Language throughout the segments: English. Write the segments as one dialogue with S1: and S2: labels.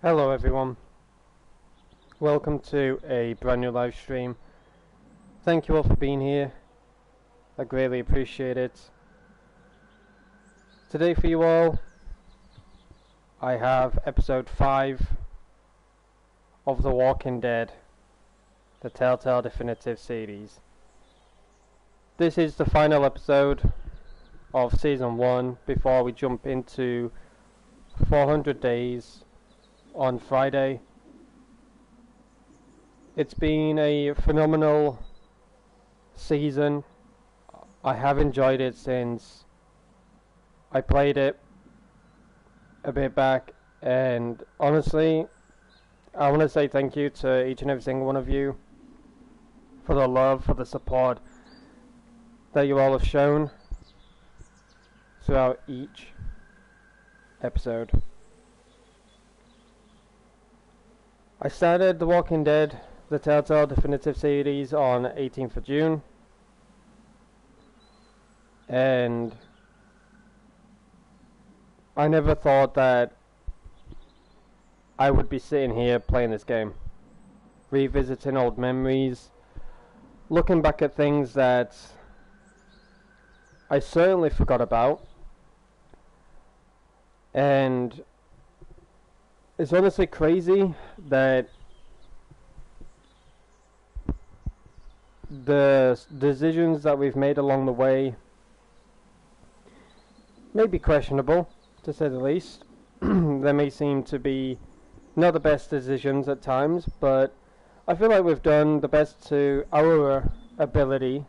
S1: Hello everyone, welcome to a brand new live stream. Thank you all for being here, I greatly appreciate it. Today for you all, I have episode 5 of The Walking Dead, the Telltale Definitive Series. This is the final episode of Season 1 before we jump into 400 Days on Friday. It's been a phenomenal season. I have enjoyed it since I played it a bit back, and honestly I want to say thank you to each and every single one of you for the love, for the support that you all have shown throughout each episode. I started The Walking Dead, the Telltale Definitive Series on 18th of June, and I never thought that I would be sitting here playing this game, revisiting old memories, looking back at things that I certainly forgot about, and it's honestly crazy that the decisions that we've made along the way may be questionable, to say the least. They may seem to be not the best decisions at times, but I feel like we've done the best to our ability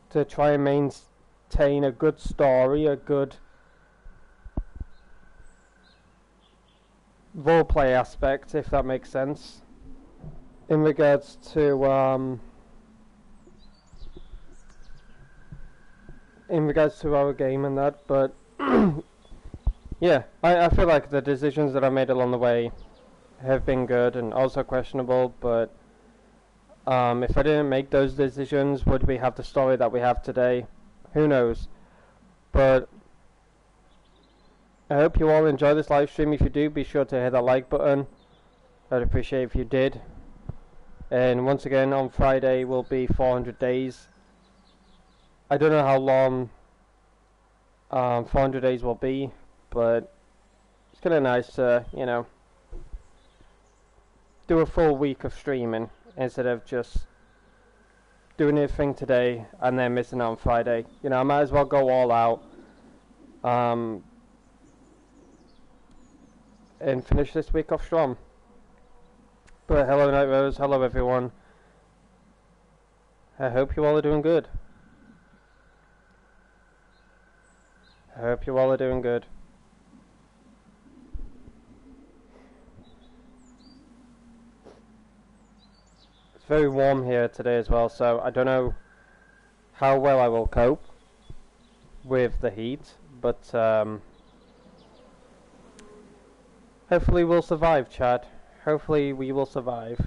S1: to try and maintain a good story, a good roleplay aspect, if that makes sense, in regards to our game and that. But yeah, I feel like the decisions that I made along the way have been good and also questionable, but if I didn't make those decisions, would we have the story that we have today? Who knows? But I hope you all enjoy this live stream. If you do, be sure to hit that like button. I'd appreciate if you did. And once again, on Friday will be 400 days. I don't know how long 400 days will be, but it's kind of nice to, do a full week of streaming instead of just doing anything today and then missing out on Friday. I might as well go all out and finish this week off strong. But hello Night Rose, hello everyone. I hope you all are doing good. I hope you all are doing good. It's very warm here today as well, so I don't know how well I will cope with the heat, but hopefully we'll survive, Chad. Hopefully we will survive.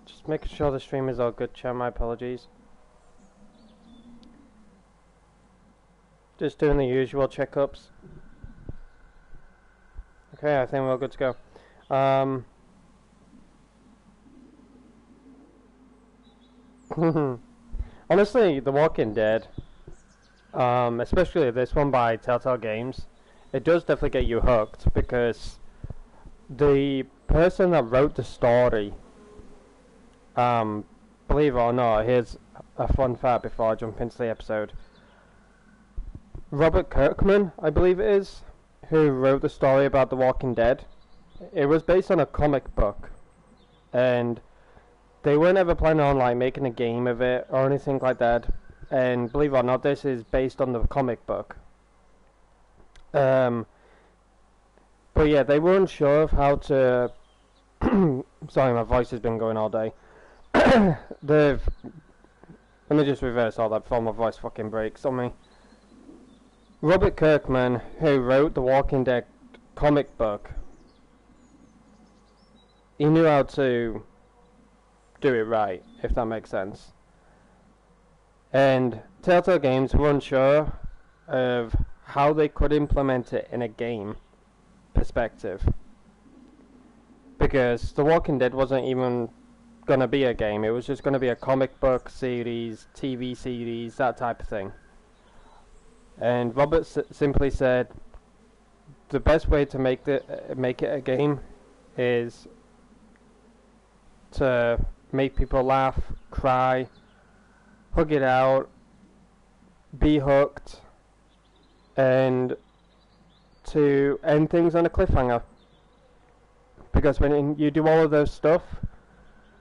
S1: Just making sure the stream is all good, chat. My apologies. Just doing the usual checkups. Okay, I think we're all good to go. Honestly, The Walking Dead, especially this one by Telltale Games, it does definitely get you hooked, because the person that wrote the story, believe it or not, here's a fun fact before I jump into the episode. Robert Kirkman, I believe it is, who wrote the story about The Walking Dead. It was based on a comic book, and they weren't ever planning on making a game of it or anything like that. and believe it or not, this is based on the comic book. But yeah, they weren't sure of how to. Sorry, my voice has been going all day. They've. Let me just reverse all that before my voice fucking breaks on me. Robert Kirkman, who wrote the Walking Dead comic book, he knew how to do it right, if that makes sense. And Telltale Games were unsure of how they could implement it in a game perspective. Because The Walking Dead wasn't even going to be a game, it was just going to be a comic book series, TV series, that type of thing. And Robert simply said, the best way to make it a game is to make people laugh, cry, hug it out, be hooked, and to end things on a cliffhanger. Because when you do all of those stuff,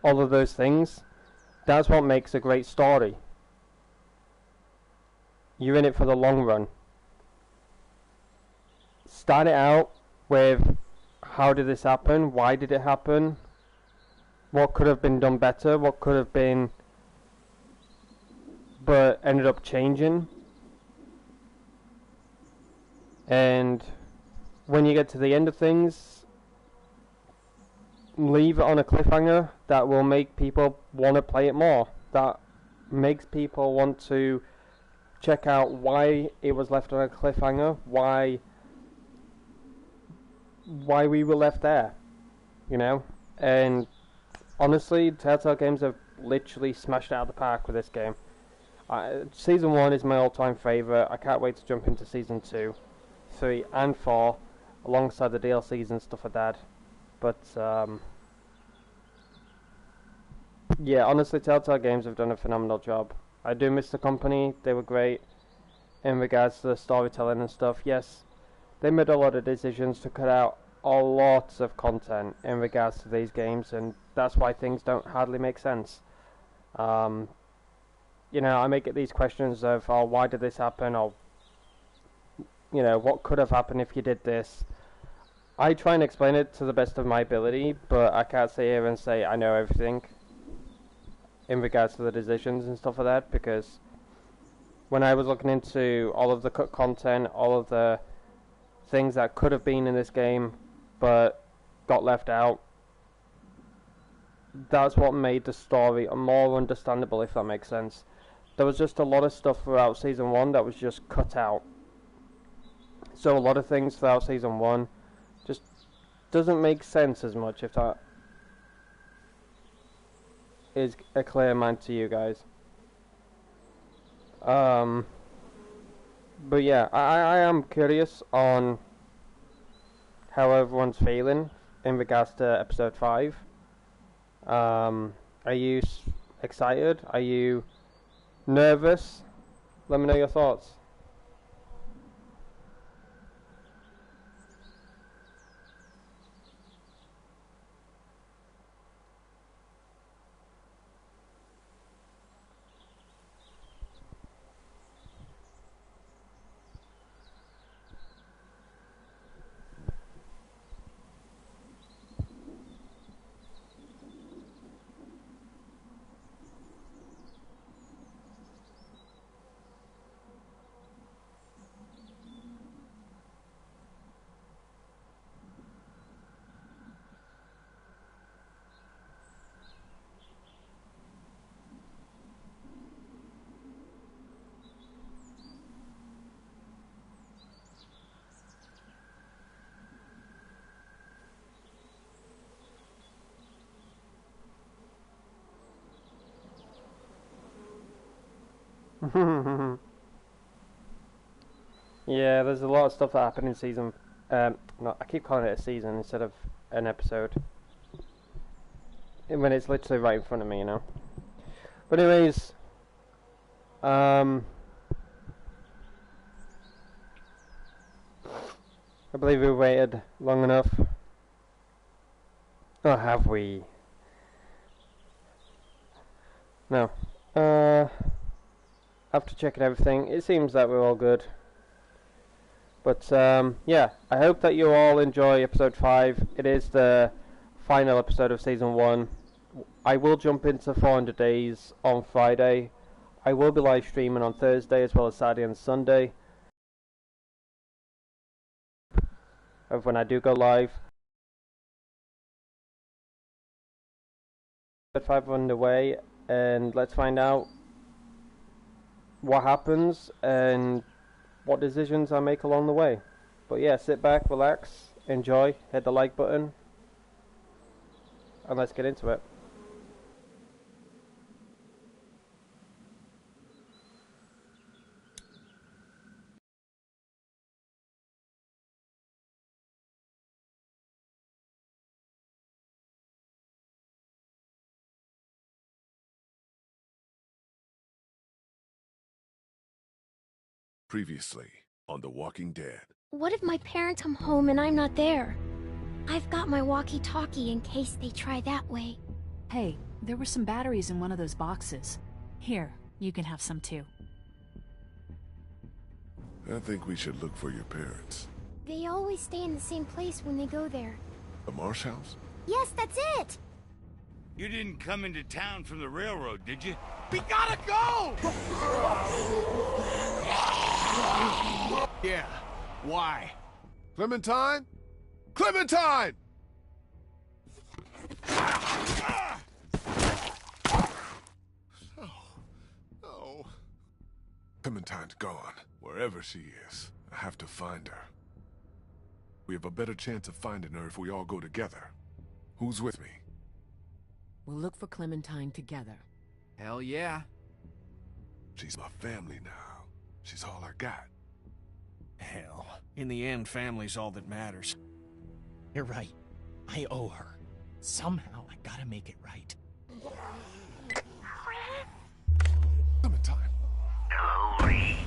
S1: all of those things, that's what makes a great story. You're in it for the long run. Start it out with, how did this happen? Why did it happen? What could have been done better? What could have been, but ended up changing? And when you get to the end of things, leave it on a cliffhanger that will make people want to play it more. That makes people want to check out why it was left on a cliffhanger, why we were left there, you know. And honestly, Telltale Games have literally smashed it out of the park with this game. Season 1 is my all-time favourite. I can't wait to jump into Season 2, 3 and 4 alongside the DLCs and stuff like that. But yeah, honestly, Telltale Games have done a phenomenal job. I do miss the company. They were great in regards to the storytelling and stuff. Yes, they made a lot of decisions to cut out a lot of content in regards to these games, and that's why things don't hardly make sense. You know, I may get these questions of, oh, why did this happen, or, you know, what could have happened if you did this. I try and explain it to the best of my ability, but I can't sit here and say I know everything in regards to the decisions and stuff like that, because when I was looking into all of the cut content, all of the things that could have been in this game but got left out, that's what made the story more understandable, if that makes sense. There was just a lot of stuff throughout Season 1 that was just cut out. So a lot of things throughout Season 1 just doesn't make sense as much, if that is a clear mind to you guys. But yeah, I am curious on how everyone's feeling in regards to episode 5. Are you excited? Are you nervous? Let me know your thoughts. Yeah, there's a lot of stuff that happened in season. No, I keep calling it a season instead of an episode, when it's literally right in front of me, you know. But anyways, I believe we waited long enough. Or have we? No. after checking everything, it seems that we're all good. But yeah, I hope that you all enjoy episode 5. It is the final episode of season 1. I will jump into 400 Days on Friday. I will be live streaming on Thursday as well as Saturday and Sunday of when I do go live. Episode 5 underway, and let's find out what happens and what decisions I make along the way. But yeah, sit back, relax, enjoy, hit the like button, and let's get into it.
S2: Previously on The Walking Dead.
S3: What if my parents come home and I'm not there? I've got my walkie-talkie in case they try that way.
S4: Hey, there were some batteries in one of those boxes. Here, you can have some too.
S2: I think we should look for your parents.
S3: They always stay in the same place when they go there.
S2: The Marsh House?
S3: Yes, that's it!
S5: You didn't come into town from the railroad, did you? We gotta go! Yeah, why?
S2: Clementine? Clementine! Oh. Clementine's gone. Wherever she is, I have to find her. We have a better chance of finding her if we all go together. Who's with me?
S6: We'll look for Clementine together.
S5: Hell yeah.
S2: She's my family now. She's all I got.
S7: Hell, in the end, family's all that matters.
S8: You're right. I owe her. Somehow, I gotta make it right.
S2: Clementine.
S5: Hello, Lee.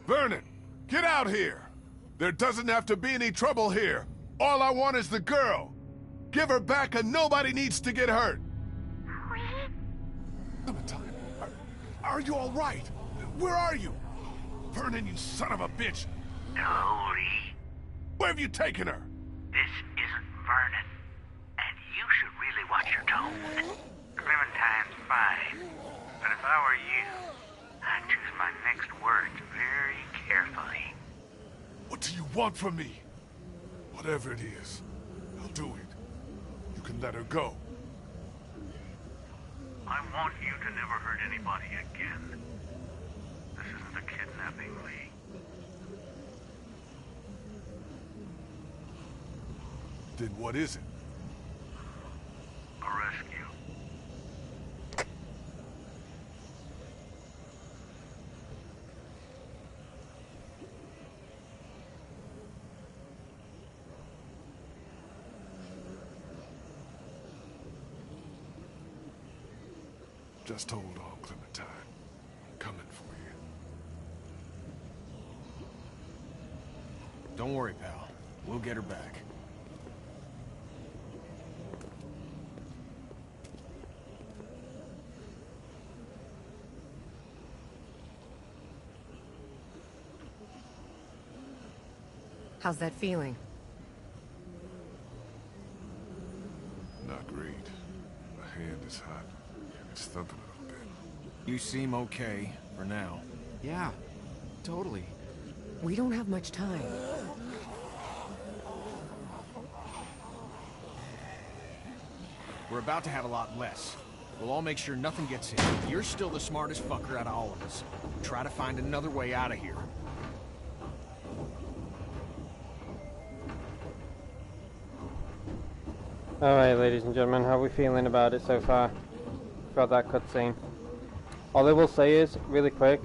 S2: Vernon, get out here! There doesn't have to be any trouble here. All I want is the girl. Give her back and nobody needs to get hurt. Clementine, are you all right? Where are you? Vernon, you son of a bitch!
S5: Hello, Lee.
S2: Where have you taken her?
S5: This isn't Vernon. And you should really watch your tone. Clementine's fine. But if I were you, I'd choose my next words very carefully.
S2: What do you want from me? Whatever it is, I'll do it. You can let her go.
S5: I want you to never hurt anybody again. This isn't a kidnapping, Lee.
S2: Then what is it?
S5: A rescue.
S2: Just hold on, Clementine. I'm coming for you.
S7: Don't worry, pal. We'll get her back.
S6: How's that feeling?
S2: Not great. My hand is hot. It's thumping a little bit.
S7: You seem okay, for now.
S8: Yeah, totally.
S6: We don't have much time.
S7: We're about to have a lot less. We'll all make sure nothing gets in. You're still the smartest fucker out of all of us. Try to find another way out of here.
S1: Alright, ladies and gentlemen, how are we feeling about it so far? Throughout that cutscene. All I will say is, really quick,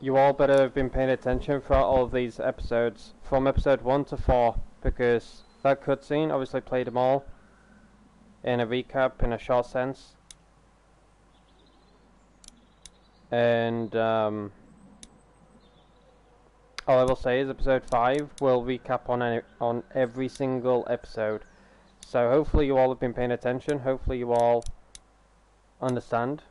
S1: you all better have been paying attention throughout all of these episodes, from episode 1 to 4, because that cutscene obviously played them all in a recap in a short sense. And all I will say is episode 5 will recap on every single episode. So hopefully you all have been paying attention, hopefully you all understand.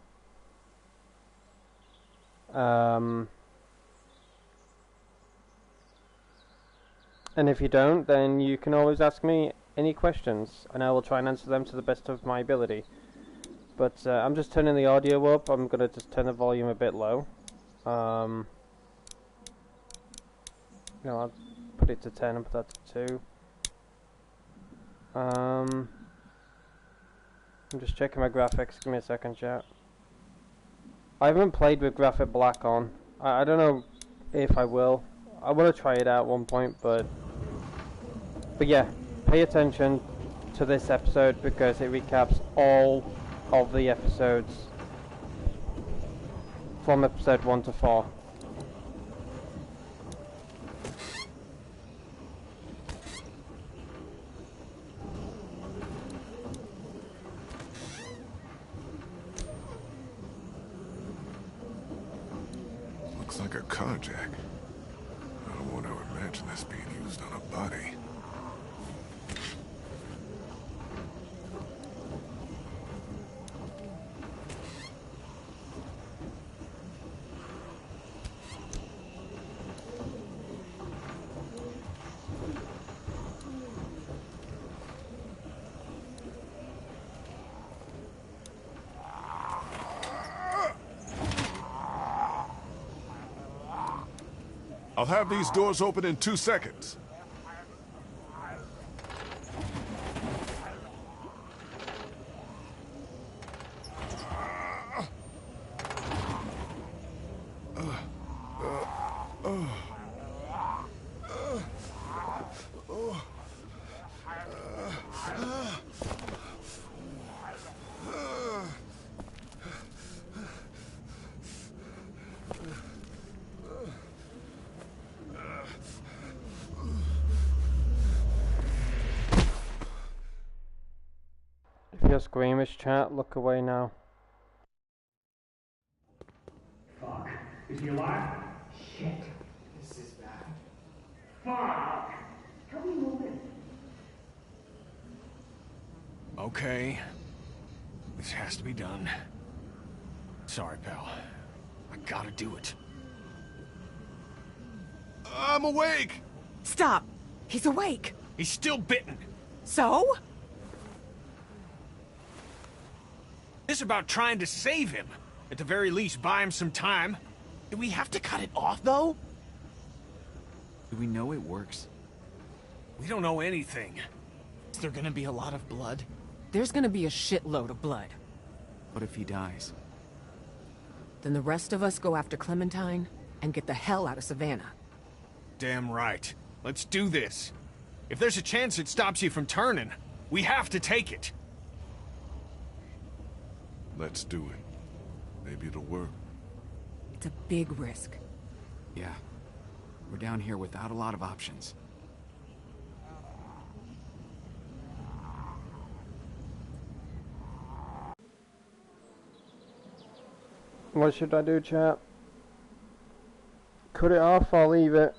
S1: And if you don't, then you can always ask me any questions, and I will try and answer them to the best of my ability. But I'm just turning the audio up. I'm going to just turn the volume a bit low. No, I'll put it to 10 and put that to 2. I'm just checking my graphics. Give me a second, chat. I haven't played with graphic black on. I don't know if I will. I want to try it out at one point, but yeah, pay attention to this episode because it recaps all of the episodes from episode 1 to 4.
S2: Looks like a carjack. I don't want to imagine this being used on a body. I'll have these doors open in 2 seconds.
S1: If you're squeamish, chat, look away now.
S9: Fuck. Is he alive? Shit. This is bad. Fuck! Help me move in.
S7: Okay. This has to be done. Sorry, pal. I gotta do it.
S2: I'm awake!
S6: Stop! He's awake!
S7: He's still bitten!
S6: So?
S7: This is about trying to save him. At the very least, buy him some time.
S8: Do we have to cut it off, though?
S10: Do we know it works?
S7: We don't know anything.
S8: Is there gonna be a lot of blood?
S6: There's gonna be a shitload of blood.
S10: What if he dies?
S6: Then the rest of us go after Clementine and get the hell out of Savannah.
S7: Damn right. Let's do this. If there's a chance it stops you from turning, we have to take it.
S2: Let's do it. Maybe it'll work.
S6: It's a big risk.
S10: Yeah. We're down here without a lot of options.
S1: What should I do, chat? Cut it off or leave it?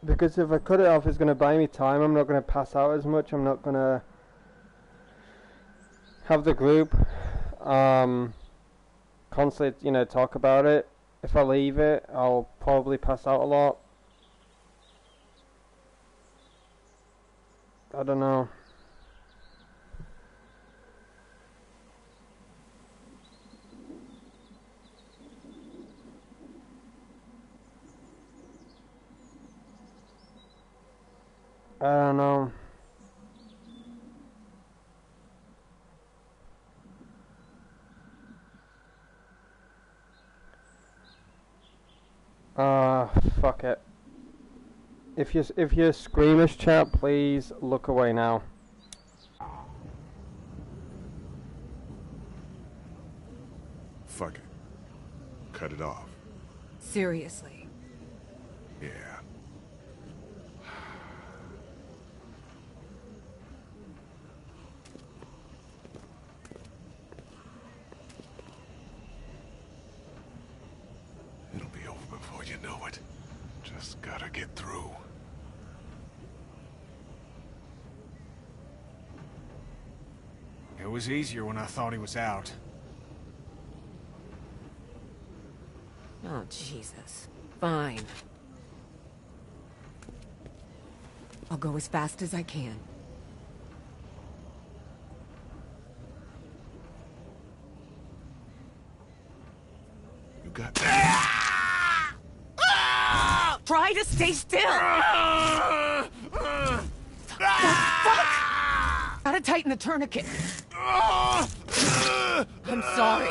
S1: Because if I cut it off, it's going to buy me time. I'm not going to pass out as much. I'm not going to have the group constantly, you know, talk about it. If I leave it, I'll probably pass out a lot. I don't know. I don't know. Fuck it. If you're squeamish, chat, please look away now.
S2: Fuck it. Cut it off.
S6: Seriously.
S2: Yeah. It'll be over before you know it. Just gotta get through.
S7: It was easier when I thought he was out.
S6: Oh, Jesus. Fine. I'll go as fast as I can.
S2: You got...
S6: Try to stay still! The fuck? Gotta tighten the tourniquet. I'm sorry.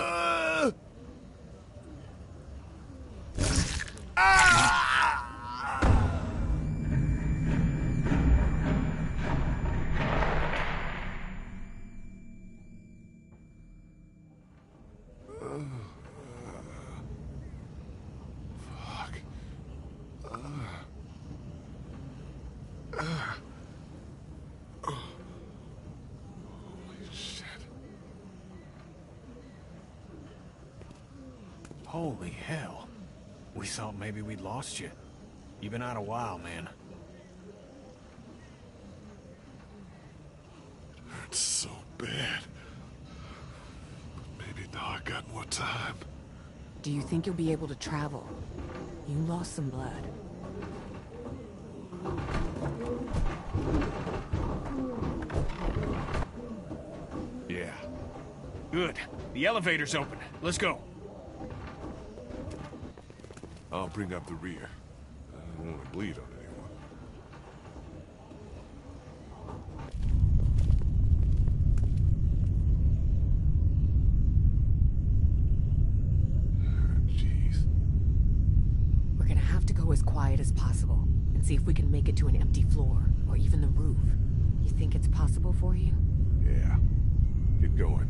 S7: Holy hell. We thought maybe we'd lost you. You've been out a while, man.
S2: It hurts so bad. But maybe now I got more time.
S6: Do you think you'll be able to travel? You lost some blood.
S7: Yeah. Good. The elevator's open. Let's go.
S2: I'll bring up the rear. I don't want to bleed on anyone. Jeez.
S6: We're gonna have to go as quiet as possible and see if we can make it to an empty floor or even the roof. You think it's possible for you?
S2: Yeah. Get going.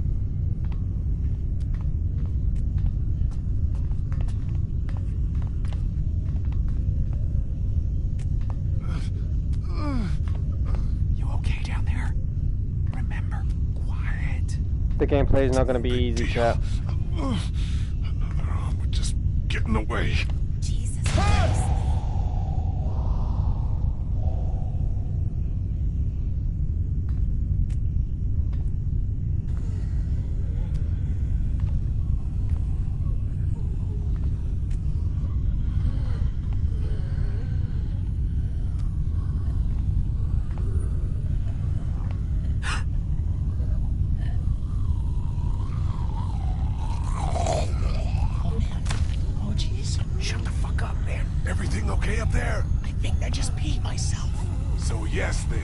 S1: The gameplay is not going to be easy, chat.
S2: Another arm would just get in the way.
S3: Jesus Christ.
S2: Everything okay up there?
S8: I think I just peed myself.
S2: So yes, then.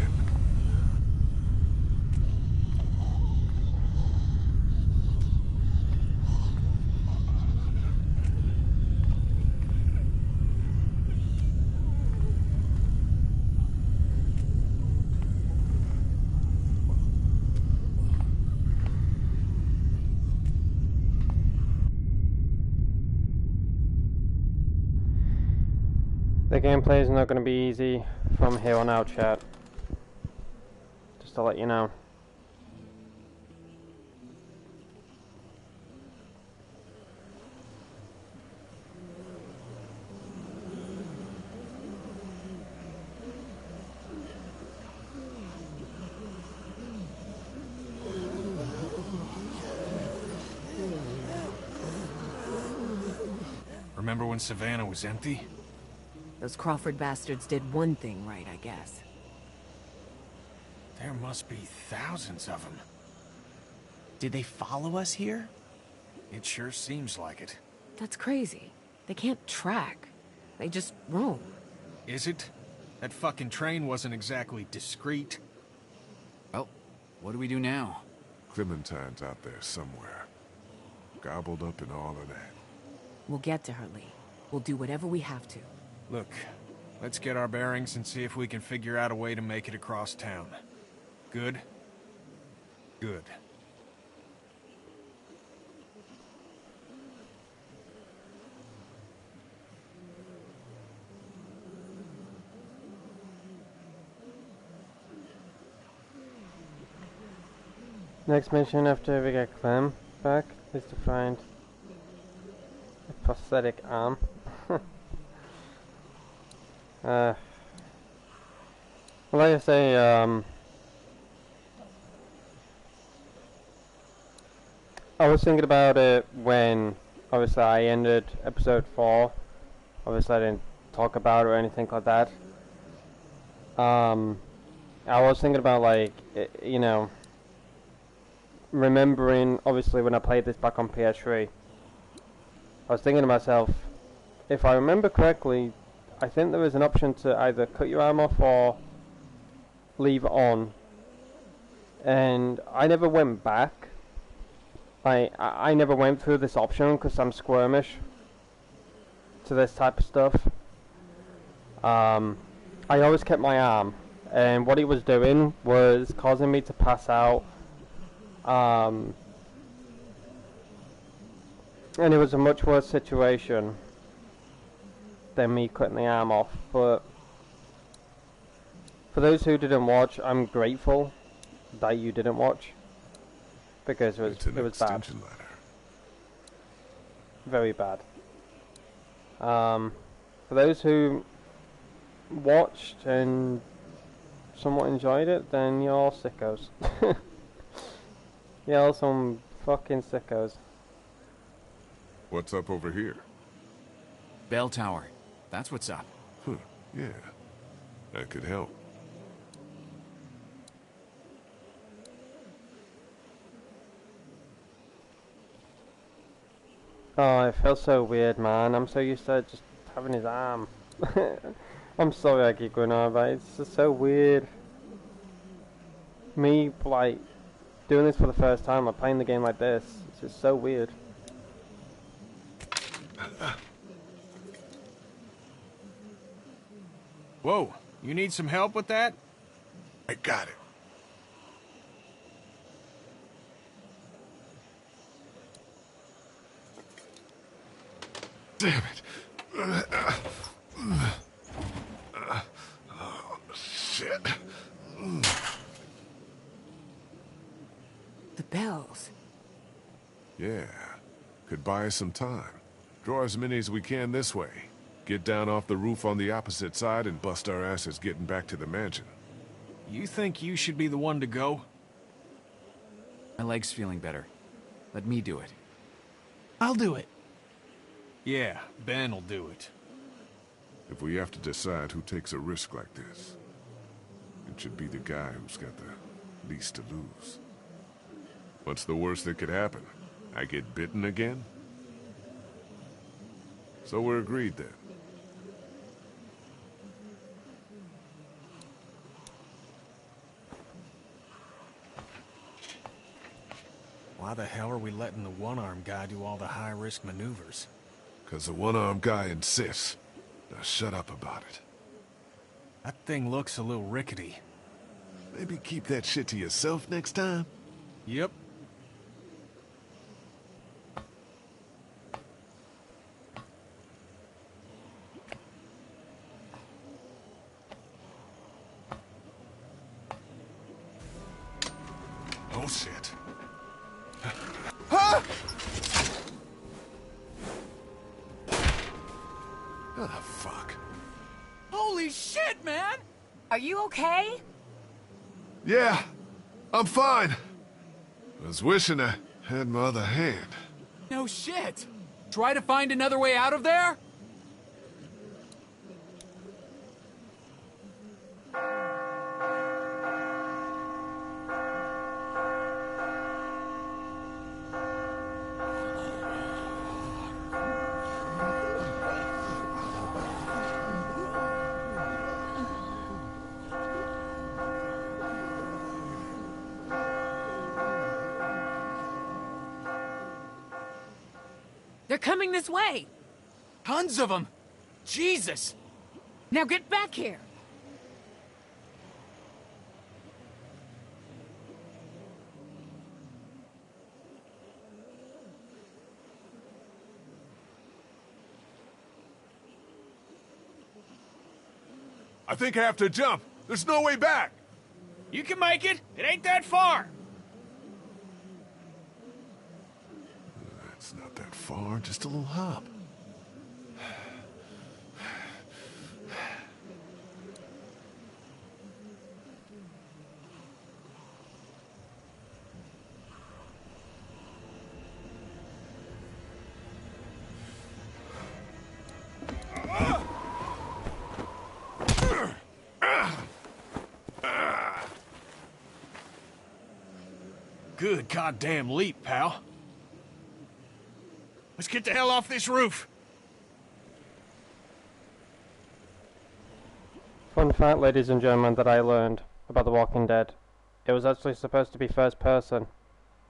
S1: The gameplay is not going to be easy from here on out, chat. Just to let you know.
S7: Remember when Savannah was empty?
S6: Those Crawford bastards did one thing right, I guess.
S7: There must be thousands of them.
S8: Did they follow us here?
S7: It sure seems like it.
S6: That's crazy. They can't track. They just roam.
S7: Is it? That fucking train wasn't exactly discreet.
S10: Well, what do we do now?
S2: Clementine's out there somewhere. Gobbled up in all of that.
S6: We'll get to her, Lee. We'll do whatever we have to.
S7: Look, Let's get our bearings and see if we can figure out a way to make it across town. Good? Good.
S1: Next mission after we get Clem back is to find a prosthetic arm. Well, like I say, I was thinking about it when, obviously, I ended episode 4. Obviously, I didn't talk about it or anything like that. I was thinking about, like, you know, remembering, obviously, when I played this back on PS3, I was thinking to myself, if I remember correctly, I think there was an option to either cut your arm off or leave it on, and I never went back. I never went through this option because I'm squirmish to this type of stuff. I always kept my arm, and what he was doing was causing me to pass out. And it was a much worse situation than me cutting the arm off. But for those who didn't watch, I'm grateful that you didn't watch, because it was bad, very bad. For those who watched and somewhat enjoyed it, then you're all sickos. You're all some fucking sickos.
S2: What's up over here?
S10: Bell tower. That's what's up.
S2: Huh, yeah. That could help.
S1: Oh, it feels so weird, man. I'm so used to just having his arm. I'm sorry I keep going on about it. It's just so weird. Me, like, doing this for the first time, like playing the game like this. It's just so weird.
S7: Whoa, you need some help with that?
S2: I got it. Damn it. Oh, shit.
S6: The bells.
S2: Yeah. Could buy us some time. Draw as many as we can this way. Get down off the roof on the opposite side and bust our asses getting back to the mansion.
S7: You think you should be the one to go?
S10: My leg's feeling better. Let me do it.
S8: I'll do it.
S7: Yeah, Ben'll do it.
S2: If we have to decide who takes a risk like this, it should be the guy who's got the least to lose. What's the worst that could happen? I get bitten again? So we're agreed then.
S7: Why the hell are we letting the one-armed guy do all the high-risk maneuvers?
S2: 'Cause the one-armed guy insists. Now shut up about it.
S7: That thing looks a little rickety.
S2: Maybe keep that shit to yourself next time?
S7: Yep.
S2: Oh shit. Oh, fuck.
S8: Holy shit, man! Are you okay?
S2: Yeah, I'm fine. I was wishing I had my other hand.
S8: No shit! Try to find another way out of there?
S6: They're coming this way!
S8: Tons of them! Jesus!
S6: Now get back here!
S2: I think I have to jump. There's no way back.
S7: You can make it. It ain't that far.
S2: It's not that far, just a little hop.
S7: Good goddamn leap, pal. Let's get the hell off this roof.
S1: Fun fact, ladies and gentlemen, that I learned about The Walking Dead. It was actually supposed to be first person,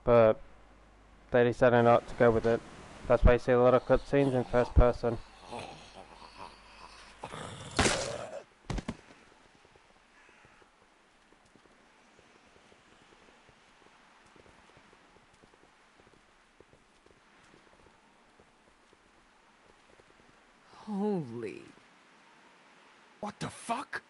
S1: but they decided not to go with it. That's why you see a lot of cutscenes in first person.
S6: Holy...
S7: What the fuck?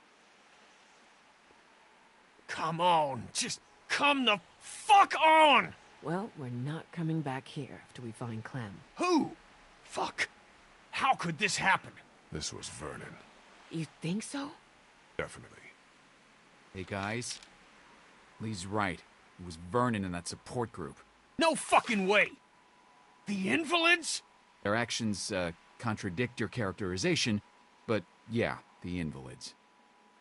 S7: Come on, just come the fuck on!
S6: Well, we're not coming back here after we find Clem.
S7: Who? Fuck. How could this happen?
S2: This was Vernon.
S6: You think so?
S2: Definitely.
S10: Hey guys, Lee's right. It was Vernon in that support group.
S7: No fucking way! The invalids?
S10: Their actions, contradict your characterization, but yeah, the invalids.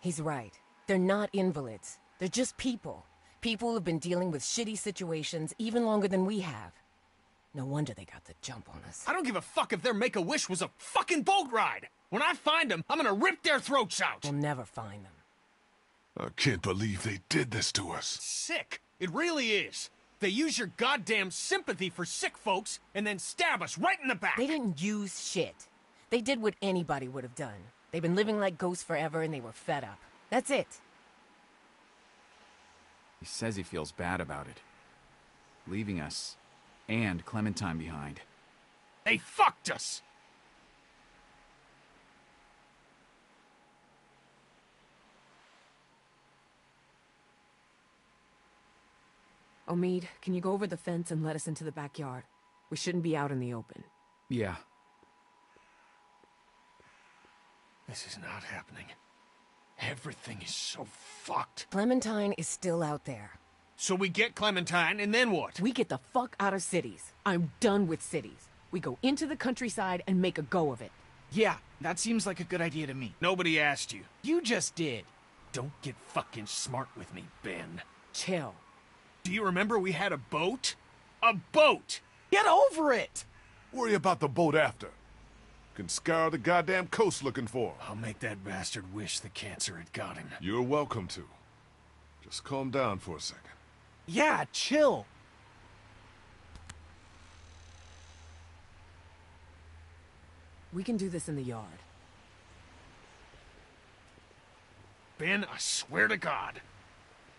S6: He's right. They're not invalids. They're just people. People who've been dealing with shitty situations even longer than we have. No wonder they got the jump on us.
S7: I don't give a fuck if their Make-A-Wish was a fucking boat ride! When I find them, I'm gonna rip their throats out!
S6: We'll never find them.
S2: I can't believe they did this to us.
S7: Sick. It really is. They use your goddamn sympathy for sick folks and then stab us right in the back.
S6: They didn't use shit. They did what anybody would have done. They've been living like ghosts forever and they were fed up. That's it.
S10: He says he feels bad about it. Leaving us and Clementine behind.
S7: They fucked us!
S6: Omid, can you go over the fence and let us into the backyard? We shouldn't be out in the open.
S10: Yeah.
S7: This is not happening. Everything is so fucked.
S6: Clementine is still out there.
S7: So we get Clementine, and then what?
S6: We get the fuck out of cities. I'm done with cities. We go into the countryside and make a go of it.
S8: Yeah, that seems like a good idea to me.
S7: Nobody asked you.
S8: You just did.
S7: Don't get fucking smart with me, Ben.
S6: Chill.
S7: Do you remember we had a boat? A boat!
S8: Get over it!
S2: Worry about the boat after. Can scour the goddamn coast looking for him.
S7: I'll make that bastard wish the cancer had got him.
S2: You're welcome to. Just calm down for a second.
S8: Yeah, chill.
S6: We can do this in the yard.
S7: Ben, I swear to God.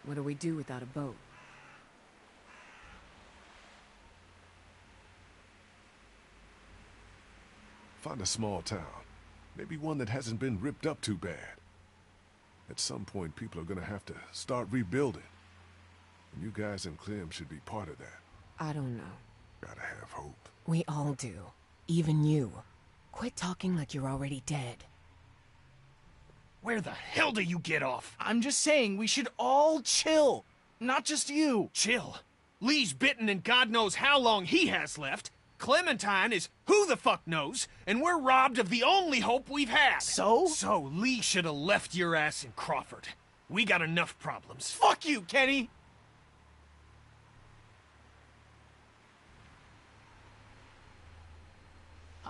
S6: What do we do without a boat?
S2: Find a small town. Maybe one that hasn't been ripped up too bad. At some point, people are gonna have to start rebuilding. And you guys and Clem should be part of that.
S6: I don't know.
S2: Gotta have hope.
S6: We all do. Even you. Quit talking like you're already dead.
S7: Where the hell do you get off?
S8: I'm just saying we should all chill. Not just you.
S7: Chill. Lee's bitten and God knows how long he has left. Clementine is who the fuck knows, and we're robbed of the only hope we've had.
S8: So?
S7: So Lee should have left your ass in Crawford. We got enough problems.
S8: Fuck you, Kenny!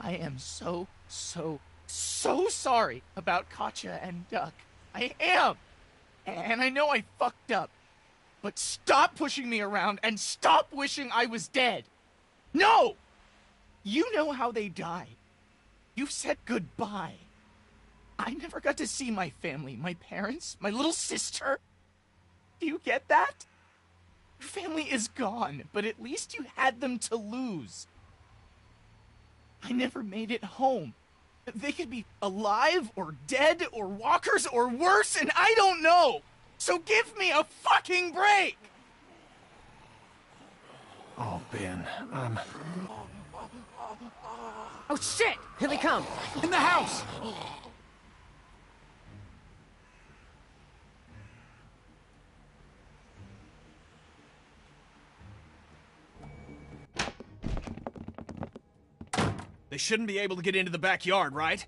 S8: I am so sorry about Katja and Duck. I am! And I know I fucked up. But stop pushing me around and stop wishing I was dead! No! You know how they die. You've said goodbye. I never got to see my family, my parents, my little sister. Do you get that? Your family is gone, but at least you had them to lose. I never made it home. They could be alive, or dead, or walkers, or worse, and I don't know! So give me a fucking break!
S7: Oh, Ben,
S6: Oh shit! Here they come!
S7: in the house! They shouldn't be able to get into the backyard, right?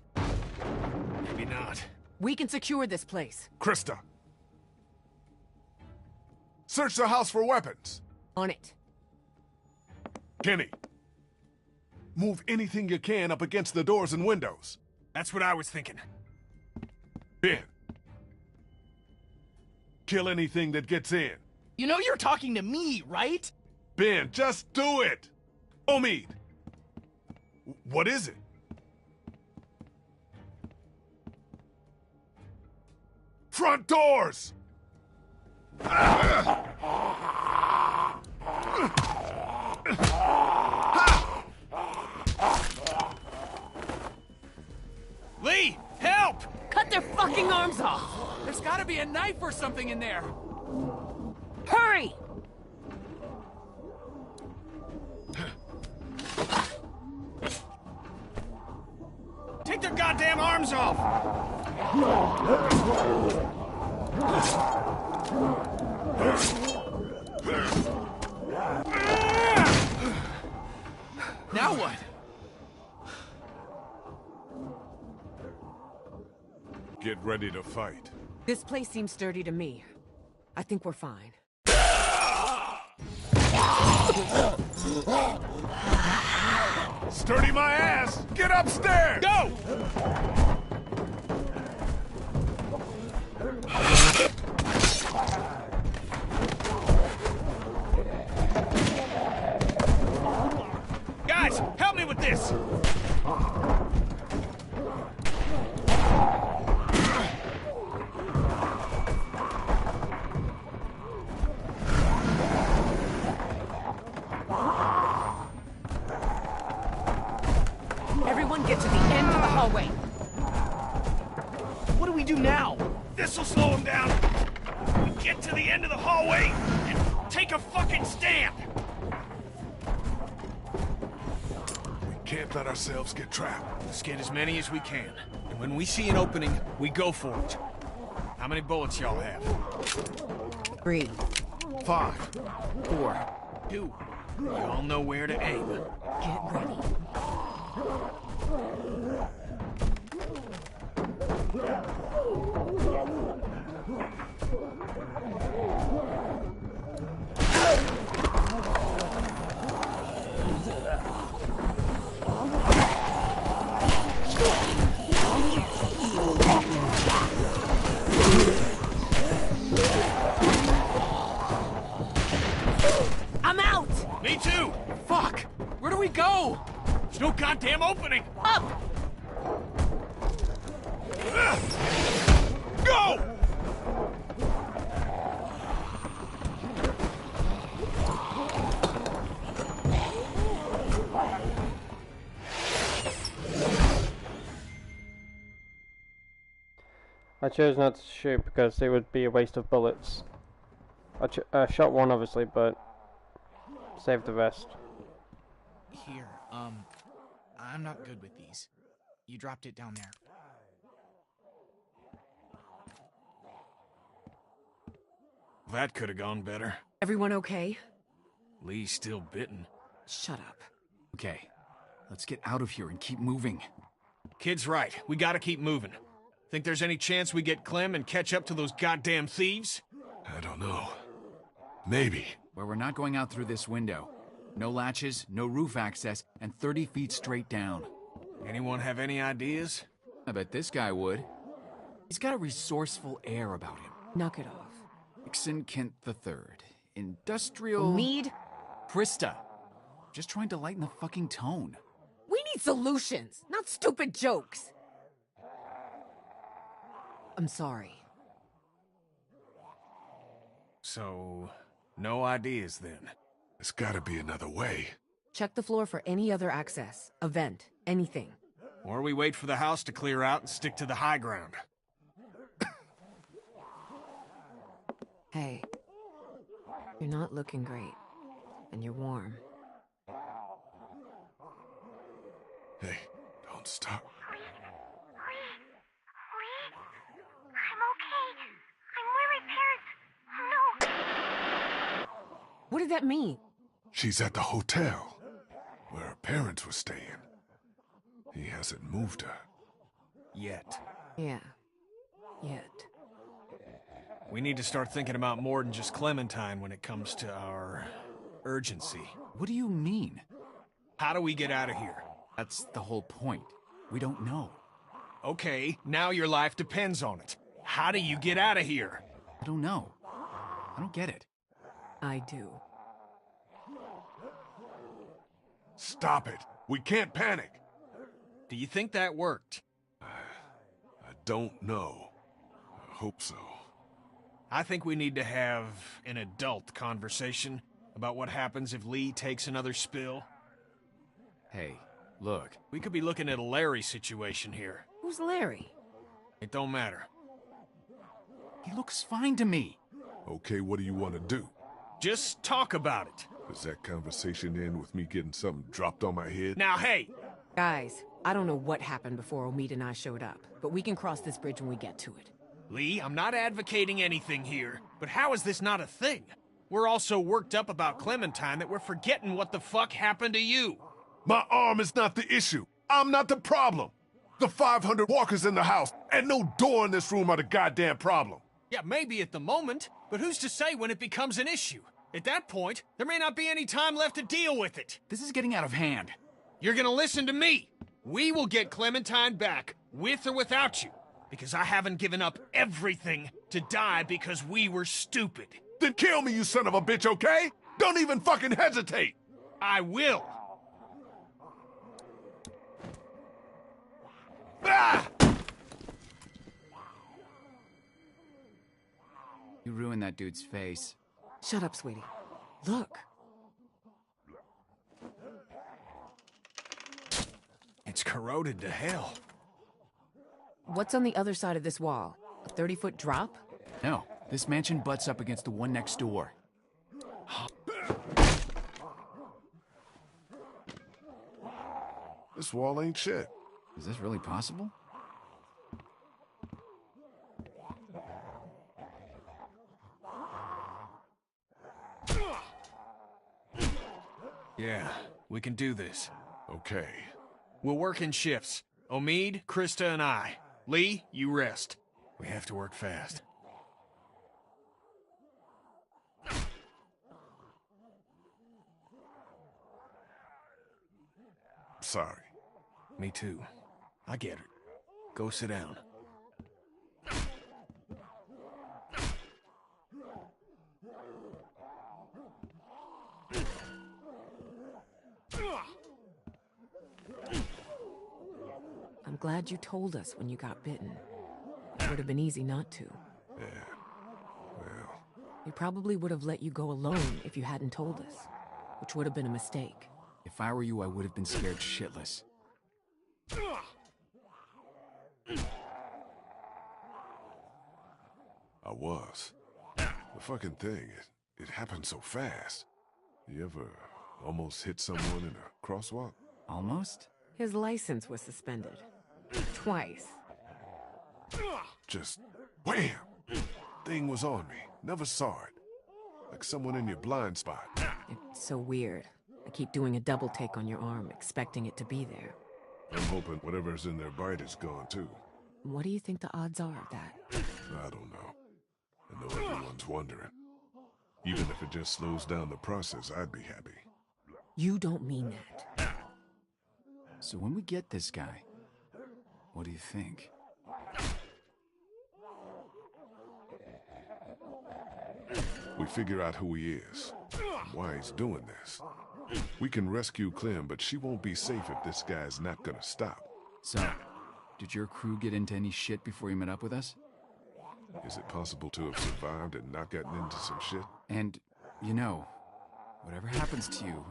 S7: Maybe not.
S6: We can secure this place.
S2: Krista! Search the house for weapons!
S6: On it.
S2: Kenny! Move anything you can up against the doors and windows.
S7: That's what I was thinking.
S2: Ben! Kill anything that gets in.
S8: You know you're talking to me, right?
S2: Ben, just do it! Omid! What is it? Front doors!
S7: Lee, help!
S6: Cut their fucking arms off!
S10: There's gotta be a knife or something in there!
S6: Hurry!
S7: Take their goddamn arms off!
S10: Now what?
S2: Get ready to fight.
S6: This place seems sturdy to me. I think we're fine.
S2: Sturdy my ass! Get upstairs!
S7: Go! Guys, help me with this!
S6: Everyone get to the end of the hallway.
S8: What do we do now?
S7: This'll slow them down. We get to the end of the hallway and take a fucking stand.
S2: We can't let ourselves get trapped.
S7: Let's get as many as we can. And when we see an opening, we go for it. How many bullets y'all have?
S6: 3.
S7: 5. 4. 2. You all know where to aim.
S6: Get ready. I'm out!
S7: Me too!
S10: Fuck! Where do we go?
S7: There's no goddamn opening!
S6: Up!
S7: Go!
S1: I chose not to shoot because it would be a waste of bullets. I shot one obviously, but saved the rest.
S8: Here, I'm not good with these. You dropped it down there.
S7: That could have gone better.
S6: Everyone okay?
S7: Lee's still bitten.
S6: Shut up.
S10: Okay, let's get out of here and keep moving.
S7: Kid's right. We gotta keep moving. Think there's any chance we get Clem and catch up to those goddamn thieves?
S2: I don't know. Maybe.
S10: Where we're not going out through this window. No latches, no roof access, and 30 feet straight down.
S7: Anyone have any ideas?
S10: I bet this guy would. He's got a resourceful air about him.
S6: Knock it off.
S10: Dixon Kent III. Industrial...
S6: Mead?
S10: Krista. Just trying to lighten the fucking tone.
S6: We need solutions, not stupid jokes. I'm sorry.
S7: So, no ideas then?
S2: There's gotta be another way.
S6: Check the floor for any other access. A vent. Anything.
S7: Or we wait for the house to clear out and stick to the high ground.
S6: Hey. You're not looking great. And you're warm.
S2: Hey, don't stop.
S3: Lee, I'm okay. I'm where my parents... Oh, no.
S6: What did that mean?
S2: She's at the hotel, where her parents were staying. He hasn't moved her.
S7: Yet.
S6: Yeah. Yet.
S7: We need to start thinking about more than just Clementine when it comes to our urgency.
S10: What do you mean?
S7: How do we get out of here?
S10: That's the whole point. We don't know.
S7: Okay, now your life depends on it. How do you get out of here?
S10: I don't know. I don't get it.
S6: I do.
S2: Stop it. We can't panic.
S7: Do you think that worked?
S2: I don't know. I hope so.
S7: I think we need to have an adult conversation about what happens if Lee takes another spill.
S10: Hey, look.
S7: We could be looking at a Larry situation here.
S6: Who's Larry?
S7: It don't matter.
S10: He looks fine to me.
S2: Okay, what do you want to do?
S7: Just talk about it.
S2: Does that conversation end with me getting something dropped on my head?
S7: Now, hey!
S6: Guys, I don't know what happened before Omid and I showed up, but we can cross this bridge when we get to it.
S7: Lee, I'm not advocating anything here, but how is this not a thing? We're all so worked up about Clementine that we're forgetting what the fuck happened to you.
S2: My arm is not the issue. I'm not the problem. The 500 walkers in the house and no door in this room are the goddamn problem.
S7: Yeah, maybe at the moment, but who's to say when it becomes an issue? At that point, there may not be any time left to deal with it.
S10: This is getting out of hand.
S7: You're gonna listen to me. We will get Clementine back, with or without you, because I haven't given up everything to die because we were stupid.
S2: Then kill me, you son of a bitch, okay? Don't even fucking hesitate.
S7: I will.
S2: Ah!
S10: You ruined that dude's face.
S6: Shut up, sweetie. Look.
S7: It's corroded to hell.
S6: What's on the other side of this wall? A 30-foot drop?
S10: No, this mansion butts up against the one next door.
S2: This wall ain't shit.
S10: Is this really possible?
S7: Yeah, we can do this.
S2: Okay.
S7: We'll work in shifts. Omid, Krista, and I. Lee, you rest. We have to work fast.
S2: Sorry.
S7: Me too. I get it. Go sit down.
S6: I'm glad you told us when you got bitten. It would have been easy not to.
S2: Yeah. Well,
S6: We probably would have let you go alone if you hadn't told us, which would have been a mistake.
S10: If I were you, I would have been scared shitless.
S2: I was. The fucking thing, it happened so fast. You ever almost hit someone in a crosswalk?
S10: Almost?
S6: His license was suspended. Twice.
S2: Just wham! Thing was on me. Never saw it. Like someone in your blind spot.
S6: It's so weird. I keep doing a double take on your arm, expecting it to be there.
S2: I'm hoping whatever's in their bite is gone too.
S6: What do you think the odds are of that?
S2: I don't know. I know everyone's wondering. Even if it just slows down the process, I'd be happy.
S6: You don't mean that.
S10: So when we get this guy, what do you think?
S2: We figure out who he is, and why he's doing this. We can rescue Clem, but she won't be safe if this guy's not gonna stop.
S10: So, did your crew get into any shit before you met up with us?
S2: Is it possible to have survived and not gotten into some shit?
S10: And, you know, whatever happens to you,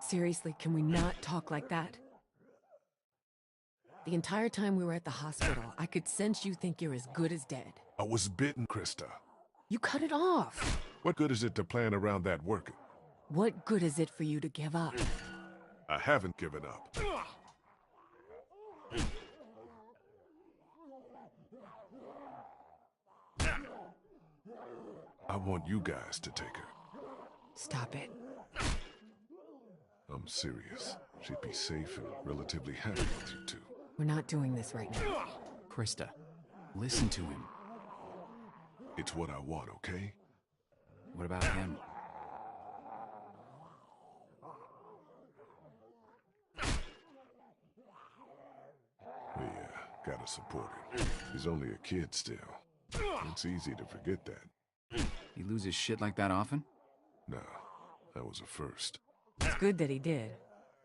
S6: Seriously, can we not talk like that? The entire time we were at the hospital, I could sense you think you're as good as dead.
S2: I was bitten, Krista.
S6: You cut it off.
S2: What good is it to plan around that working?
S6: What good is it for you to give up?
S2: I haven't given up. I want you guys to take her.
S6: Stop it.
S2: I'm serious. She'd be safe and relatively happy with you two.
S6: We're not doing this right now.
S10: Krista, listen to him.
S2: It's what I want, okay?
S10: What about him?
S2: Yeah, gotta support him. He's only a kid still. It's easy to forget that.
S10: He loses shit like that often?
S2: No, that was a first.
S6: It's good that he did.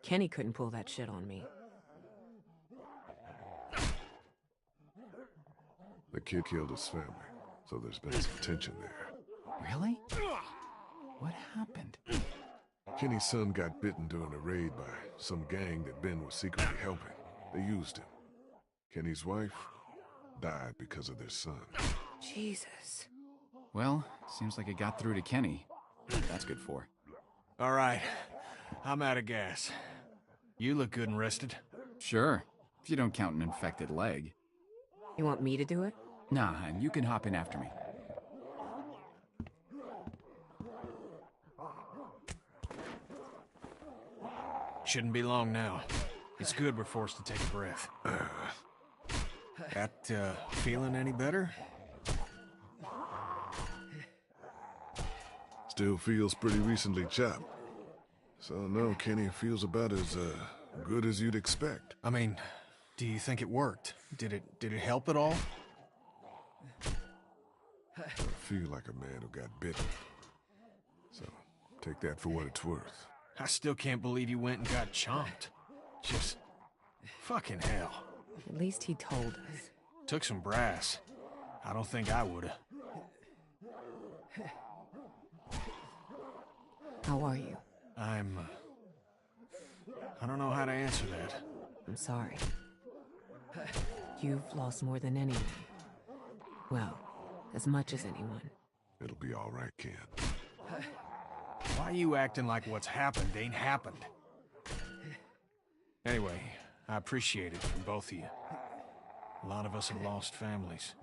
S6: Kenny couldn't pull that shit on me.
S2: The kid killed his family, so there's been some tension there.
S10: Really? What happened?
S2: Kenny's son got bitten during a raid by some gang that Ben was secretly helping. They used him. Kenny's wife died because of their son.
S6: Jesus.
S10: Well, seems like it got through to Kenny. That's good for.
S7: All right, I'm out of gas. You look good and rested.
S10: Sure, if you don't count an infected leg.
S6: You want me to do it?
S10: Nah, and you can hop in after me.
S7: Shouldn't be long now. It's good we're forced to take a breath. Feeling any better?
S2: Still feels pretty recently chopped. So no, Kenny feels about as good as you'd expect.
S7: I mean, do you think it worked? Did it help at all?
S2: I feel like a man who got bitten. So take that for what it's worth.
S7: I still can't believe you went and got chomped. Just fucking hell.
S6: At least he told us.
S7: Took some brass. I don't think I would've.
S6: How are you?
S7: I don't know how to answer that.
S6: I'm sorry. You've lost more than anyone. Well, as much as anyone.
S2: It'll be all right, Ken.
S7: Why are you acting like what's happened ain't happened? Anyway, I appreciate it from both of you. A lot of us have lost families.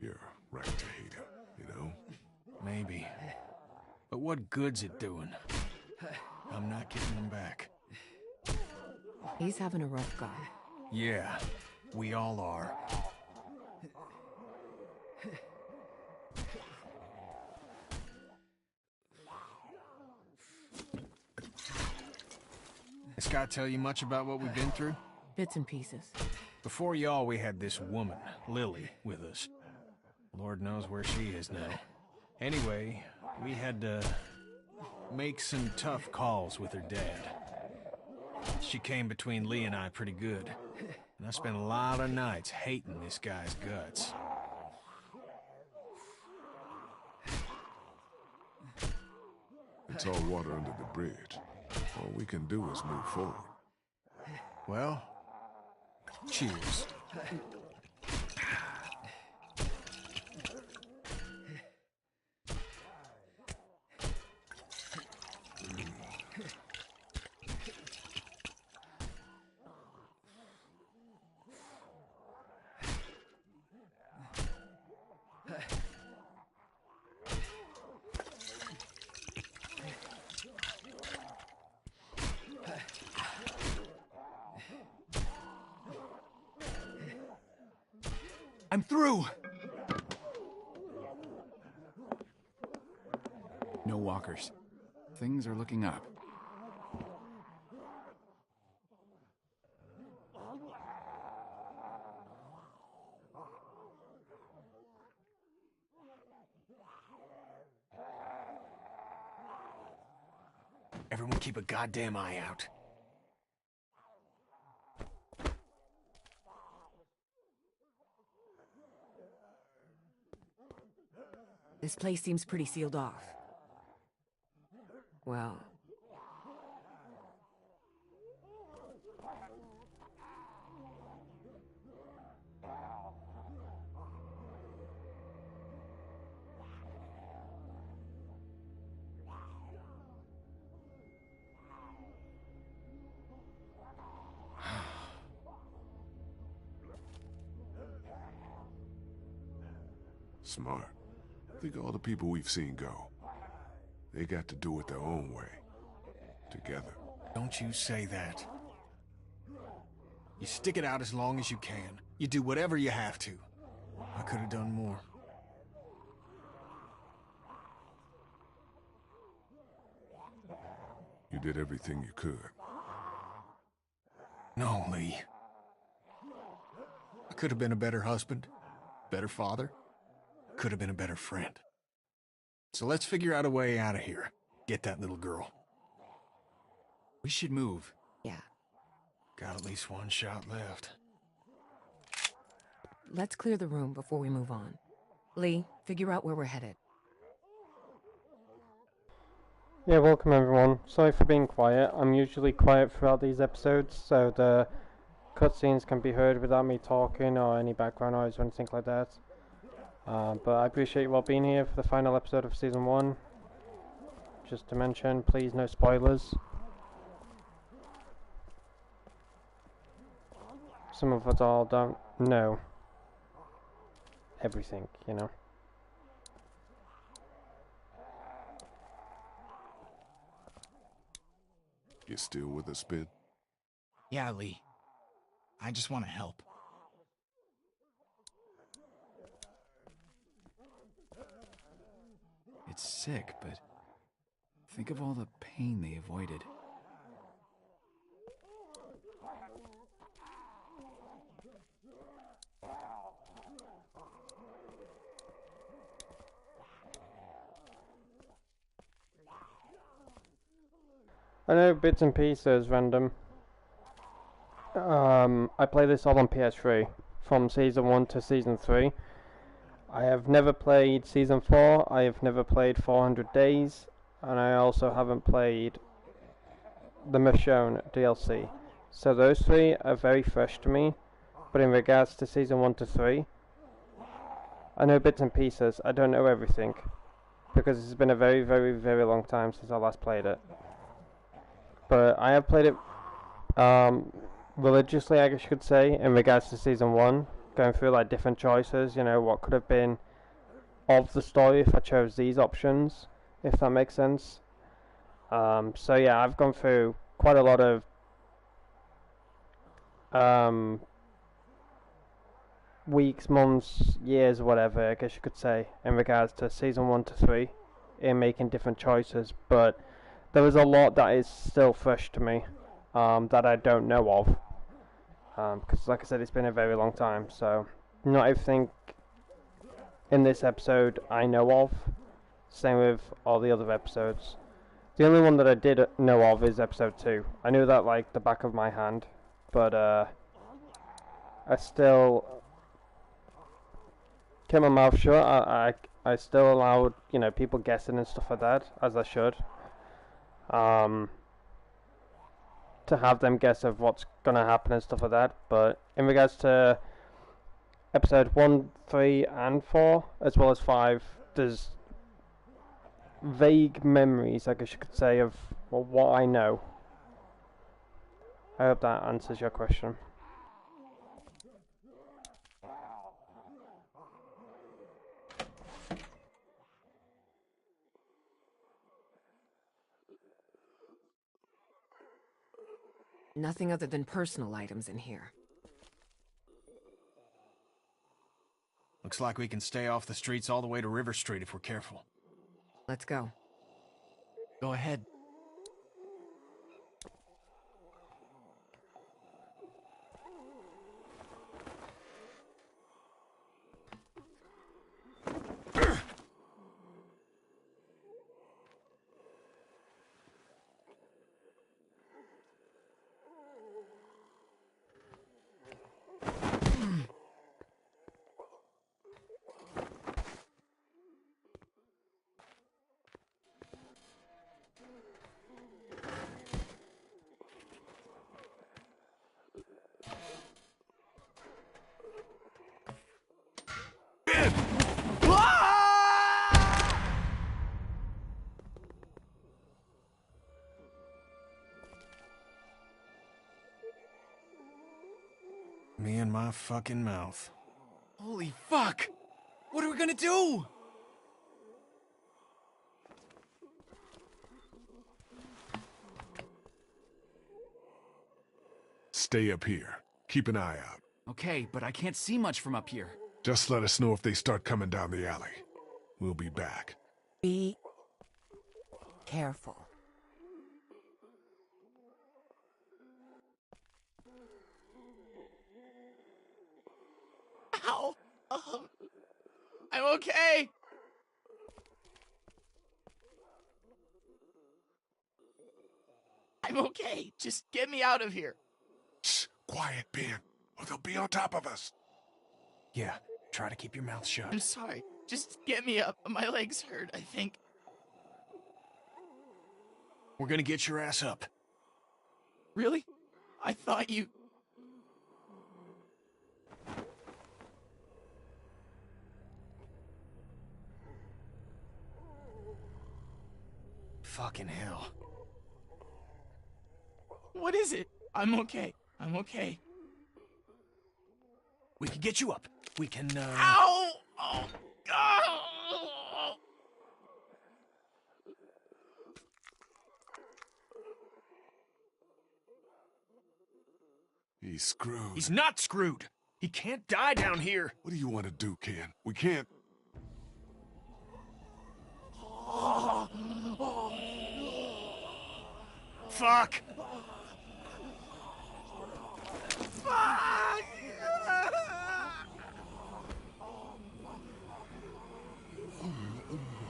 S2: You're right to hate him, you know?
S7: Maybe. But what good's it doing? I'm not getting them back.
S6: He's having a rough go.
S7: Yeah, we all are. Did Scott tell you much about what we've been through?
S6: Bits and pieces.
S7: Before y'all, we had this woman, Lily, with us. Lord knows where she is now. Anyway, we had to make some tough calls with her dad. She came between Lee and I pretty good. And I spent a lot of nights hating this guy's guts.
S2: It's all water under the bridge. All we can do is move forward.
S7: Well, cheers.
S10: I'm through! No walkers. Things are looking up.
S7: Everyone keep a goddamn eye out.
S6: This place seems pretty sealed off. Well...
S2: Smart. Think of all the people we've seen go. They got to do it their own way. Together.
S7: Don't you say that. You stick it out as long as you can. You do whatever you have to. I could have done more.
S2: You did everything you could.
S7: No, Lee. I could have been a better husband, better father. Could have been a better friend. So let's figure out a way out of here. Get that little girl.
S10: We should move.
S6: Yeah.
S7: Got at least one shot left.
S6: Let's clear the room before we move on. Lee, figure out where we're headed.
S1: Yeah, welcome everyone. Sorry for being quiet. I'm usually quiet throughout these episodes, so the cutscenes can be heard without me talking or any background noise or anything like that. But I appreciate you all being here for the final episode of Season 1. Just to mention, please no spoilers. Some of us all don't know everything, you know.
S2: You still with us, Ben?
S8: Yeah, Lee. I just want to help.
S10: It's sick, but think of all the pain they avoided.
S1: I know bits and pieces, random. I play this all on PS3, from Season 1 to Season 3. I have never played Season 4, I have never played 400 Days, and I also haven't played the Michonne DLC. So those three are very fresh to me, but in regards to Season 1 to 3, I know bits and pieces, I don't know everything, because it's been a very, very, very long time since I last played it. But I have played it religiously, I guess you could say, in regards to Season 1, going through like different choices, you know, what could have been of the story if I chose these options, if that makes sense. So yeah, I've gone through quite a lot of weeks, months, years, whatever, I guess you could say, in regards to Season 1 to 3, in making different choices, but there was a lot that is still fresh to me, that I don't know of, because like I said, it's been a very long time, so not everything in this episode I know of, same with all the other episodes. The only one that I did know of is episode 2. I knew that like the back of my hand, but I still kept my mouth shut. I still allowed, you know, people guessing and stuff like that, as I should. To have them guess of what's gonna happen and stuff like that. But in regards to episode 1, 3 and 4, as well as 5, there's vague memories, I guess you could say, of what I know. I hope that answers your question.
S6: Nothing other than personal items in here.
S7: Looks like we can stay off the streets all the way to River Street if we're careful.
S6: Let's go.
S8: Go ahead.
S7: Me and my fucking mouth.
S10: Holy fuck! What are we gonna do?
S2: Stay up here. Keep an eye out.
S10: Okay, but I can't see much from up here.
S2: Just let us know if they start coming down the alley. We'll be back.
S6: Be careful.
S8: Ow! I'm okay! I'm okay. Just get me out of here.
S2: Shh! Quiet, Ben, or they'll be on top of us.
S7: Yeah, try to keep your mouth shut.
S8: I'm sorry. Just get me up. My legs hurt, I think.
S7: We're gonna get your ass up.
S8: Really? I thought you...
S7: Fucking hell.
S8: What is it? I'm okay. I'm okay.
S7: We can get you up. We can,
S8: Ow! Oh, God!
S2: He's screwed.
S7: He's not screwed. He can't die down here.
S2: What do you want to do, Ken? We can't...
S7: Fuck!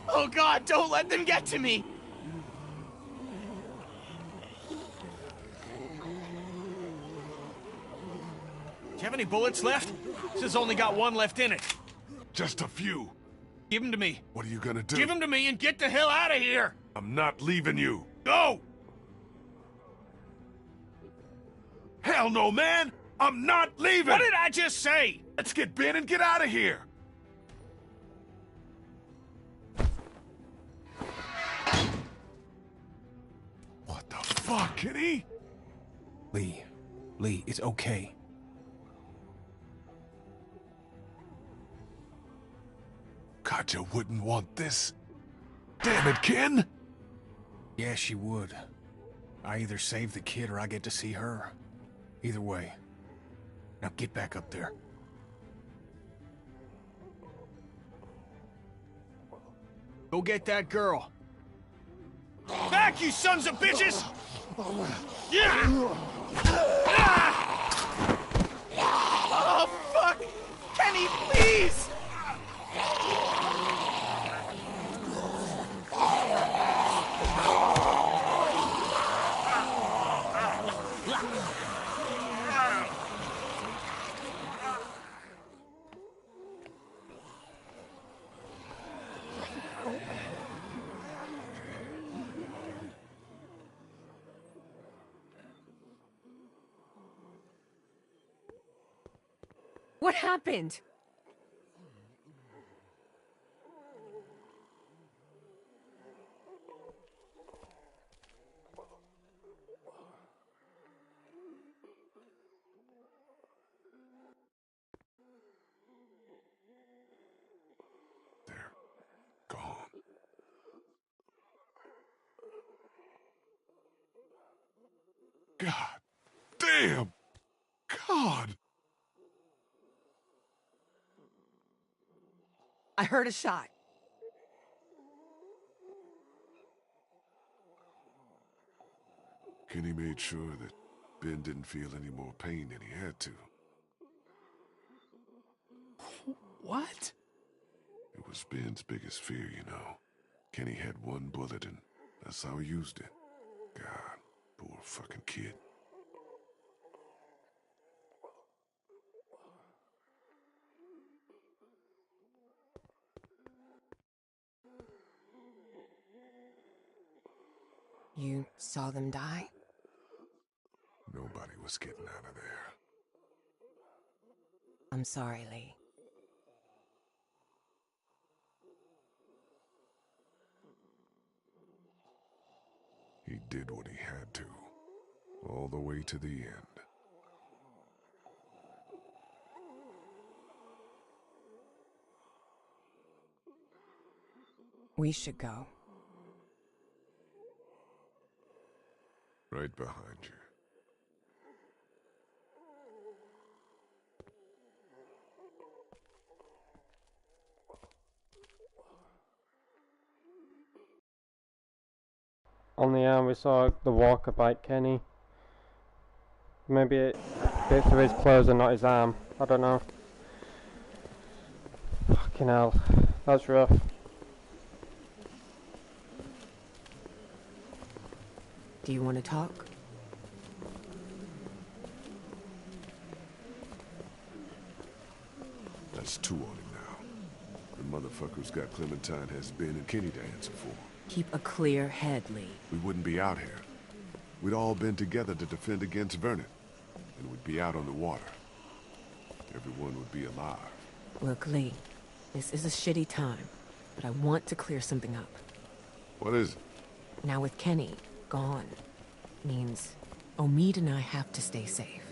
S8: Oh God, don't let them get to me!
S7: Do you have any bullets left? This has only got one left in it.
S2: Just a few.
S7: Give them to me.
S2: What are you gonna do?
S7: Give them to me and get the hell out of here!
S2: I'm not leaving you.
S7: Go!
S2: Hell no, man! I'm not leaving!
S7: What did I just say?
S2: Let's get Ben and get out of here! What the fuck, Kenny?
S7: Lee, it's okay.
S2: Katja wouldn't want this. Damn it, Ken!
S7: Yeah, she would. I either save the kid or I get to see her. Either way. Now get back up there. Go get that girl. Back, you sons of bitches! Yeah!
S8: Oh, fuck! Kenny, please!
S6: What happened?
S2: They're gone. God damn! God!
S6: I heard a shot.
S2: Kenny made sure that Ben didn't feel any more pain than he had to.
S8: What?
S2: It was Ben's biggest fear, you know. Kenny had one bullet and that's how he used it. God, poor fucking kid.
S6: You saw them die?
S2: Nobody was getting out of there.
S6: I'm sorry, Lee.
S2: He did what he had to, all the way to the end.
S6: We should go.
S2: Right behind you.
S1: On the arm we saw the walker bite Kenny. Maybe it bit through his clothes and not his arm. I don't know. Fucking hell. That's rough.
S6: Do you want to talk?
S2: That's two on him now. The motherfucker's got Clementine has Ben and Kenny to answer for.
S6: Keep a clear head, Lee.
S2: We wouldn't be out here. We'd all been together to defend against Vernon. And we'd be out on the water. Everyone would be alive.
S6: Look, Lee, this is a shitty time, but I want to clear something up.
S2: What is it?
S6: Now with Kenny gone, means Omid and I have to stay safe.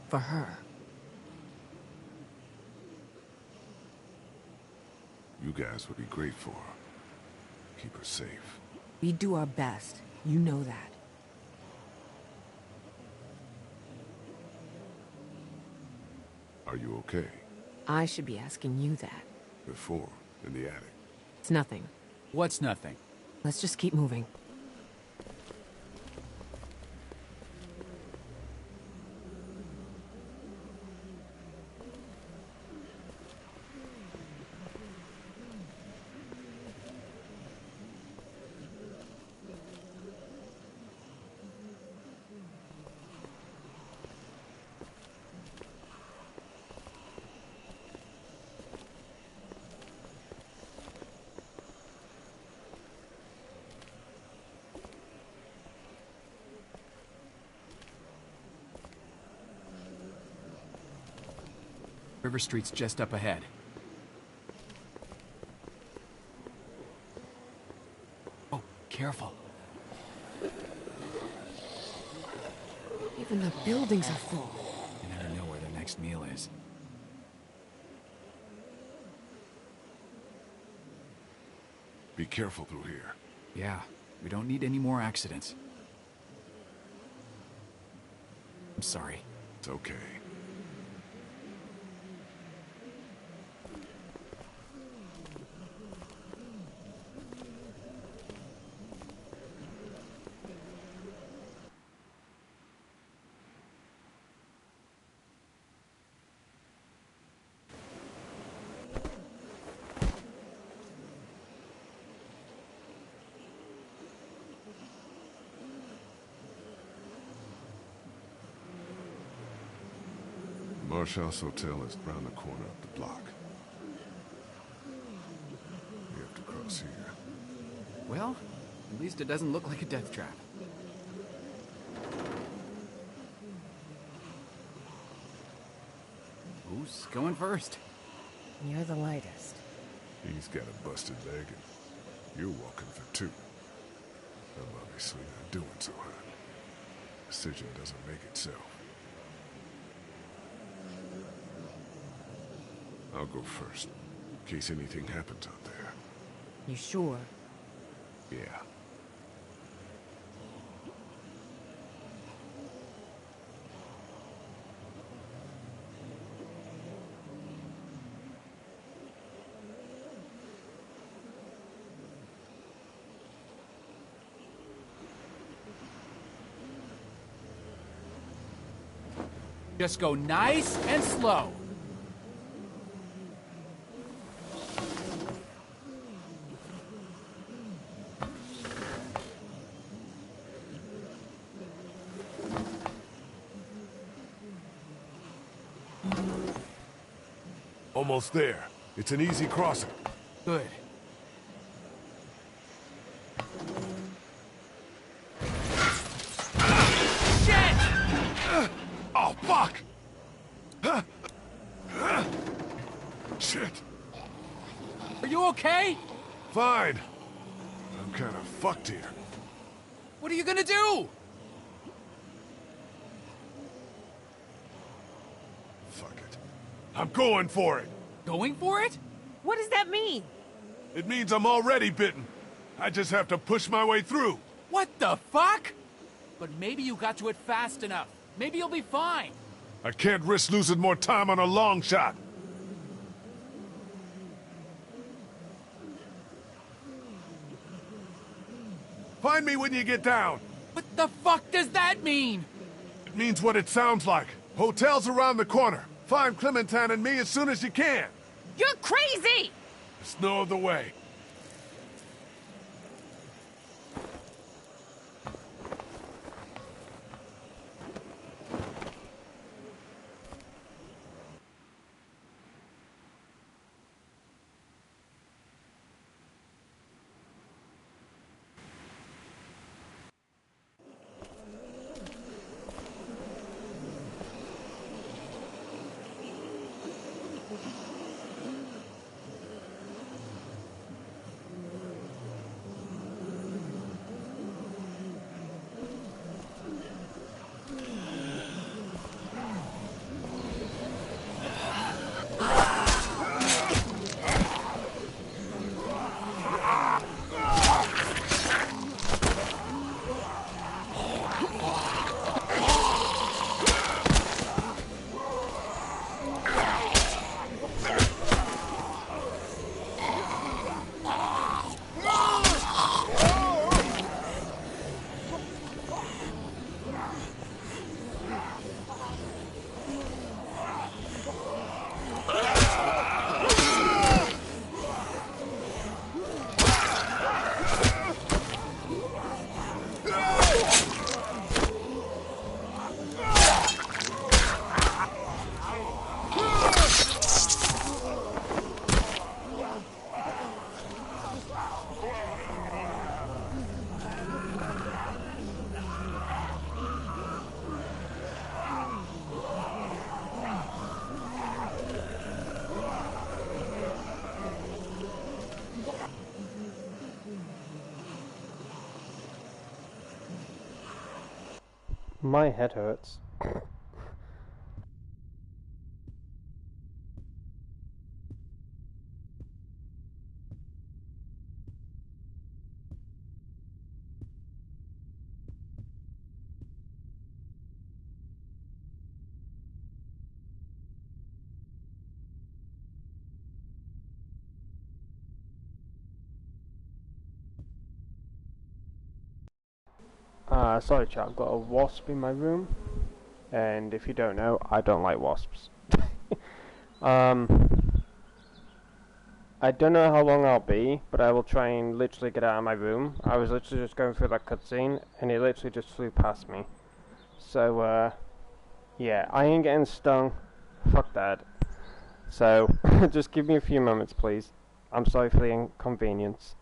S6: For her.
S2: You guys would be great for her. Keep her safe.
S6: We do our best. You know that.
S2: Are you okay?
S6: I should be asking you that.
S2: Before, in the attic.
S6: It's nothing.
S10: What's nothing?
S6: Let's just keep moving.
S10: River Street's just up ahead. Oh, careful.
S6: Even the buildings are full.
S10: You never know where their next meal is.
S2: Be careful through here.
S10: Yeah, we don't need any more accidents. I'm sorry.
S2: It's okay. Marshall's Hotel is round the corner of the block. We have to cross here.
S10: Well, at least it doesn't look like a death trap. Who's going first?
S6: You're the lightest.
S2: He's got a busted leg and you're walking for two. I'm obviously not doing so hot. Decision doesn't make itself. I'll go first, in case anything happens out there.
S6: You sure?
S2: Yeah.
S10: Just go nice and slow.
S2: Almost there. It's an easy crossing.
S10: Good. Shit!
S2: Oh, fuck! Shit.
S10: Are you okay?
S2: Fine. I'm kind of fucked here.
S10: What are you gonna do?
S2: Fuck it. I'm going for it.
S10: Going for it?
S6: What does that mean?
S2: It means I'm already bitten. I just have to push my way through.
S10: What the fuck? But maybe you got to it fast enough. Maybe you'll be fine.
S2: I can't risk losing more time on a long shot. Find me when you get down.
S10: What the fuck does that mean?
S2: It means what it sounds like. Hotel's around the corner. Find Clementine and me as soon as you can.
S11: You're crazy!
S2: There's no other way.
S1: My head hurts. Sorry chat, I've got a wasp in my room, and if you don't know, I don't like wasps. I don't know how long I'll be, but I will try and literally get out of my room. I was literally just going through that cutscene, and it literally just flew past me. So, yeah, I ain't getting stung. Fuck that. So, just give me a few moments, please. I'm sorry for the inconvenience.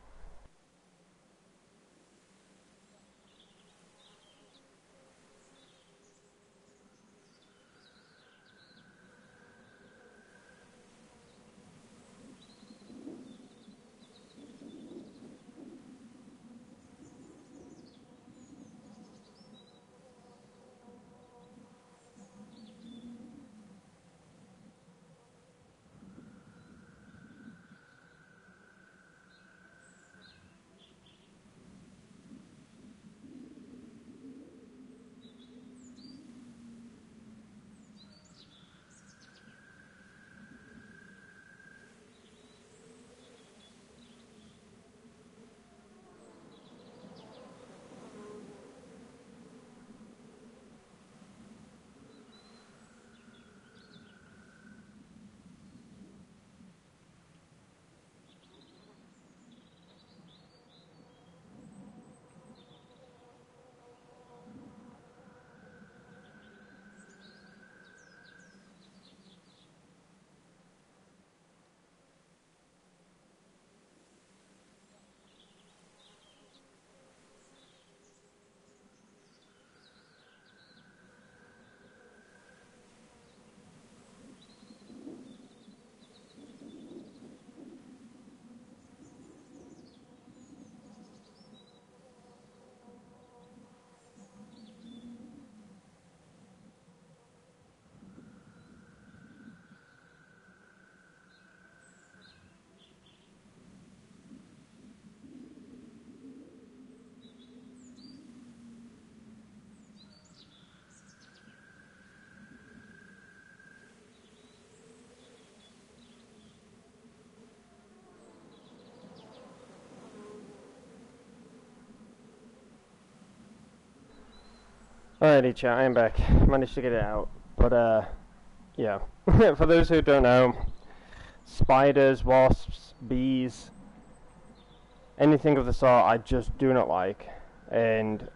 S1: Alrighty, chat, I am back. Managed to get it out. But, yeah. For those who don't know, spiders, wasps, bees, anything of the sort I just do not like. And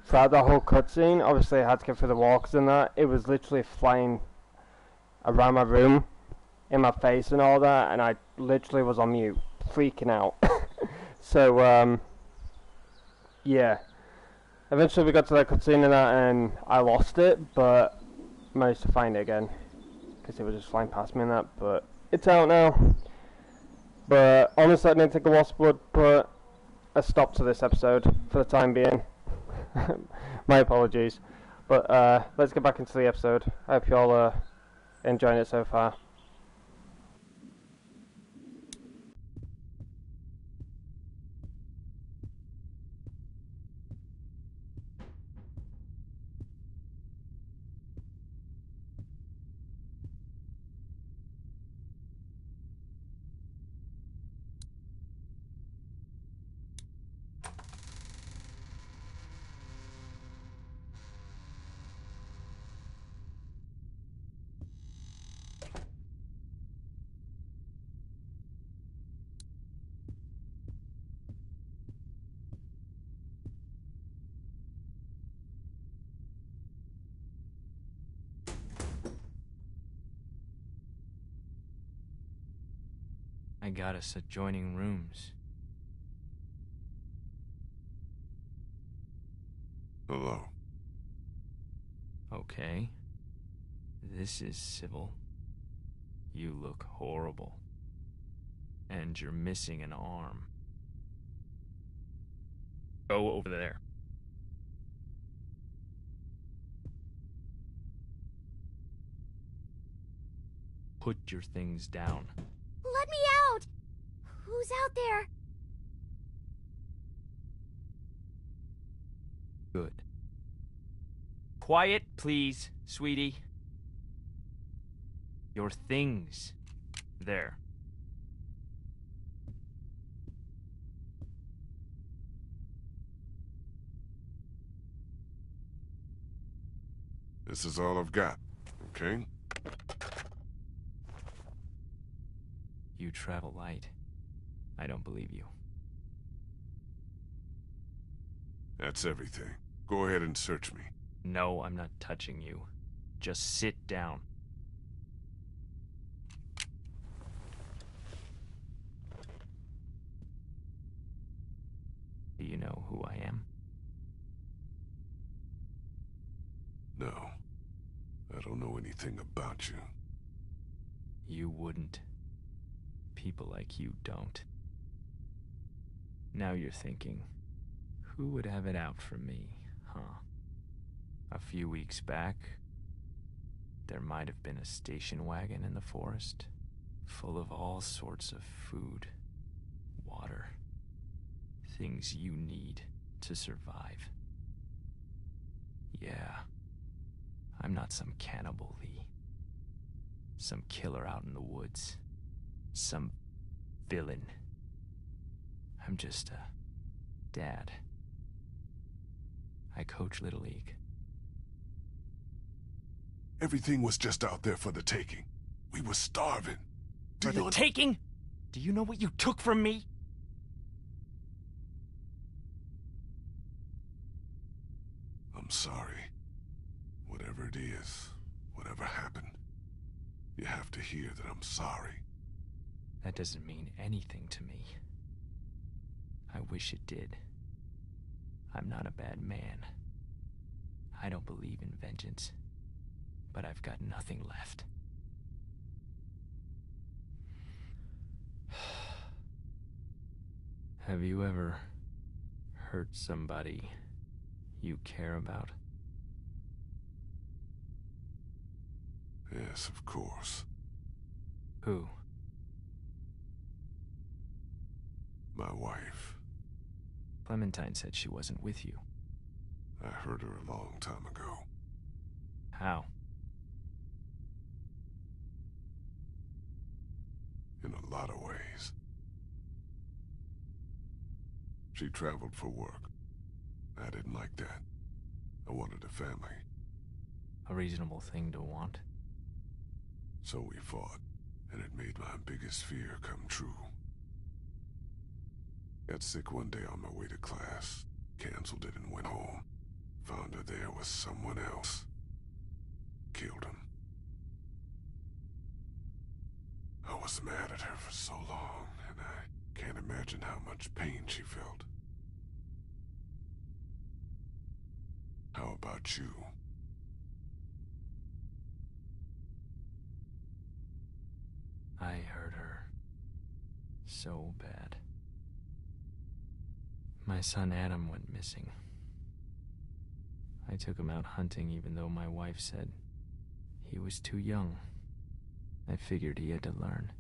S1: throughout the whole cutscene, obviously I had to get through the walks and that, it was literally flying around my room, in my face and all that, and I literally was on mute, freaking out. So, yeah. Eventually we got to that cutscene and that, and I lost it, but managed to find it again. Because it was just flying past me and that, but it's out now. But honestly, I didn't think a wasp would put a stop to this episode for the time being. My apologies. But let's get back into the episode. I hope you all are enjoying it so far.
S12: I got us adjoining rooms.
S2: Hello.
S12: Okay. This is civil. You look horrible. And you're missing an arm. Go over there. Put your things down.
S3: Let me out! Who's out there?
S12: Good. Quiet, please, sweetie. Your things. There.
S2: This is all I've got, okay?
S12: You travel light. I don't believe you.
S2: That's everything. Go ahead and search me.
S12: No, I'm not touching you. Just sit down. Do you know who I am?
S2: No. I don't know anything about you.
S12: You wouldn't. People like you don't. Now you're thinking, who would have it out for me, huh? A few weeks back, there might have been a station wagon in the forest, full of all sorts of food, water, things you need to survive. Yeah, I'm not some cannibal, Lee. Some killer out in the woods. Some villain. I'm just a dad. I coach Little League.
S2: Everything was just out there for the taking. We were starving.
S12: For the taking? Do you know what you took from me?
S2: I'm sorry. Whatever it is, whatever happened, you have to hear that I'm sorry.
S12: That doesn't mean anything to me. I wish it did. I'm not a bad man. I don't believe in vengeance, but I've got nothing left. Have you ever hurt somebody you care about?
S2: Yes, of course.
S12: Who?
S2: My wife.
S12: Clementine said she wasn't with you.
S2: I hurt her a long time ago.
S12: How?
S2: In a lot of ways. She traveled for work. I didn't like that. I wanted a family.
S12: A reasonable thing to want.
S2: So we fought, and it made my biggest fear come true. Got sick one day on my way to class, canceled it and went home. Found her there with someone else. Killed him. I was mad at her for so long, and I can't imagine how much pain she felt. How about you?
S12: I hurt her so bad. My son Adam went missing. I took him out hunting even though my wife said he was too young. I figured he had to learn.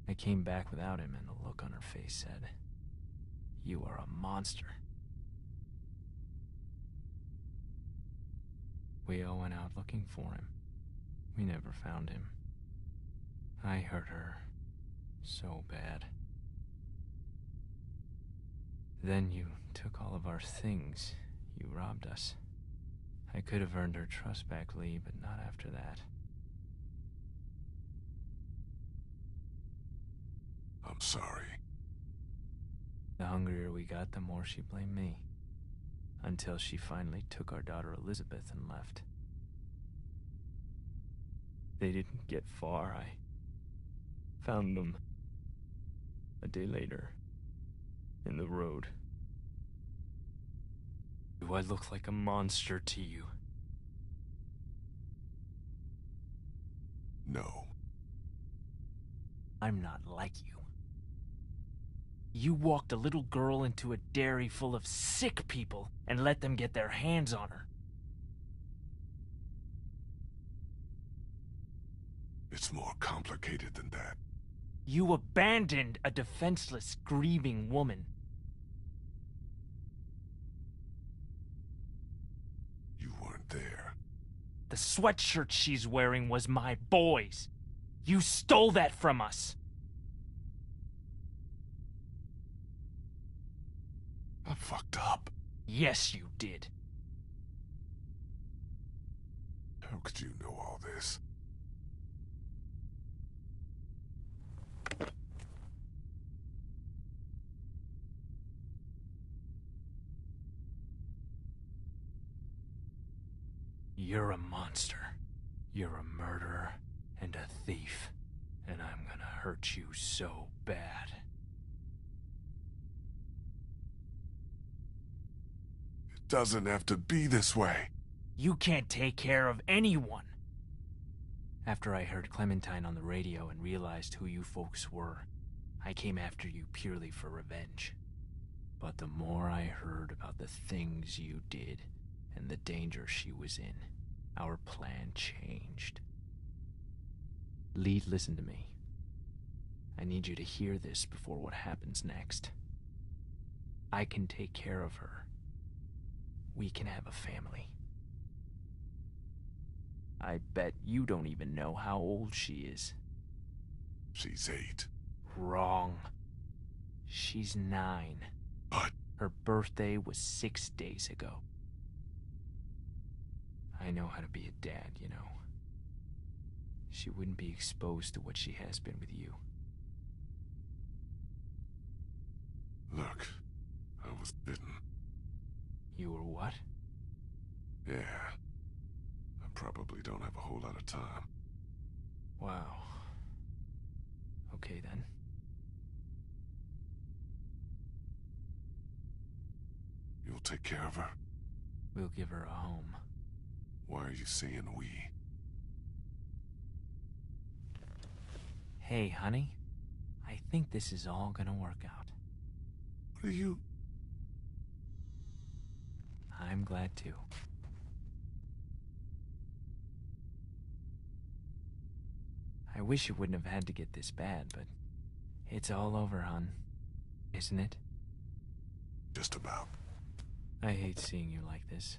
S12: I came back without him, and the look on her face said, "You are a monster." We all went out looking for him. We never found him. I hurt her so bad. Then you took all of our things. You robbed us. I could have earned her trust back, Lee, but not after that.
S2: I'm sorry.
S12: The hungrier we got, the more she blamed me. Until she finally took our daughter Elizabeth and left. They didn't get far. I found them a day later in the road. Do I look like a monster to you?
S2: No.
S12: I'm not like you. You walked a little girl into a dairy full of sick people and let them get their hands on her.
S2: It's more complicated than that.
S12: You abandoned a defenseless, grieving woman.
S2: You weren't there.
S12: The sweatshirt she's wearing was my boy's. You stole that from us.
S2: I fucked up.
S12: Yes, you did.
S2: How could you know all this?
S12: You're a monster. You're a murderer and a thief. And I'm gonna hurt you so bad.
S2: It doesn't have to be this way.
S12: You can't take care of anyone. After I heard Clementine on the radio and realized who you folks were, I came after you purely for revenge. But the more I heard about the things you did and the danger she was in, our plan changed. Lee, listen to me. I need you to hear this before what happens next. I can take care of her. We can have a family. I bet you don't even know how old she is.
S2: She's 8.
S12: Wrong. She's 9.
S2: But
S12: her birthday was 6 days ago. I know how to be a dad, you know. She wouldn't be exposed to what she has been with you.
S2: look, I was bitten.
S12: You were what?
S2: Yeah. I probably don't have a whole lot of time.
S12: Wow. Okay then.
S2: You'll take care of her?
S12: We'll give her a home.
S2: Why are you saying we?
S12: Hey, honey. I think this is all gonna work out.
S2: What are you...
S12: I'm glad too. I wish it wouldn't have had to get this bad, but it's all over, hon. Isn't it?
S2: Just about.
S12: I hate seeing you like this.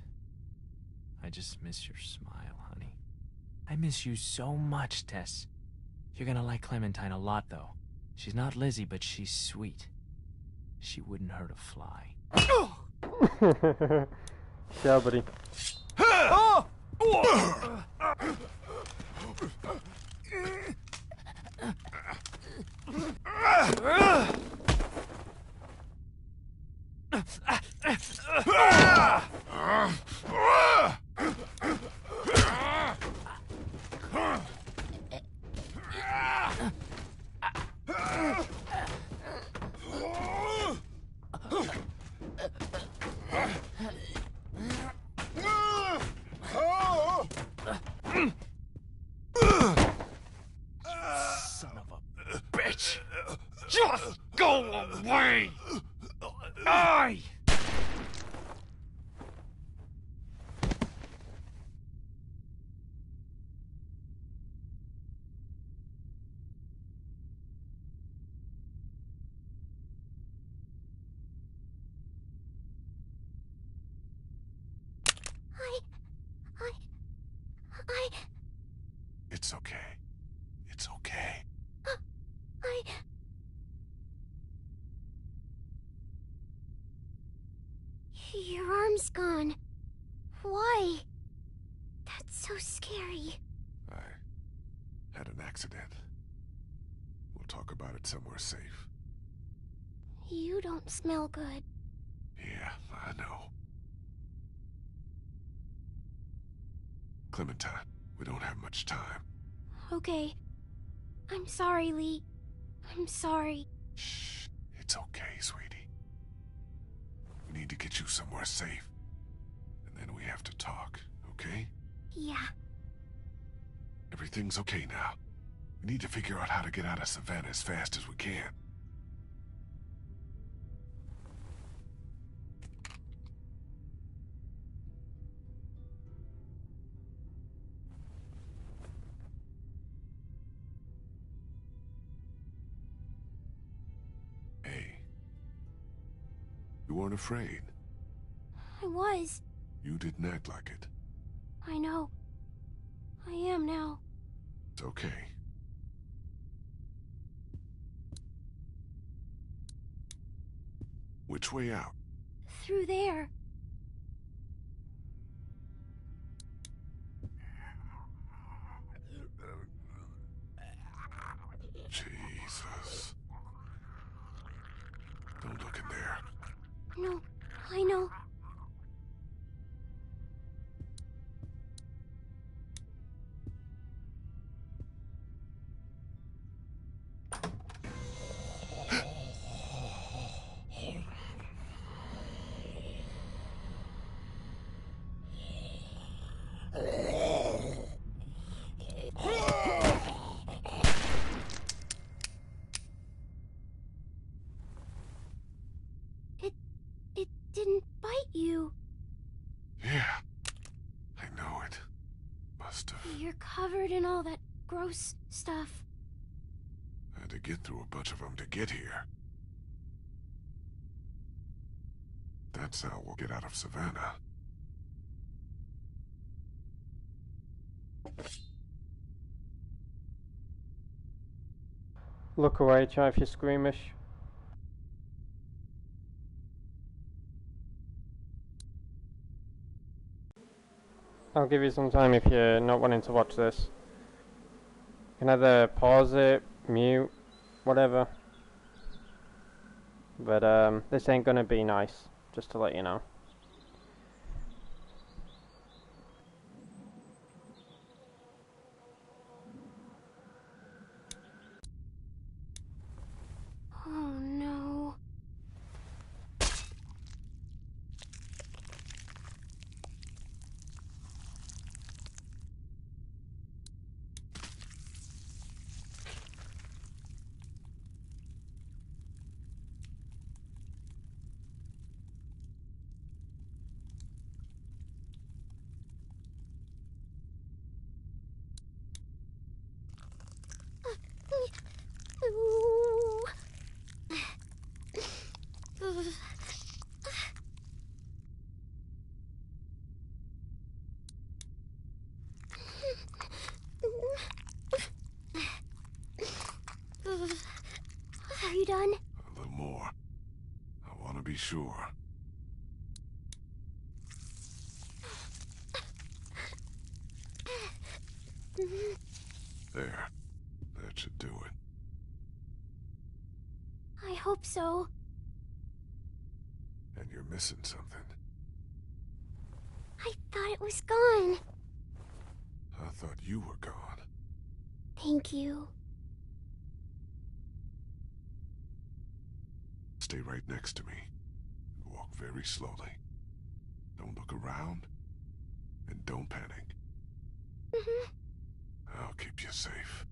S12: I just miss your smile, honey. I miss you so much, Tess. You're gonna like Clementine a lot, though. She's not Lizzie, but she's sweet. She wouldn't hurt a fly.
S1: Sure, buddy.
S13: Son of a bitch! Just go away! Die!
S2: It's okay. It's okay.
S3: Your arm's gone. Why? That's so scary.
S2: I had an accident. We'll talk about it somewhere safe.
S3: You don't smell good.
S2: Yeah, I know. Clementine, we don't have much time.
S3: Okay. I'm sorry, Lee. I'm sorry.
S2: Shh. It's okay, sweetie. We need to get you somewhere safe. And then we have to talk, okay?
S3: Yeah.
S2: Everything's okay now. We need to figure out how to get out of Savannah as fast as we can. Hey. You weren't afraid.
S3: I was.
S2: You didn't act like it.
S3: I know. I am now.
S2: It's okay. Which way out?
S3: Through there.
S2: Jesus. Don't look in there.
S3: No, I know. It didn't bite you.
S2: Yeah. I know it. Must have.
S3: You're covered in all that gross stuff.
S2: I had to get through a bunch of them to get here. That's how we'll get out of Savannah.
S1: Look away, try if you're squeamish. I'll give you some time if you're not wanting to watch this. You can either pause it, mute, whatever. But this ain't gonna be nice, just to let you know.
S3: Oh no. Are you done?
S2: A little more. I want to be sure. There. That should do it.
S3: I hope so.
S2: And you're missing something.
S3: I thought it was gone.
S2: I thought you were gone.
S3: Thank you.
S2: Stay right next to me. Walk very slowly. Don't look around. And don't panic. I'll keep you safe.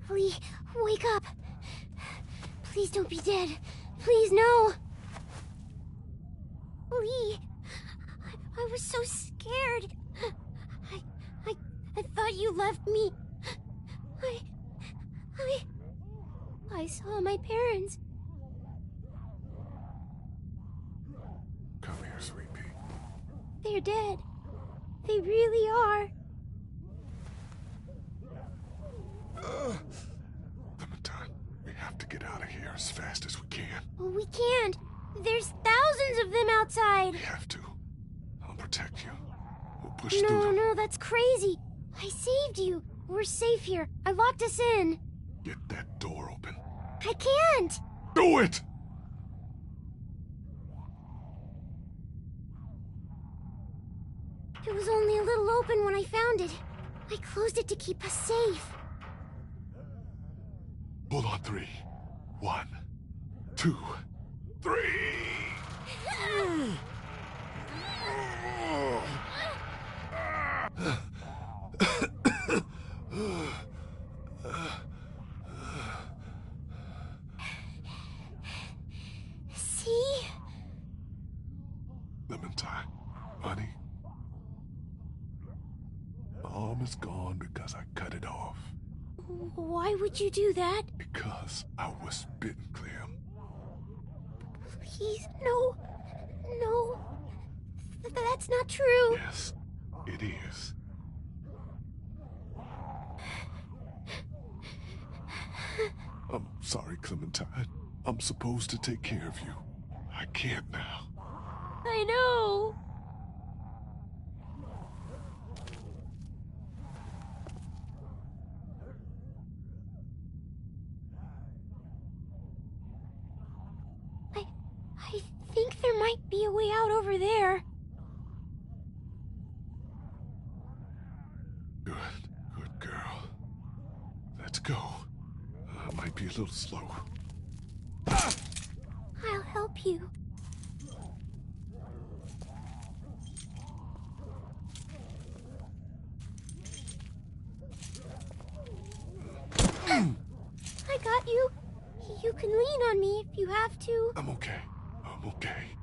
S3: Lee, wake up! Please don't be dead. Please, no! Lee, I was so scared. I thought you left me. I saw my parents.
S2: Come here, sweet pea.
S3: They're dead. They really are.
S2: Clementine, we have to get out of here as fast as we can.
S3: Well, we can't. There's thousands of them outside.
S2: We have to. I'll protect you. We'll push through them.
S3: No, that's crazy. I saved you. We're safe here. I locked us in.
S2: Get that door open.
S3: I can't.
S2: Do it!
S3: It was only a little open when I found it. I closed it to keep us safe.
S2: Hold on, 3. 1, 2, 3!
S3: See?
S2: Clementine, honey. My arm is gone because I cut it off.
S3: Why would you do that?
S2: Because I was bitten, Clem.
S3: Please, no. No. That's not true.
S2: Yes, it is. I'm sorry, Clementine. I'm supposed to take care of you. I can't now.
S3: I know. I think there might be a way out over there.
S2: Good girl. Let's go. Might be a little slow.
S3: I'll help you. on me if you have to.
S2: I'm okay. I'm okay.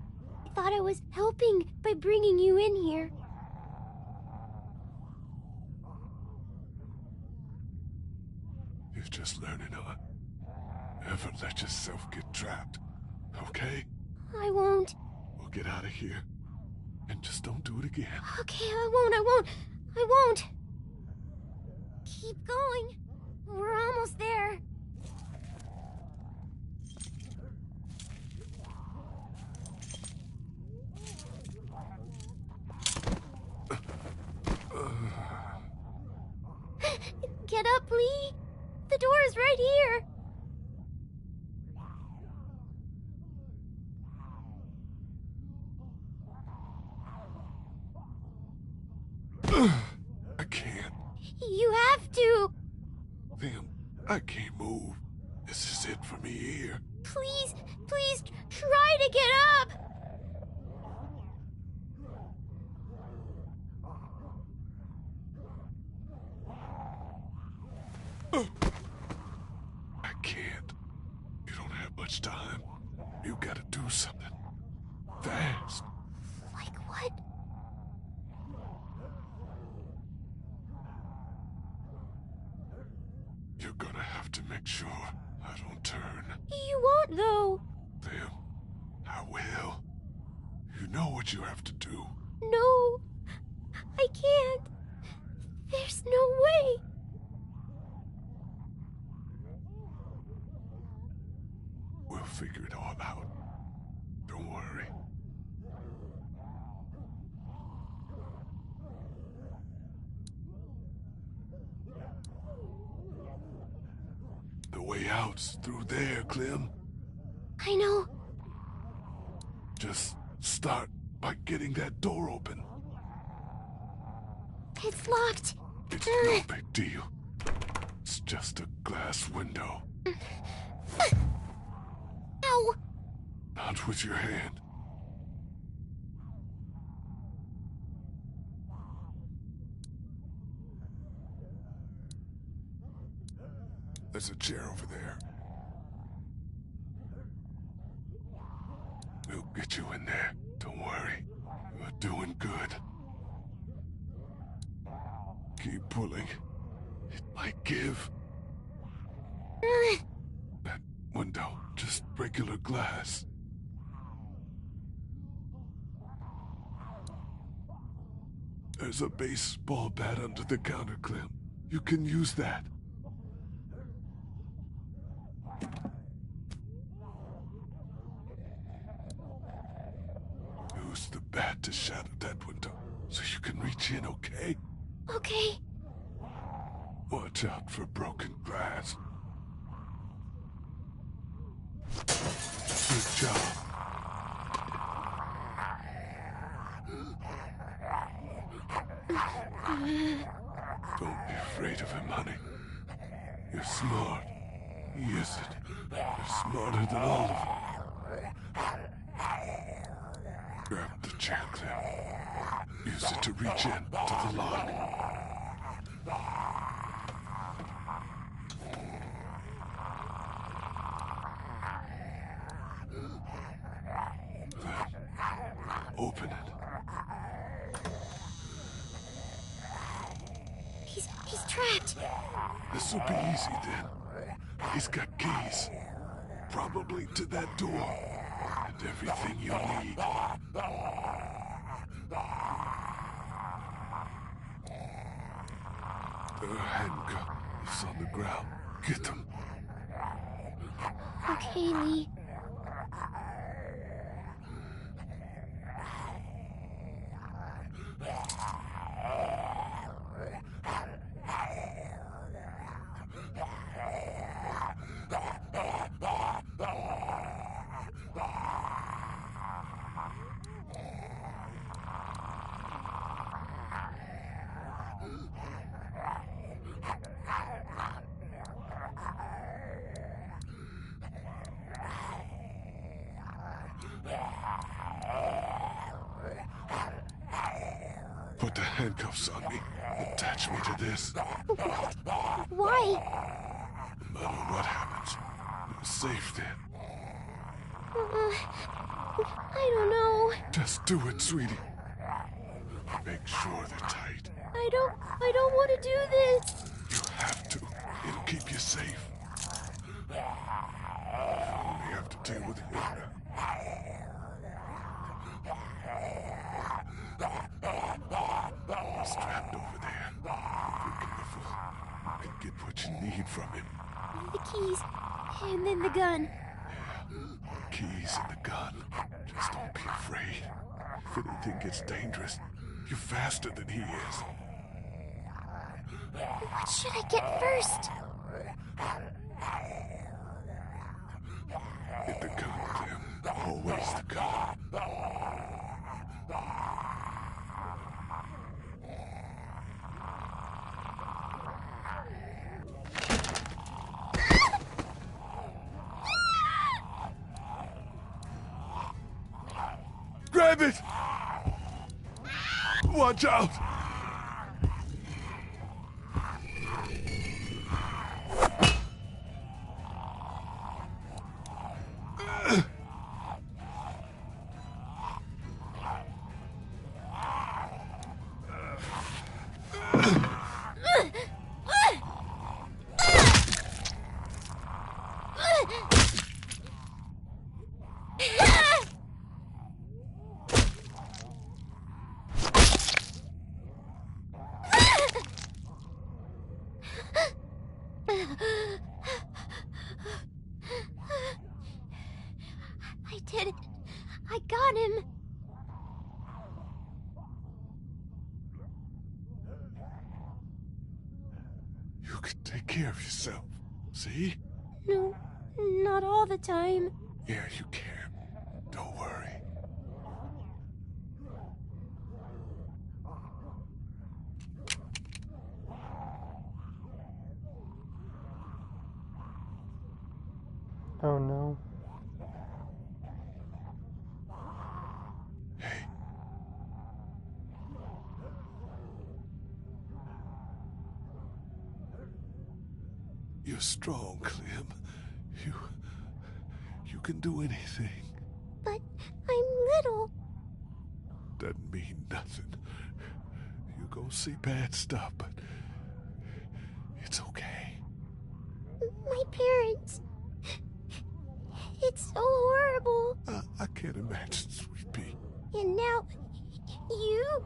S3: I thought I was helping by bringing you in here.
S2: You're just learning on. Never let yourself get trapped, okay?
S3: I won't.
S2: We'll get out of here. And just don't do it again.
S3: Okay, I won't. Keep going. We're almost there. Get up, Lee. The door is right here.
S2: I can't.
S3: You have to.
S2: Damn, I can't move. This is it for me here.
S3: Please, try to get up.
S2: I can't. You don't have much time. You gotta do something. Fast.
S3: Like what?
S2: You're gonna have to make sure I don't turn.
S3: You won't, though.
S2: Then, I will. You know what you have to do.
S3: No, I can't. There's no way.
S2: We'll figure it all out. Don't worry. The way out's through there, Clem.
S3: I know.
S2: Just start by getting that door open.
S3: It's locked.
S2: It's no big deal. It's just a glass window.
S3: Ow!
S2: Not with your hand. There's a chair over there. We'll get you in there. Don't worry. You're doing good. Keep pulling. It might give. That window, just regular glass. There's a baseball bat under the counter, Clem. You can use that. Use the bat to shatter that window so you can reach in, okay?
S3: Okay.
S2: Watch out for broken glass. Good job. Don't be afraid of him, honey. You're smart. He isn't. You're smarter than all of them. Grab the chair, Clem. Use it to reach in to the lock. Open it.
S3: He's trapped.
S2: This'll be easy then. He's got keys. Probably to that door. And everything you'll need. The handcuff is on the ground. Get them.
S3: Okay, Lee.
S2: Put the handcuffs on me. Attach me to this.
S3: Why?
S2: No matter what happens, you're safe then.
S3: I don't know.
S2: Just do it, sweetie. Make sure they're tight.
S3: I don't want to do this.
S2: You have to. It'll keep you safe. You only have to deal with him now. He's trapped over there. If you're careful, you can get what you need from him.
S3: The keys, and then the gun.
S2: Keys and the gun. Just don't be afraid. If anything gets dangerous, you're faster than he is.
S3: What should I get first?
S2: Get the gun, Clem. Always the gun. Grab it! Watch out!
S3: I did it. I got him.
S2: You can take care of yourself. See?
S3: No, not all the time.
S2: Yeah, you can. Don't worry.
S1: Oh no.
S2: Hey. You're strong, Clem. You can do anything.
S3: But I'm little.
S2: Doesn't mean nothing. You go see bad stuff, but it's okay.
S3: My parents. It's so horrible.
S2: I can't imagine, sweet pea.
S3: And now, you.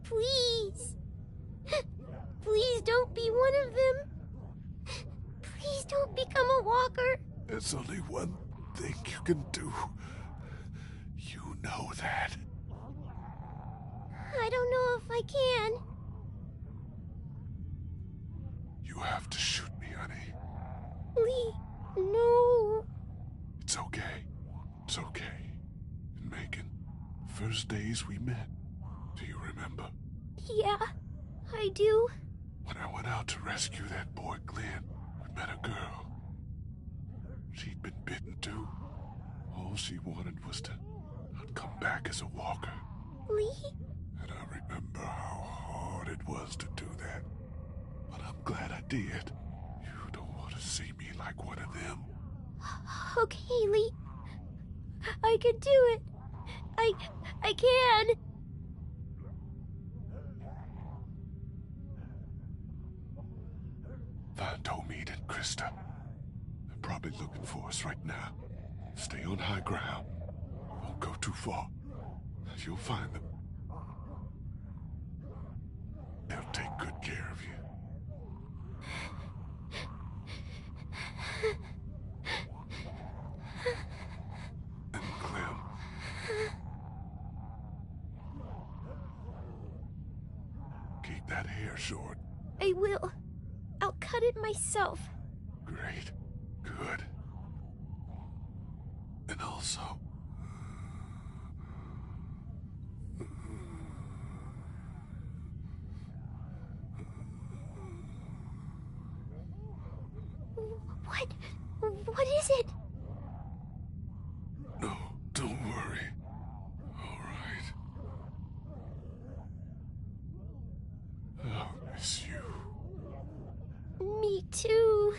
S3: Please. Please don't be one of them. Please don't become a walker.
S2: There's only one thing you can do. You know that.
S3: I don't know if I can.
S2: You have to shoot me, honey.
S3: Lee, no.
S2: It's okay. It's okay. And Megan, first days we met, do you remember?
S3: Yeah, I do.
S2: When I went out to rescue that boy Glenn, we met a girl. She'd been bitten too. All she wanted was to not come back as a walker.
S3: Lee?
S2: And I remember how hard it was to do that. But I'm glad I did. You don't want to see me like one of them.
S3: Okay, Lee. I can do it. I can.
S2: Find Omid and Krista. They're probably looking for us right now. Stay on high ground. Don't go too far. You'll find them. They'll take good care of you. And Clem. Keep that hair short.
S3: I will. I'll cut it myself.
S2: Great. Good. And also...
S3: What is it?
S2: No, don't worry. All right. I'll miss you.
S3: Me too.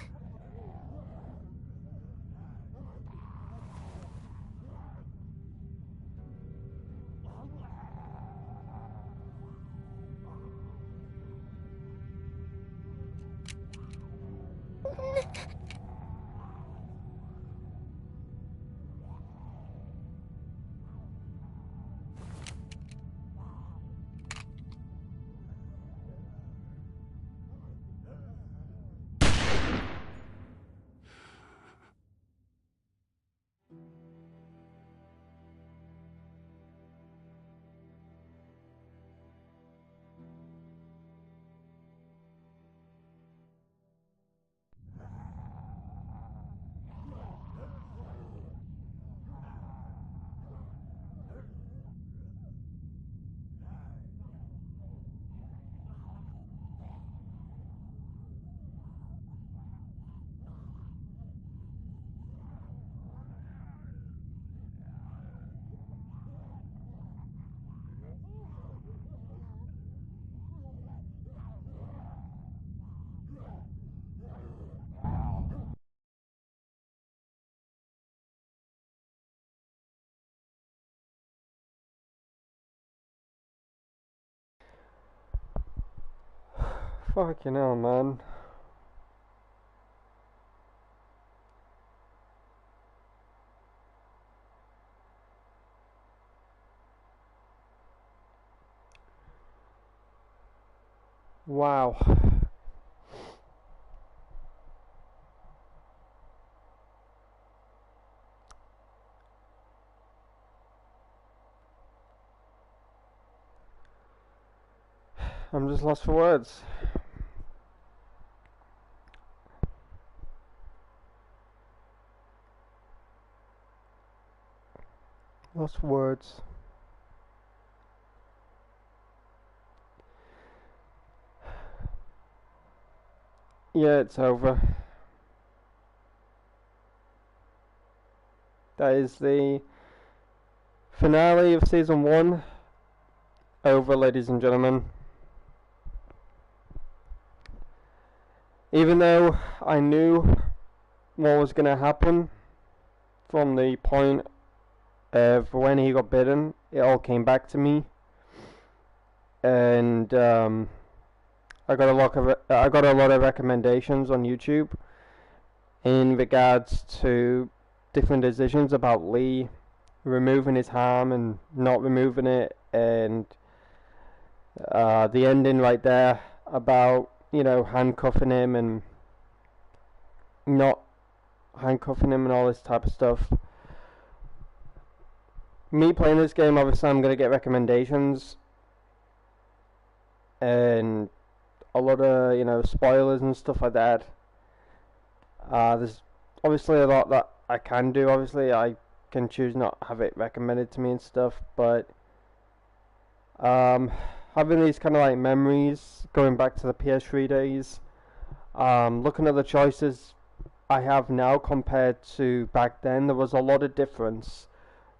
S1: Fucking hell, man. Wow. I'm just lost for words. Lost for words. Yeah, it's over. That is the finale of season 1. Over, ladies and gentlemen. Even though I knew what was going to happen from the point of when he got bitten, it all came back to me, and I got a lot of recommendations on YouTube in regards to different decisions about Lee removing his harm and not removing it, and the ending right there about, you know, handcuffing him and not handcuffing him and all this type of stuff. Me playing this game, obviously I'm going to get recommendations and a lot of, you know, spoilers and stuff like that. There's obviously a lot that I can do. Obviously I can choose not to have it recommended to me and stuff, but having these kind of like memories going back to the PS3 days, looking at the choices I have now compared to back then, there was a lot of difference.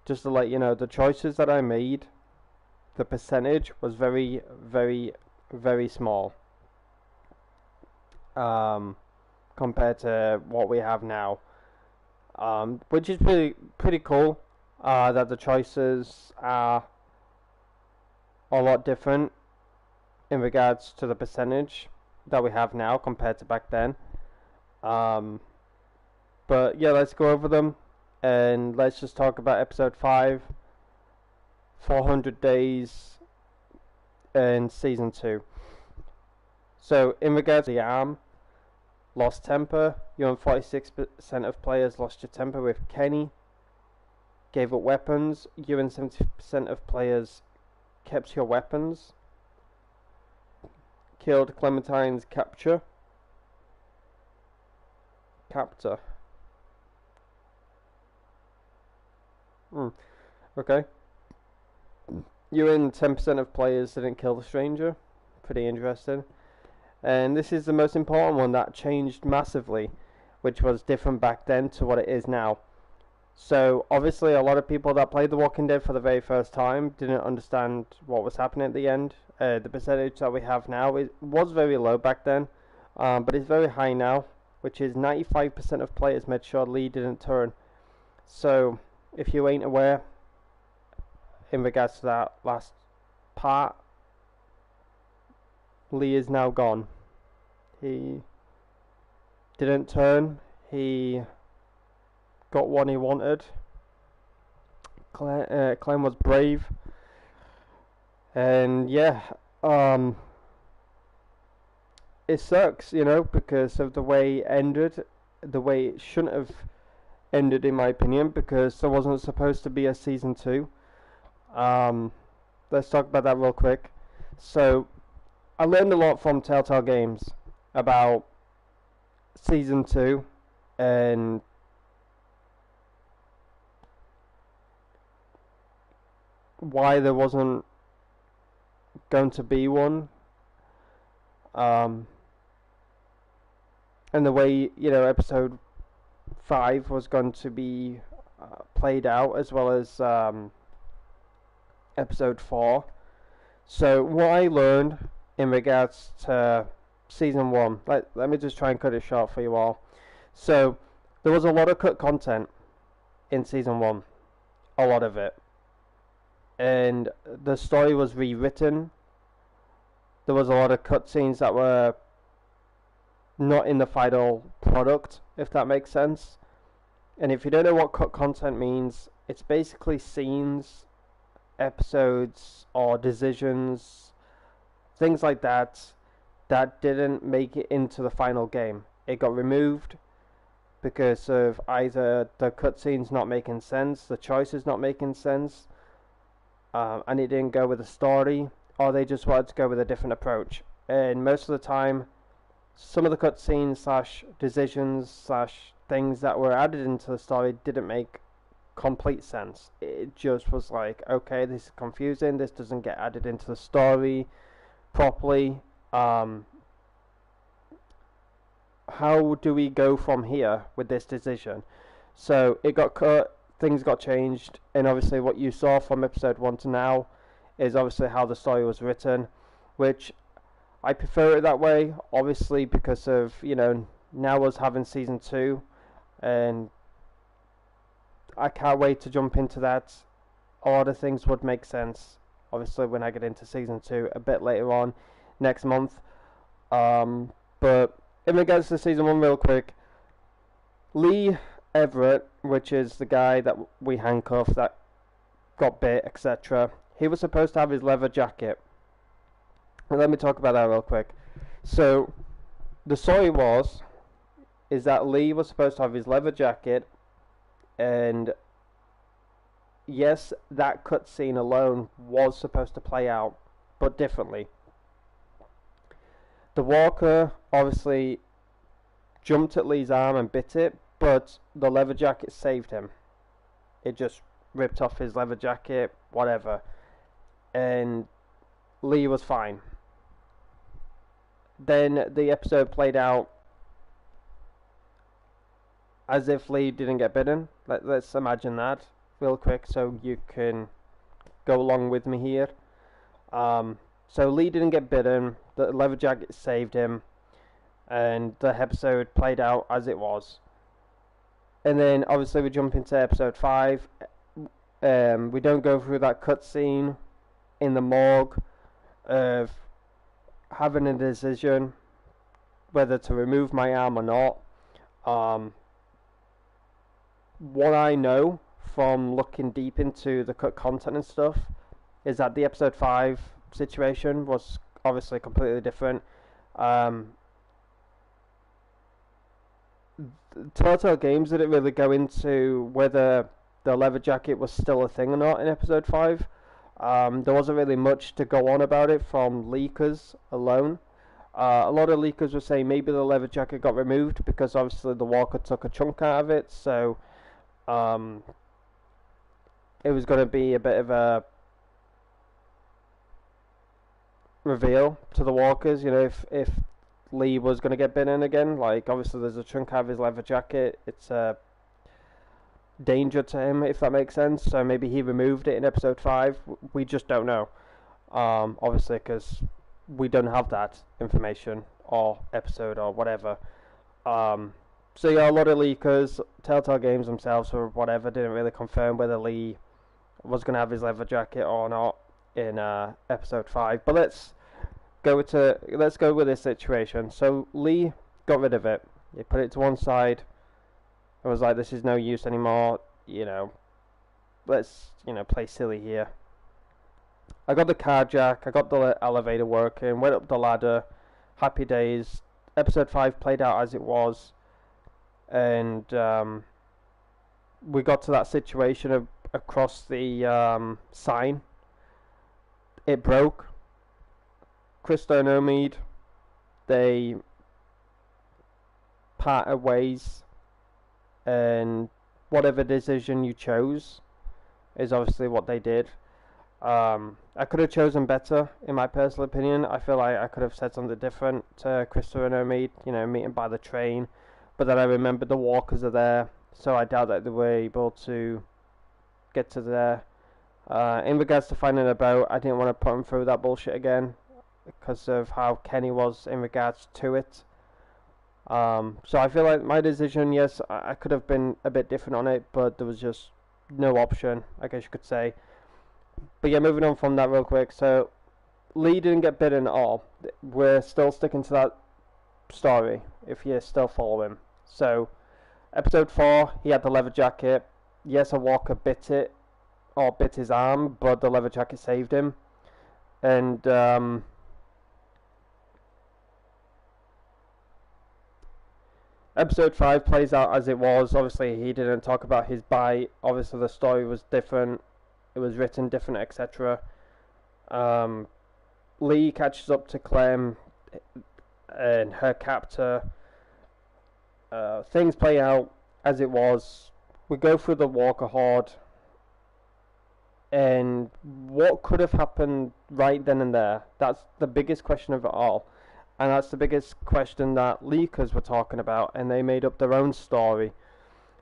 S1: Just to let you know, the choices that I made, the percentage was very, very, very small compared to what we have now, which is pretty cool, that the choices are a lot different in regards to the percentage that we have now compared to back then. But yeah, let's go over them, and let's just talk about episode 5, 400 days in season 2. So in regards to the arm, lost temper. You and 46% of players lost your temper with Kenny. Gave up weapons. You and 70% of players kept your weapons. Killed Clementine's captor. Okay. You and 10% of players didn't kill the stranger. Pretty interesting. And this is the most important one that changed massively, which was different back then to what it is now. So obviously a lot of people that played The Walking Dead for the very first time didn't understand what was happening at the end. The percentage that we have now was very low back then, but it's very high now, which is 95% of players made sure Lee didn't turn. So if you ain't aware in regards to that last part, Lee is now gone. He didn't turn. He got what he wanted. Clem was brave, and yeah, it sucks, you know, because of the way it ended, the way it shouldn't have ended, in my opinion, because there wasn't supposed to be a season 2. Let's talk about that real quick. So I learned a lot from Telltale Games about season 2 and why there wasn't going to be one, and the way, you know, episode 5 was going to be played out, as well as episode 4. So what I learned in regards to season 1, let me just try and cut it short for you all. So there was a lot of cut content in season 1, a lot of it, and the story was rewritten. There was a lot of cutscenes that were not in the final product, if that makes sense. And if you don't know what cut content means, it's basically scenes, episodes, or decisions, things like that, that didn't make it into the final game. It got removed because of either the cutscenes not making sense, the choices not making sense, and it didn't go with the story, or they just wanted to go with a different approach. And most of the time, some of the cutscenes slash decisions slash things that were added into the story didn't make complete sense. It just was like, okay, this is confusing, this doesn't get added into the story properly. How do we go from here with this decision? So it got cut, things got changed, and obviously what you saw from episode 1 to now is obviously how the story was written, which I prefer it that way, obviously, because of, you know, now us having season 2, and I can't wait to jump into that. A lot of things would make sense, obviously, when I get into season 2 a bit later on next month. But in regards to season 1, real quick, Lee Everett, which is the guy that we handcuffed, that got bit, etc., he was supposed to have his leather jacket. And let me talk about that real quick. So, the story is that Lee was supposed to have his leather jacket, and yes, that cutscene alone was supposed to play out, but differently. The walker obviously jumped at Lee's arm and bit it, but the leather jacket saved him. It just ripped off his leather jacket, whatever, and Lee was fine. Then the episode played out as if Lee didn't get bitten. Let's imagine that real quick so you can go along with me here. So Lee didn't get bitten, the leather jacket saved him, and the episode played out as it was. And then obviously we jump into episode 5. We don't go through that cutscene in the morgue of having a decision whether to remove my arm or not. What I know from looking deep into the cut content and stuff is that the episode 5 situation was obviously completely different. Telltale Games didn't really go into whether the leather jacket was still a thing or not in episode 5. There wasn't really much to go on about it from leakers alone. A lot of leakers were saying maybe the leather jacket got removed because obviously the walker took a chunk out of it, so it was going to be a bit of a reveal to the walkers, you know, if Lee was going to get bitten again. Like, obviously there's a chunk out of his leather jacket, it's a danger to him, if that makes sense, so maybe he removed it in episode 5. We just don't know, obviously, because we don't have that information or episode or whatever. So yeah, a lot of leakers, Telltale Games themselves or whatever, didn't really confirm whether Lee was going to have his leather jacket or not in episode 5. But let's go with this situation. So Lee got rid of it. He put it to one side. It was like, this is no use anymore. You know, let's play silly here. I got the car jack. I got the elevator working. Went up the ladder. Happy days. Episode 5 played out as it was. And we got to that situation across the sign. It broke. Krista and Omid, they parted ways, and whatever decision you chose is obviously what they did. I could have chosen better, in my personal opinion. I feel like I could have said something different to Krista and Omid, meeting by the train. But then I remembered the walkers are there, so I doubt that they were able to get to there. In regards to finding a boat, I didn't want to put them through that bullshit again because of how Kenny was in regards to it. So I feel like my decision, yes, I could have been a bit different on it, but there was just no option, I guess you could say. But yeah, moving on from that real quick. So Lee didn't get bitten at all. We're still sticking to that story, if you still follow him. So, episode 4, he had the leather jacket. Yes, a walker bit it, or bit his arm, but the leather jacket saved him. And, episode 5 plays out as it was. Obviously, he didn't talk about his bite. Obviously, the story was different. It was written different, etc. Lee catches up to Clem and her captor. Things play out as it was. We go through the Walker Horde. And what could have happened right then and there? That's the biggest question of it all. And that's the biggest question that leakers were talking about, and they made up their own story.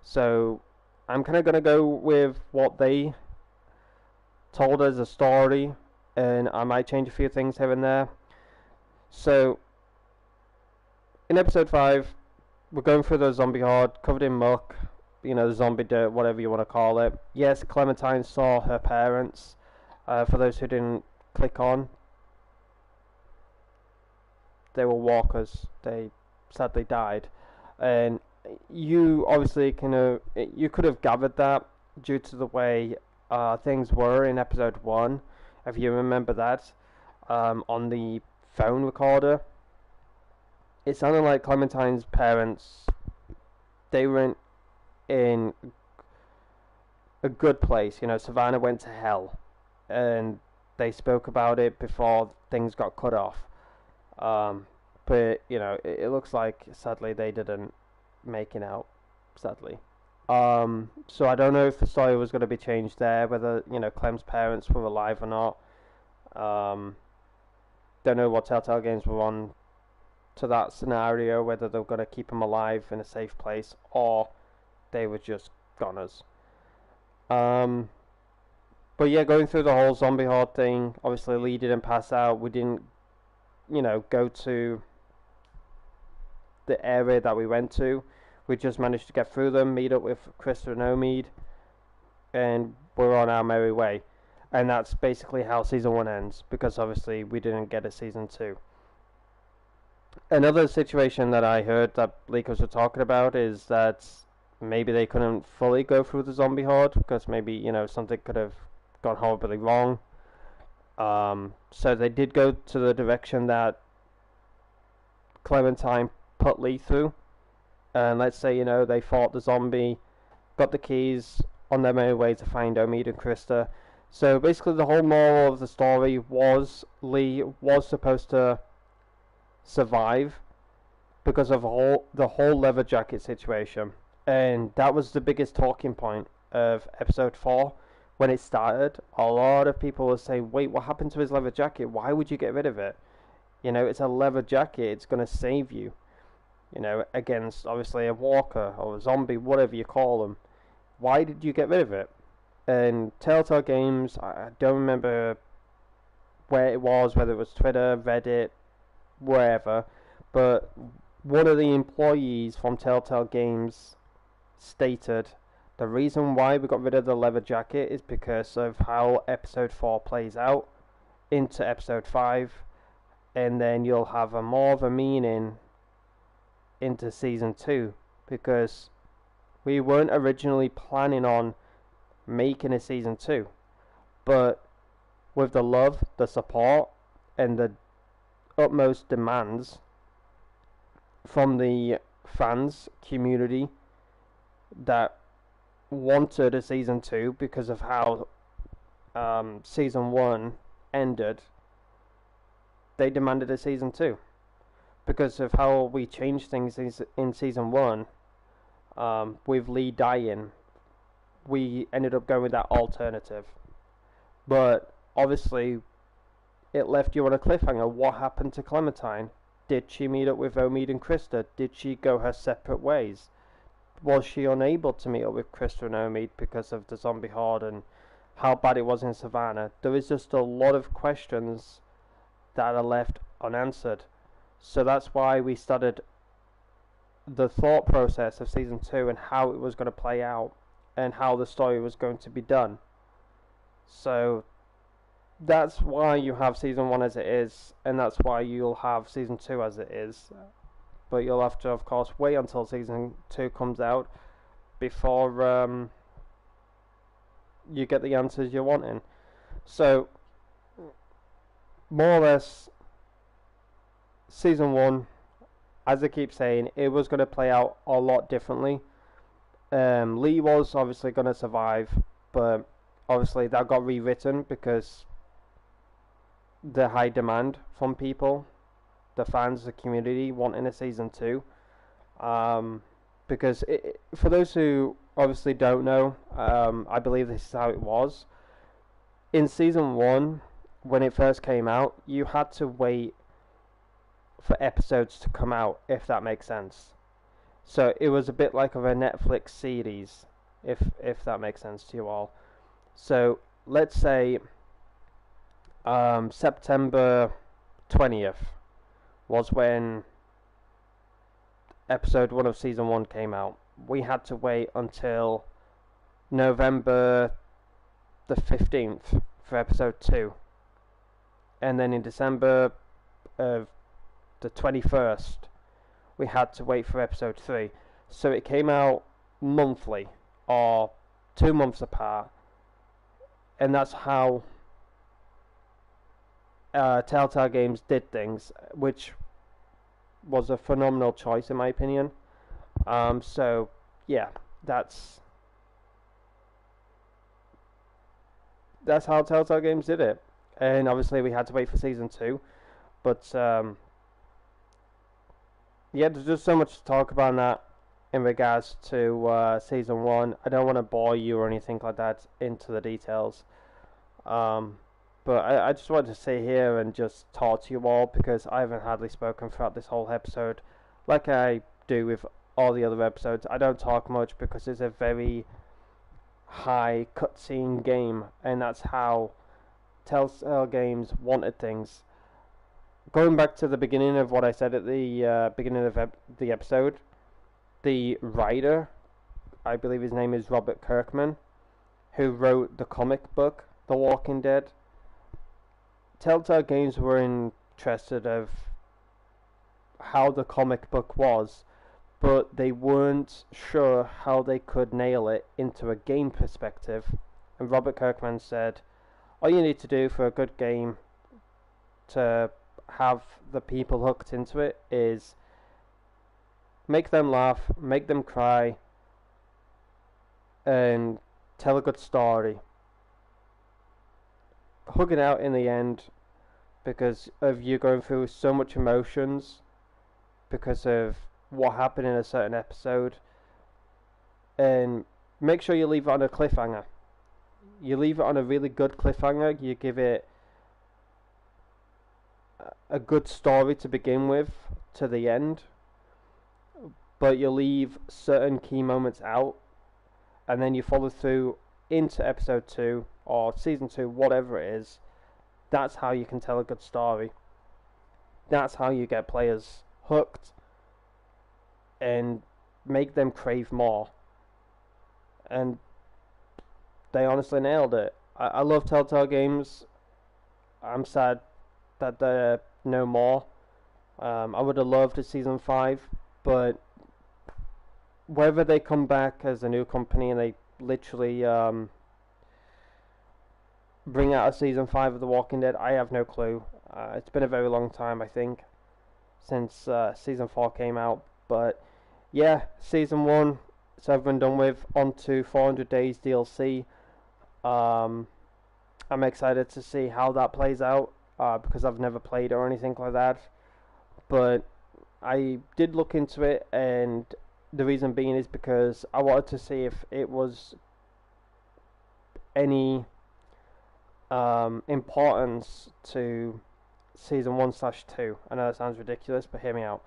S1: So I'm kind of going to go with what they told as a story, and I might change a few things here and there. So in episode 5, we're going through the zombie horde, covered in muck, the zombie dirt, whatever you want to call it. Yes, Clementine saw her parents. For those who didn't click on, they were walkers. They sadly died, and you obviously you could have gathered that due to the way things were in episode 1, if you remember that, on the phone recorder. It sounded like Clementine's parents, they weren't in a good place. Savannah went to hell, and they spoke about it before things got cut off. But it looks like sadly they didn't make it out, sadly. So I don't know if the story was going to be changed there, whether Clem's parents were alive or not. Don't know what Telltale Games were on to that scenario, whether they were going to keep him alive in a safe place or they were just goners. But yeah, going through the whole zombie horde thing, obviously Lee didn't pass out. We didn't go to the area that we went to. We just managed to get through them, meet up with Krista and Omid, and we're on our merry way. And that's basically how season 1 ends, because obviously we didn't get a season 2. Another situation that I heard that leakers were talking about is that maybe they couldn't fully go through the zombie horde, because maybe, something could have gone horribly wrong. So they did go to the direction that Clementine put Lee through. And let's say, they fought the zombie, got the keys, on their merry way to find Omid and Krista. So basically the whole moral of the story was Lee was supposed to survive because of the whole leather jacket situation. And that was the biggest talking point of episode 4. When it started, a lot of people were saying, wait, what happened to his leather jacket? Why would you get rid of it? It's a leather jacket. It's going to save you, against, obviously, a walker or a zombie, whatever you call them. Why did you get rid of it? And Telltale Games, I don't remember where it was, whether it was Twitter, Reddit, wherever, but one of the employees from Telltale Games stated the reason why we got rid of the leather jacket is because of how episode 4 plays out into episode 5, and then you'll have more of a meaning into season 2, because we weren't originally planning on making a season 2, but with the love, the support, and the utmost demands from the fans community that wanted a season 2 because of how season 1 ended, they demanded a season 2 because of how we changed things in season 1. With Lee dying, we ended up going with that alternative, but obviously it left you on a cliffhanger. What happened to Clementine? Did she meet up with Omid and Krista? Did she go her separate ways? Was she unable to meet up with Krista and Omid because of the zombie horde and how bad it was in Savannah? There is just a lot of questions that are left unanswered. So that's why we started the thought process of season 2 and how it was going to play out and how the story was going to be done. So that's why you have season 1 as it is, and that's why you'll have season 2 as it is. but you'll have to, of course, wait until season 2 comes out before you get the answers you're wanting. So, more or less, season 1, as I keep saying, it was going to play out a lot differently. Lee was obviously going to survive, but obviously that got rewritten because the high demand from people, the fans, the community wanting a season 2. Because for those who obviously don't know, I believe this is how it was. In season 1, when it first came out, you had to wait for episodes to come out, if that makes sense. So it was a bit like of a Netflix series, if that makes sense to you all. So let's say September 20th was when episode 1 of season 1 came out. We had to wait until November the 15th for episode 2. And then in December of the 21st, we had to wait for episode 3. So it came out monthly, or 2 months apart. And that's how Telltale Games did things, which was a phenomenal choice in my opinion. So yeah, that's how Telltale Games did it. And obviously we had to wait for season 2, but yeah, there's just so much to talk about that in regards to season 1. I don't want to bore you or anything like that into the details, but I just wanted to sit here and just talk to you all, because I haven't hardly spoken throughout this whole episode like I do with all the other episodes. I don't talk much because it's a very high cutscene game, and that's how Telltale Games wanted things. Going back to the beginning of what I said at the beginning of the episode, the writer, I believe his name is Robert Kirkman, who wrote the comic book The Walking Dead. Telltale Games were interested of how the comic book was, but they weren't sure how they could nail it into a game perspective. And Robert Kirkman said, all you need to do for a good game to have the people hooked into it is make them laugh, make them cry, and tell a good story. Hug it out in the end because of you going through so much emotions because of what happened in a certain episode, and make sure you leave it on a cliffhanger. You leave it on a really good cliffhanger. You give it a good story to begin with to the end, but you leave certain key moments out, and then you follow through into episode 2 or season 2, whatever it is. That's how you can tell a good story. That's how you get players hooked and make them crave more. And they honestly nailed it. I love Telltale Games. I'm sad that they're no more. I would have loved a season 5, but whether they come back as a new company and they literally bring out a season 5 of The Walking Dead, I have no clue. It's been a very long time, I think, since season 4 came out. But yeah, season 1 it's over and done with. On to 400 Days DLC. I'm excited to see how that plays out, because I've never played or anything like that. But I did look into it, and the reason being is because I wanted to see if it was any importance to season 1/2. I know that sounds ridiculous, but hear me out.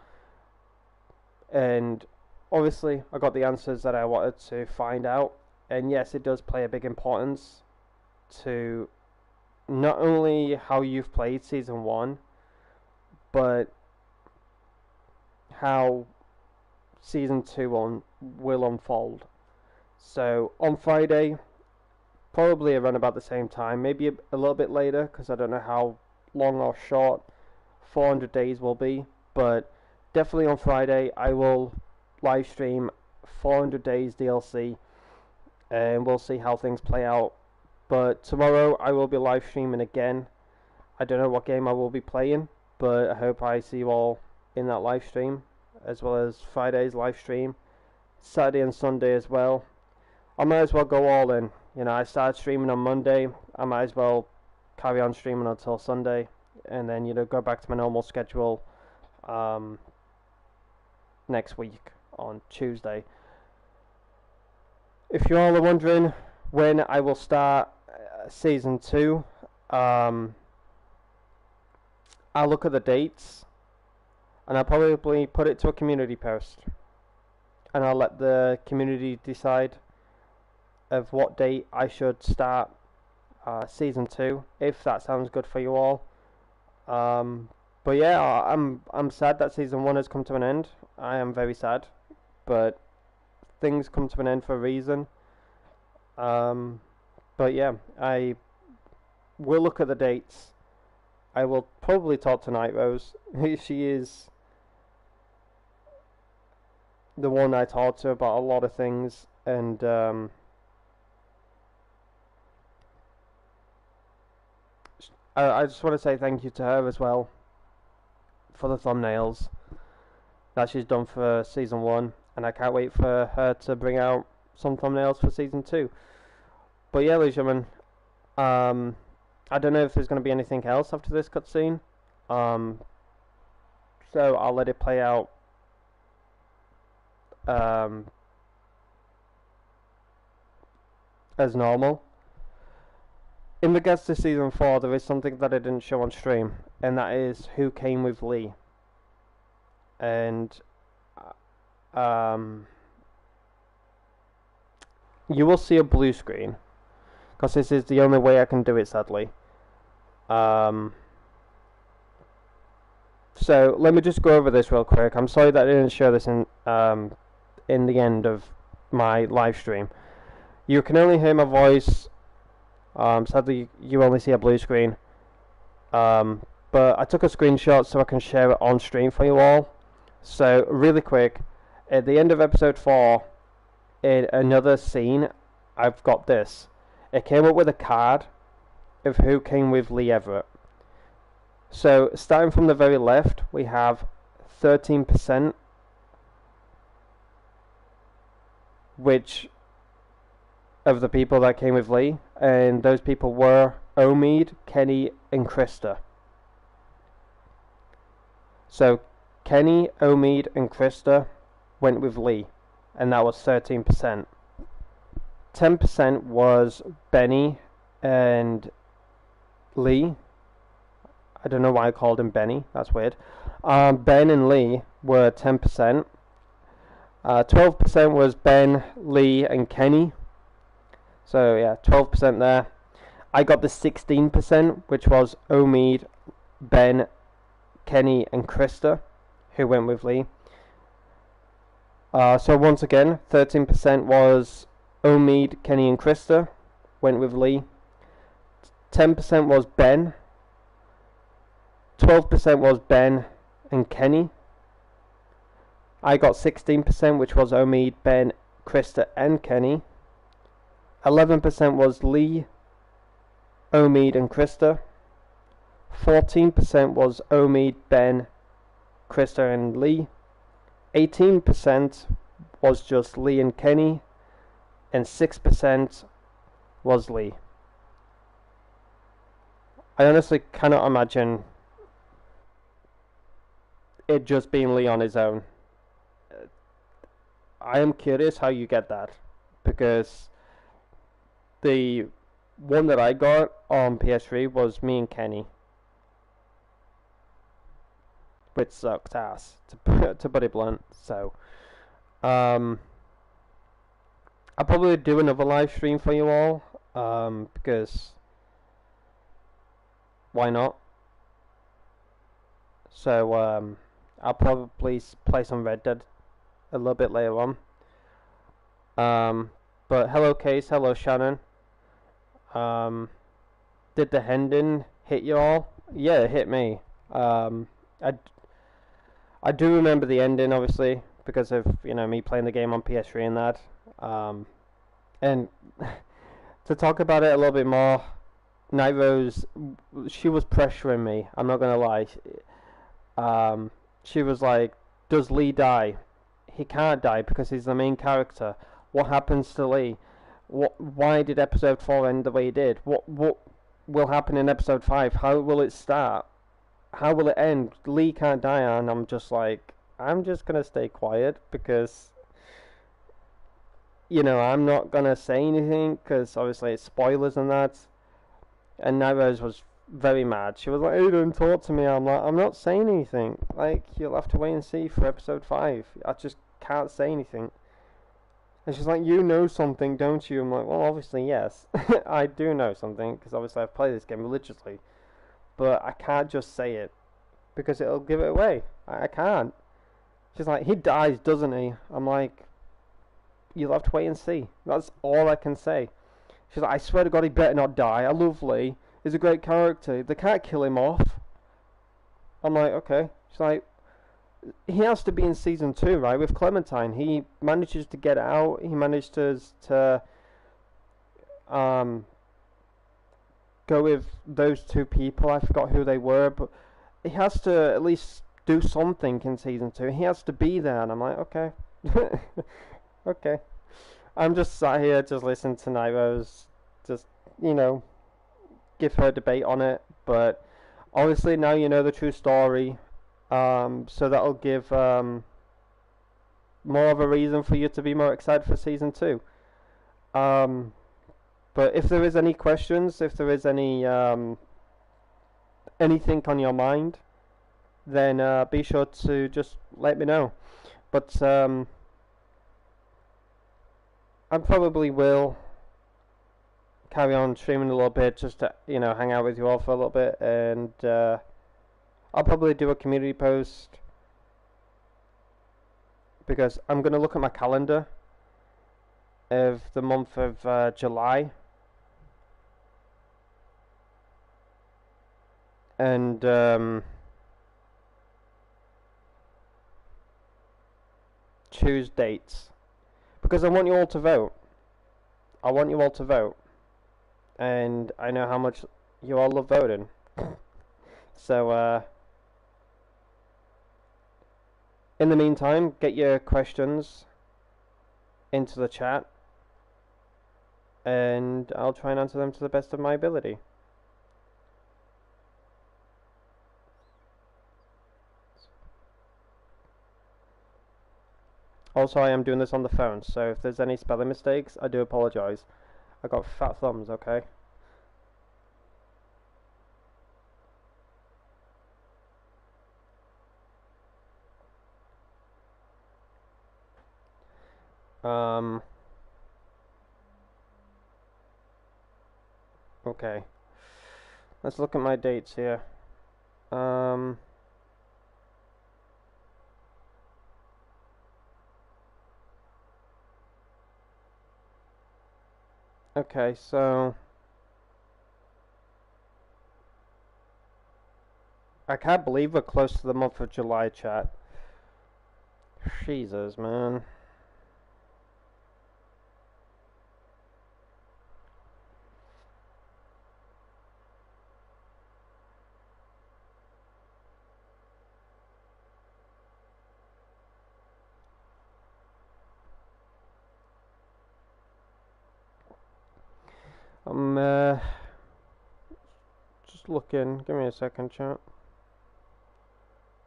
S1: And obviously I got the answers that I wanted to find out, and yes, it does play a big importance to not only how you've played season 1, but how season 2 will unfold. So on Friday, probably around about the same time, maybe a little bit later, because I don't know how long or short 400 days will be, but definitely on Friday I will live stream 400 Days DLC, and we'll see how things play out. But tomorrow I will be live streaming again. I don't know what game I will be playing, but I hope I see you all in that live stream, as well as Friday's live stream, Saturday and Sunday as well. I might as well go all in. You know, I started streaming on Monday. I might as well carry on streaming until Sunday, and then, you know, go back to my normal schedule next week on Tuesday. If you all are wondering when I will start Season 2, I'll look at the dates, and I'll probably put it to a community post, and I'll let the community decide of what date I should start Season 2, if that sounds good for you all. But yeah, I'm sad that Season 1 has come to an end. I am very sad, but things come to an end for a reason. But yeah, I will look at the dates. I will probably talk to Night Rose. She is the one I talk to about a lot of things, and I just want to say thank you to her as well for the thumbnails that she's done for Season 1, and I can't wait for her to bring out some thumbnails for Season 2. But yeah, ladies and gentlemen, I don't know if there's going to be anything else after this cutscene, so I'll let it play out as normal. In regards to Season 4, there is something that I didn't show on stream, and that is who came with Lee. And you will see a blue screen, because this is the only way I can do it, sadly. So let me just go over this real quick. I'm sorry that I didn't show this in the end of my live stream. You can only hear my voice. Sadly, you only see a blue screen. But I took a screenshot so I can share it on stream for you all. So, really quick, at the end of episode 4, in another scene, I've got this. It came up with a card of who came with Lee Everett. So, starting from the very left, we have 13%, which of the people that came with Lee, and those people were Omid, Kenny, and Krista. So Kenny, Omid, and Krista went with Lee, and that was 13%. 10% was Benny and Lee. I don't know why I called him Benny, that's weird. Ben and Lee were 10%. 12% was Ben, Lee, and Kenny. So yeah, 12% there. I got the 16%, which was Omid, Ben, Kenny, and Krista, who went with Lee. So once again, 13% was Omid, Kenny, and Krista, went with Lee. 10% was Ben. 12% was Ben and Kenny. I got 16%, which was Omid, Ben, Krista, and Kenny. 11% was Lee, Omid, and Krista. 14% was Omid, Ben, Krista, and Lee. 18% was just Lee and Kenny. And 6% was Lee. I honestly cannot imagine it just being Lee on his own. I am curious how you get that, because the one that I got on PS3 was me and Kenny, which sucked ass, to put it blunt. So I'll probably do another live stream for you all, because why not? So I'll probably play some Red Dead a little bit later on. But hello Case, hello Shannon. Did the Hendon hit you all? Yeah, it hit me. I I do remember the ending, obviously, because of, you know, me playing the game on PS3 and that. And to talk about it a little bit more, Night Rose, she was pressuring me. I'm not gonna lie. She was like, "Does Lee die? He can't die because he's the main character. What happens to Lee? Why did episode 4 end the way it did? What will happen in episode 5? How will it start? How will it end? Lee can't die." And I'm just like, I'm just gonna stay quiet because, you know, I'm not gonna say anything because obviously it's spoilers and that. And Night Rose was very mad. She was like, "Aidan, talk to me." I'm like, I'm not saying anything. Like, you'll have to wait and see for episode 5. I just can't say anything. And she's like, "You know something, don't you?" I'm like, "Well, obviously, yes." I do know something, because obviously I've played this game religiously. But I can't just say it, because it'll give it away. I can't. She's like, "He dies, doesn't he?" I'm like, "You'll have to wait and see." That's all I can say. She's like, "I swear to God, he better not die. I love Lee. He's a great character. They can't kill him off." I'm like, okay. She's like, "He has to be in season 2, right? With Clementine, he manages to get out. He managed to go with those 2 people. I forgot who they were, but he has to at least do something in season 2. He has to be there." And I'm like, okay, okay. I'm just sat here, just listening to Night Rose, just, you know, give her debate on it. But obviously now you know the true story. So that'll give more of a reason for you to be more excited for season 2. But if there is any questions, if there is any anything on your mind, then be sure to just let me know. But I probably will carry on streaming a little bit, just to, you know, hang out with you all for a little bit, and I'll probably do a community post, because I'm going to look at my calendar of the month of July, and choose dates, because I want you all to vote. I want you all to vote, and I know how much you all love voting. So in the meantime, get your questions into the chat, and I'll try and answer them to the best of my ability. Also, I am doing this on the phone, so if there's any spelling mistakes, I do apologise. I got fat thumbs, okay? Okay. Let's look at my dates here. Okay, so I can't believe we're close to the month of July, chat. Jesus, man. I'm just looking. Give me a second, chat.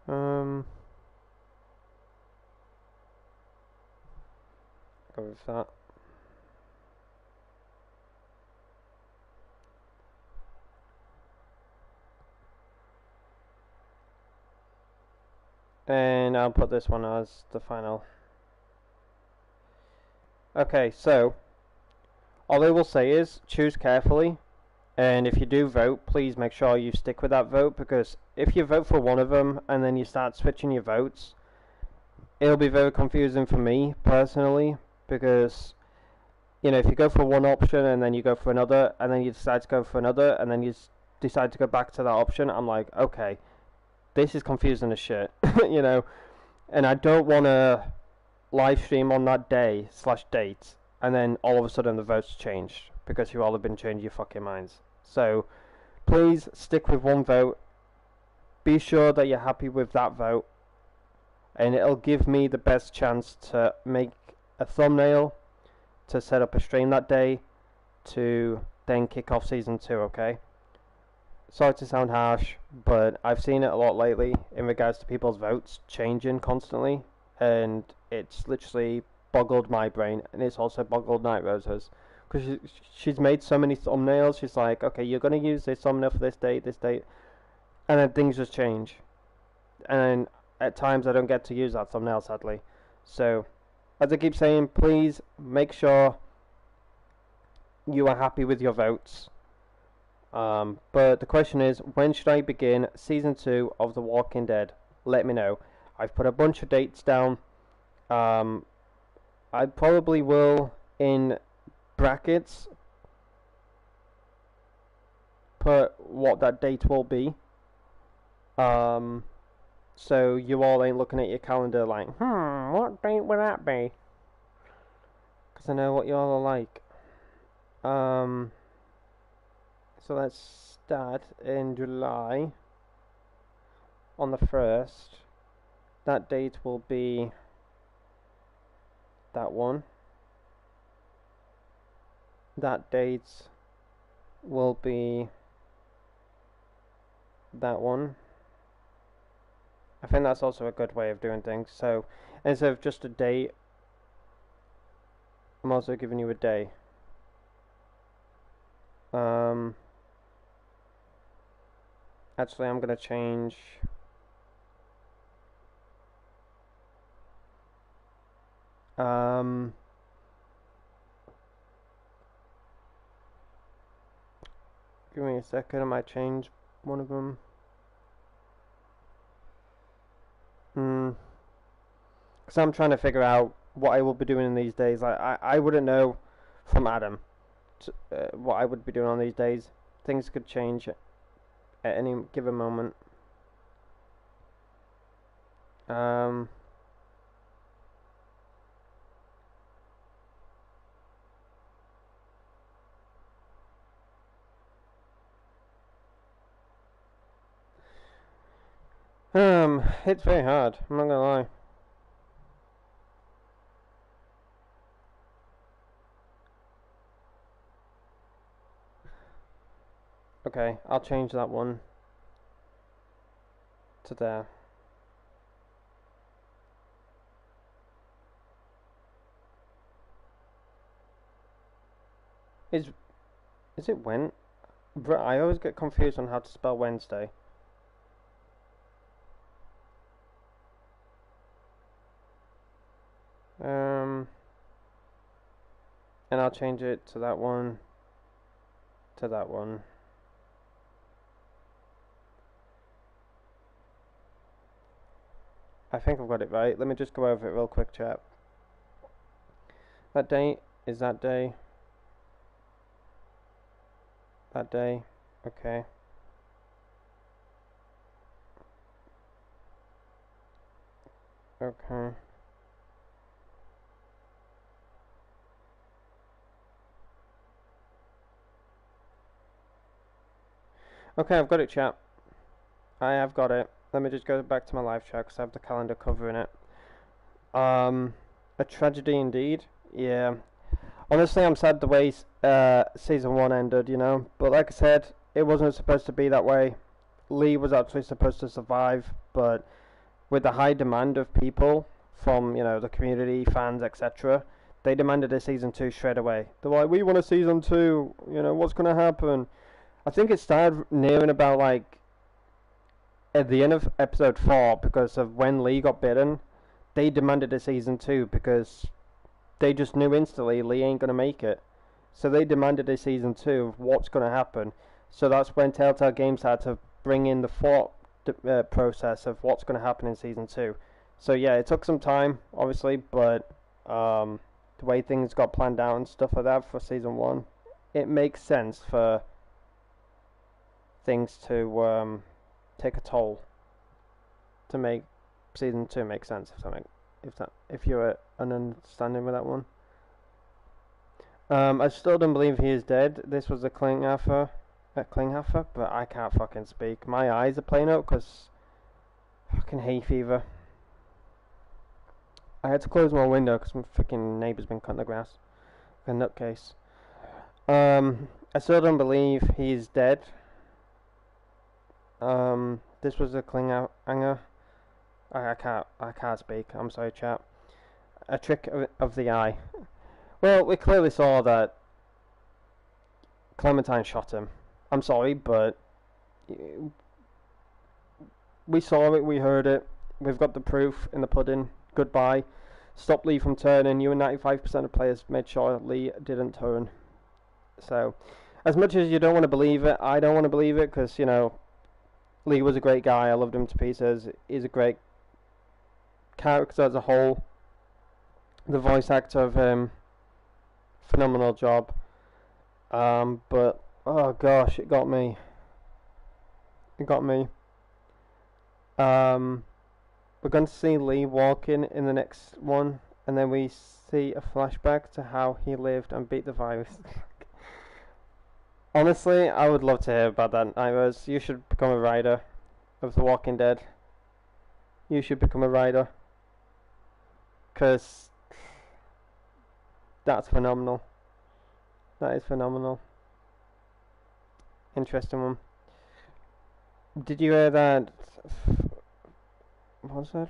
S1: Go with that. And I'll put this one as the final. Okay, so all I will say is choose carefully, and if you do vote, please make sure you stick with that vote, because if you vote for one of them and then you start switching your votes, it'll be very confusing for me personally, because, you know, if you go for one option and then you go for another, and then you decide to go for another, and then you decide to go back to that option, I'm like, okay, this is confusing as shit, you know, and I don't want to live stream on that day / date, and then all of a sudden the votes changed because you all have been changing your fucking minds. So please stick with one vote. Be sure that you're happy with that vote, and it'll give me the best chance to make a thumbnail, to set up a stream that day, to then kick off season 2, okay? Sorry to sound harsh, but I've seen it a lot lately in regards to people's votes changing constantly, and it's literally boggled my brain, and it's also boggled Night Rose's, because she's made so many thumbnails. She's like, okay, you're going to use this thumbnail for this date, and then things just change, and at times I don't get to use that thumbnail, sadly. So, as I keep saying, please make sure you are happy with your votes. But the question is, when should I begin season 2 of The Walking Dead? Let me know. I've put a bunch of dates down. I probably will, in brackets, put what that date will be. So you all ain't looking at your calendar like, what date would that be? Because I know what you all are like. So let's start in July on the 1st. That date will be that one. That date will be that one. I think that's also a good way of doing things. So instead of just a date, I'm also giving you a day. Actually, I'm going to change give me a second, I might change one of them. Because I'm trying to figure out what I will be doing in these days. I wouldn't know from Adam what I would be doing on these days. Things could change at any given moment. It's very hard, I'm not gonna lie. Okay, I'll change that one to there. Is it when? I always get confused on how to spell Wednesday. And I'll change it to that one, to that one. I think I've got it right. Let me just go over it real quick, chat. That date is that day. That day. Okay. Okay. Okay, I've got it, chat. I have got it. Let me just go back to my live chat because I have the calendar covering it. A tragedy indeed. Yeah. Honestly, I'm sad the way season 1 ended, you know. But like I said, it wasn't supposed to be that way. Lee was actually supposed to survive, but with the high demand of people from, you know, the community, fans, etc., they demanded a season 2 straight away. They're like, we want a season 2, you know, what's going to happen? I think it started nearing about, like, at the end of episode 4, because of when Lee got bitten, they demanded a season 2 because they just knew instantly Lee ain't going to make it. So they demanded a season 2 of what's going to happen. So that's when Telltale Games had to bring in the thought process of what's going to happen in season 2. So yeah, it took some time, obviously, but the way things got planned out and stuff like that for season 1, it makes sense for things to take a toll. to make season 2 make sense. If you're an understanding with that one. I still don't believe he is dead. This was a Klinghoffer, but I can't fucking speak. My eyes are playing out because fucking hay fever. I had to close my window because my freaking neighbour's been cutting the grass. A nutcase. I still don't believe he's dead. This was a Klinghanger. I can't speak. I'm sorry, chat. A trick of the eye. Well, we clearly saw that Clementine shot him. I'm sorry, but we saw it, we heard it. We've got the proof in the pudding. Goodbye. Stop Lee from turning. You and 95% of players made sure Lee didn't turn. So, as much as you don't want to believe it, I don't want to believe it because, you know, Lee was a great guy. I loved him to pieces. He's a great character as a whole. The voice actor of him, phenomenal job. But, oh gosh, it got me. It got me. We're going to see Lee walking in the next one, and then we see a flashback to how he lived and beat the virus. Honestly, I would love to hear about that, Nightmares. You should become a writer of The Walking Dead. You should become a writer. Because that's phenomenal. That is phenomenal. Interesting one. Did you hear that? What was that?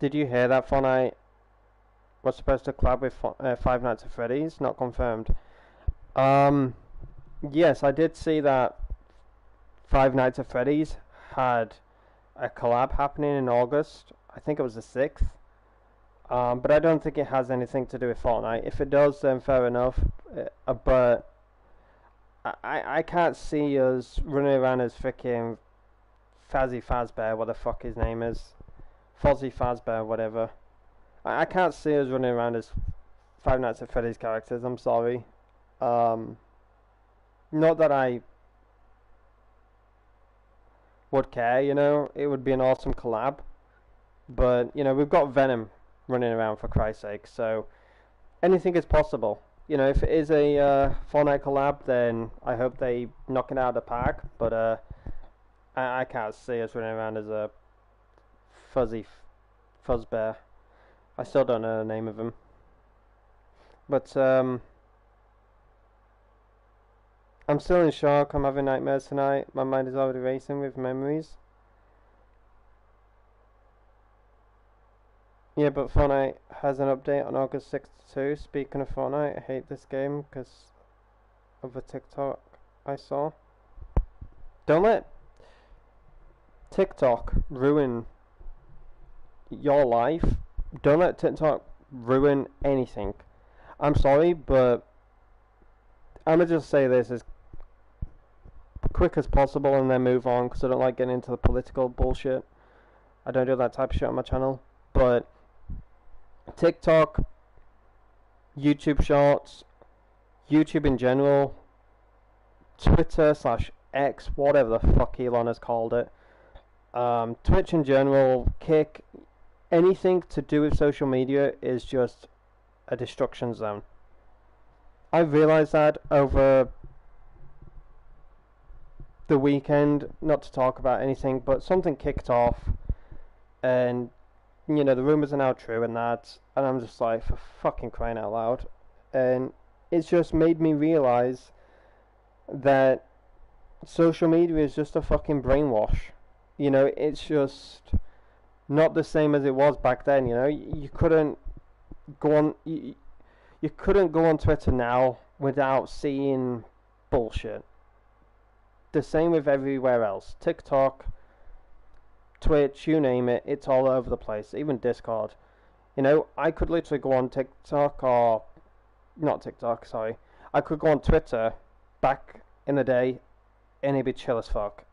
S1: Did you hear that Fortnite was supposed to collab with Five Nights at Freddy's? Not confirmed. Yes, I did see that Five Nights at Freddy's had a collab happening in August. I think it was the 6th. But I don't think it has anything to do with Fortnite. If it does, then fair enough. But I can't see us running around as freaking Fazzy Fazbear, what the fuck his name is. Fozzie Fazbear, whatever. I can't see us running around as Five Nights at Freddy's characters, I'm sorry. Not that I would care, you know. It would be an awesome collab. But, you know, we've got Venom running around for Christ's sake, so anything is possible. You know, if it is a Fortnite collab, then I hope they knock it out of the park, but I can't see us running around as a Fuzzy Fuzzbear. I still don't know the name of him. But, I'm still in shock. I'm having nightmares tonight. My mind is already racing with memories. Yeah, but Fortnite has an update on August 6th too. Speaking of Fortnite, I hate this game because of a TikTok I saw. Don't let TikTok ruin your life. Don't let TikTok ruin anything. I'm sorry, but I'm going to just say this as quick as possible and then move on because I don't like getting into the political bullshit. I don't do that type of shit on my channel. But TikTok, YouTube Shorts, YouTube in general, Twitter/X, whatever the fuck Elon has called it, Twitch in general, Kick, anything to do with social media is just a destruction zone. I realised that over the weekend, not to talk about anything, but something kicked off, and you know, the rumours are now true and that, and I'm just like, for fucking crying out loud. And it's just made me realise that social media is just a fucking brainwash. You know, it's just not the same as it was back then, you know. You couldn't go on, you couldn't go on Twitter now without seeing bullshit. The same with everywhere else. TikTok, Twitch, you name it, it's all over the place, even Discord. You know, I could literally go on TikTok, or not TikTok, sorry. I could go on Twitter back in the day and it'd be chill as fuck.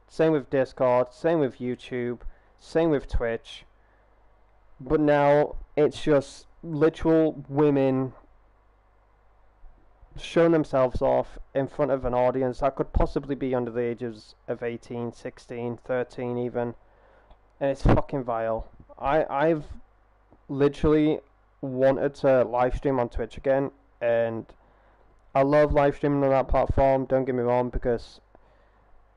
S1: Same with Discord, same with YouTube, same with Twitch. But now it's just literal women showing themselves off in front of an audience that could possibly be under the ages of 18, 16, 13 even. And it's fucking vile. I've literally wanted to live stream on Twitch again, and I love live streaming on that platform, don't get me wrong, because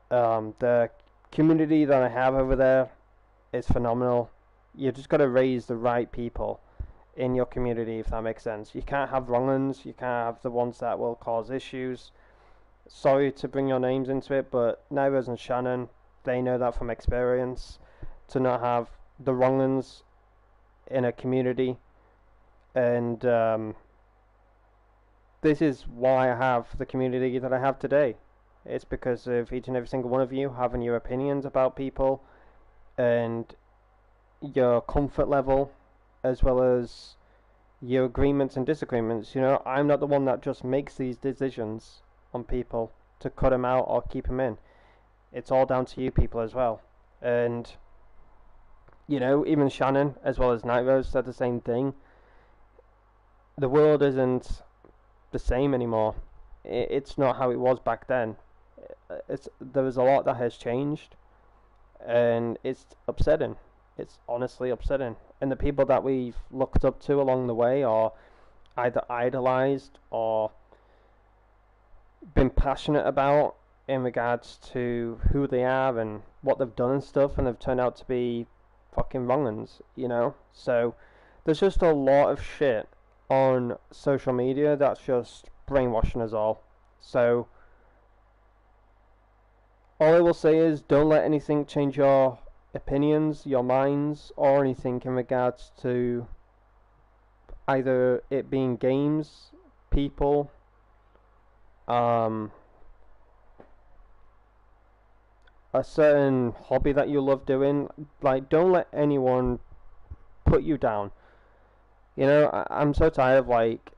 S1: the community that I have over there is phenomenal. You just got to raise the right people in your community, if that makes sense. You can't have wrong uns, you can't have the ones that will cause issues. Sorry to bring your names into it, but Nairos and Shannon, they know that from experience, to not have the wrong uns in a community. And this is why I have the community that I have today. It's because of each and every single one of you having your opinions about people and your comfort level, as well as your agreements and disagreements. You know, I'm not the one that just makes these decisions on people to cut them out or keep them in. It's all down to you people as well. And, you know, even Shannon, as well as Nightrose, said the same thing. The world isn't the same anymore. It's not how it was back then. There is a lot that has changed, and it's upsetting. It's honestly upsetting. And the people that we've looked up to along the way, or either idolized or been passionate about in regards to who they are and what they've done and stuff, and they've turned out to be fucking wrong uns, you know? So there's just a lot of shit on social media that's just brainwashing us all. So all I will say is, don't let anything change your opinions, your minds, or anything in regards to either it being games, people, a certain hobby that you love doing. Like, don't let anyone put you down. You know, I'm so tired of, like,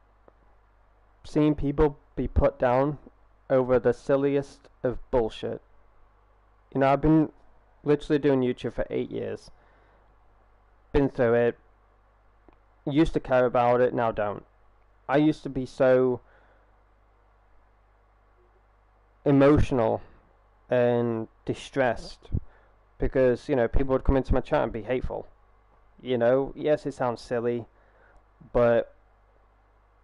S1: seeing people be put down over the silliest of bullshit. You know, I've been literally doing YouTube for 8 years. Been through it. Used to care about it, now don't. I used to be so emotional and distressed because, you know, people would come into my chat and be hateful. You know, yes, it sounds silly, but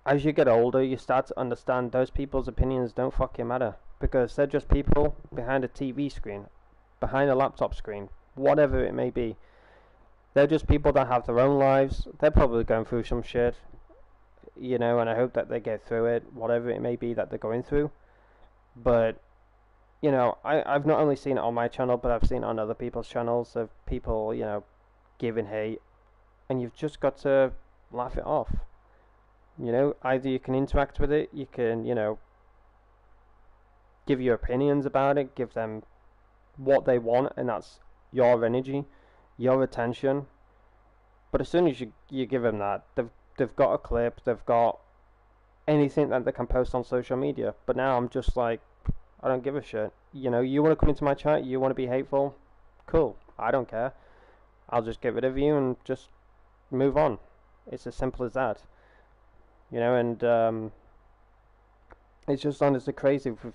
S1: as you get older, you start to understand those people's opinions don't fucking matter, because they're just people behind a TV screen, behind a laptop screen, whatever it may be. They're just people that have their own lives. They're probably going through some shit, you know, and I hope that they get through it, whatever it may be that they're going through. But, you know, I've not only seen it on my channel, but I've seen it on other people's channels of people, you know, giving hate, and you've just got to laugh it off. You know, either you can interact with it, you can, you know, give your opinions about it, give them what they want, and that's your energy, your attention. But as soon as you give them that, they've got a clip, they've got anything that they can post on social media. But now I'm just like, I don't give a shit. You know, you want to come into my chat, you want to be hateful, cool, I don't care. I'll just get rid of you and just move on. It's as simple as that. You know, and it's just honestly crazy with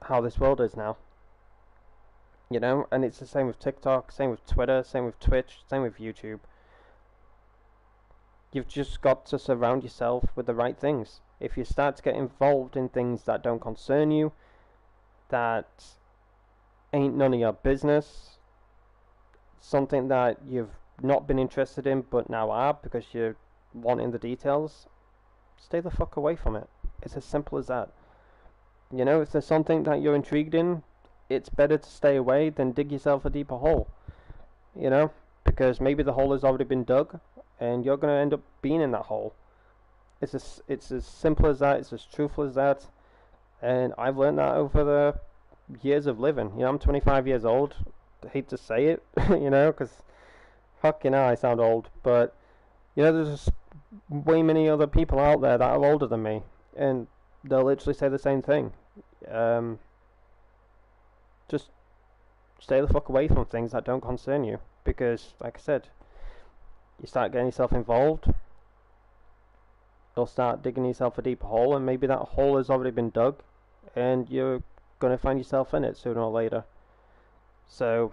S1: how this world is now. You know, and it's the same with TikTok, same with Twitter, same with Twitch, same with YouTube. You've just got to surround yourself with the right things. If you start to get involved in things that don't concern you, that ain't none of your business, something that you've not been interested in but now are because you're wanting the details, stay the fuck away from it. It's as simple as that. You know, if there's something that you're intrigued in, it's better to stay away than dig yourself a deeper hole. You know, because maybe the hole has already been dug and you're going to end up being in that hole. It's as simple as that. It's as truthful as that. And I've learned that over the years of living. You know, I'm 25 years old. I hate to say it, you know, because fucking hell, I sound old. But, you know, there's just way many other people out there that are older than me, and they'll literally say the same thing. Just stay the fuck away from things that don't concern you, because, like I said, you start getting yourself involved, you'll start digging yourself a deeper hole, and maybe that hole has already been dug, and you're going to find yourself in it sooner or later. So,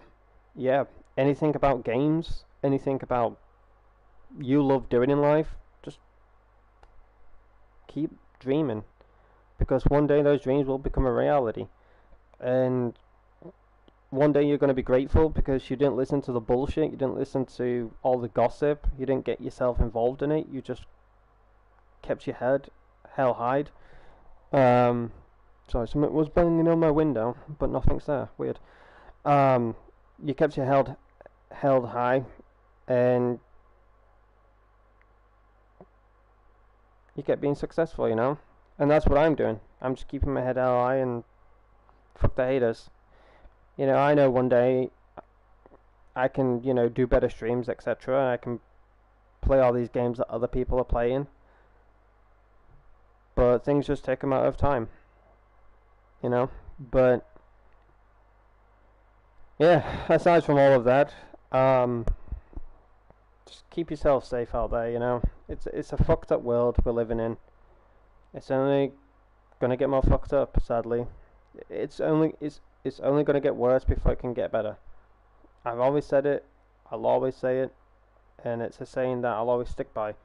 S1: yeah, anything about games, anything about you love doing in life, just keep dreaming, because one day those dreams will become a reality, and one day you're going to be grateful because you didn't listen to the bullshit, you didn't listen to all the gossip, you didn't get yourself involved in it, you just kept your head held high. Sorry, something was banging on my window, but nothing's there. Weird. You kept your head held high, and you kept being successful, you know? And that's what I'm doing. I'm just keeping my head held high and fuck the haters. You know, I know one day I can, you know, do better streams, etc. I can play all these games that other people are playing. But things just take a matter of time. You know? But yeah, aside from all of that, just keep yourself safe out there, you know? It's a fucked up world we're living in. It's only gonna get more fucked up, sadly. It's only gonna get worse before it can get better. I've always said it, I'll always say it, and it's a saying that I'll always stick by.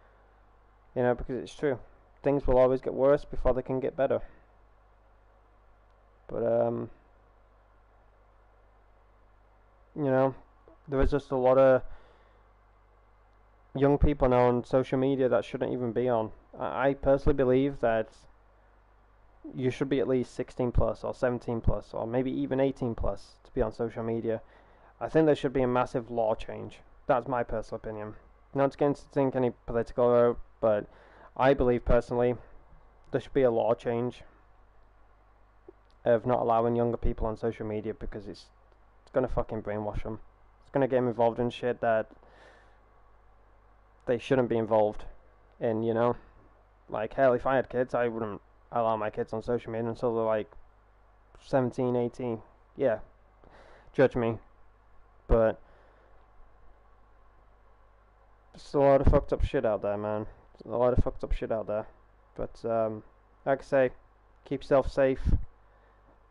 S1: You know, because it's true. Things will always get worse before they can get better. But you know, there is just a lot of young people now on social media that shouldn't even be on. I personally believe that you should be at least 16 plus or 17 plus or maybe even 18 plus to be on social media. I think there should be a massive law change. That's my personal opinion. Not to think any political, but I believe personally there should be a law change of not allowing younger people on social media, because it's gonna fucking brainwash them. It's gonna get them involved in shit that they shouldn't be involved in, you know? Like, hell, if I had kids, I wouldn't allow my kids on social media until they're like 17, 18. Yeah, judge me. But there's a lot of fucked up shit out there, man. There's a lot of fucked up shit out there. But, like I say, keep yourself safe.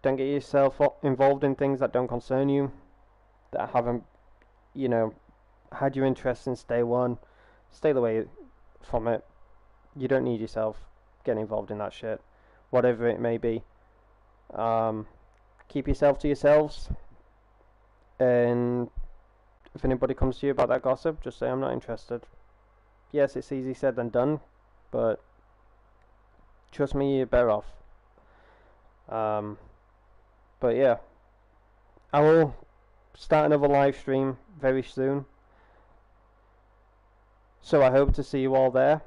S1: Don't get yourself involved in things that don't concern you, that haven't, you know, had your interest since day one. Stay away from it. You don't need yourself getting involved in that shit, whatever it may be. Keep yourself to yourselves, and if anybody comes to you about that gossip, just say I'm not interested. Yes, it's easy said than done, but trust me, you're better off. But yeah, I will start another live stream very soon, so I hope to see you all there.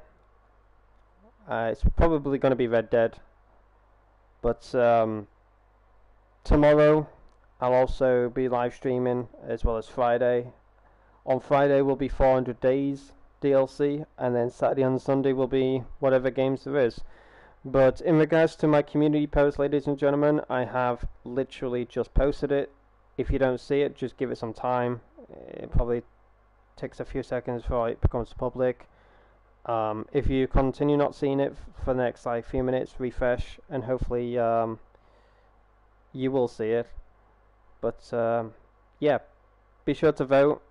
S1: It's probably going to be Red Dead, but tomorrow I'll also be live streaming, as well as Friday. On Friday will be 400 Days DLC, and then Saturday and Sunday will be whatever games there is. But in regards to my community post, ladies and gentlemen, I have literally just posted it. If you don't see it, just give it some time. It probably takes a few seconds before it becomes public. If you continue not seeing it for the next like few minutes, refresh, and hopefully you will see it. But yeah, be sure to vote.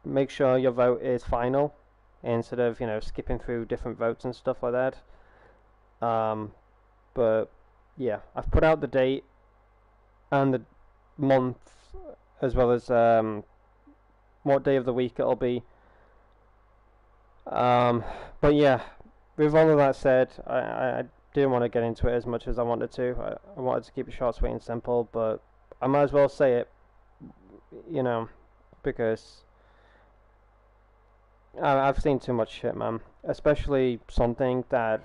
S1: Make sure your vote is final, instead of, you know, skipping through different votes and stuff like that. But yeah, I've put out the date and the month, as well as what day of the week it'll be. But yeah, with all of that said, I didn't want to get into it as much as I wanted to. I wanted to keep it short, sweet and simple, but I might as well say it, you know, because I've seen too much shit, man. Especially something that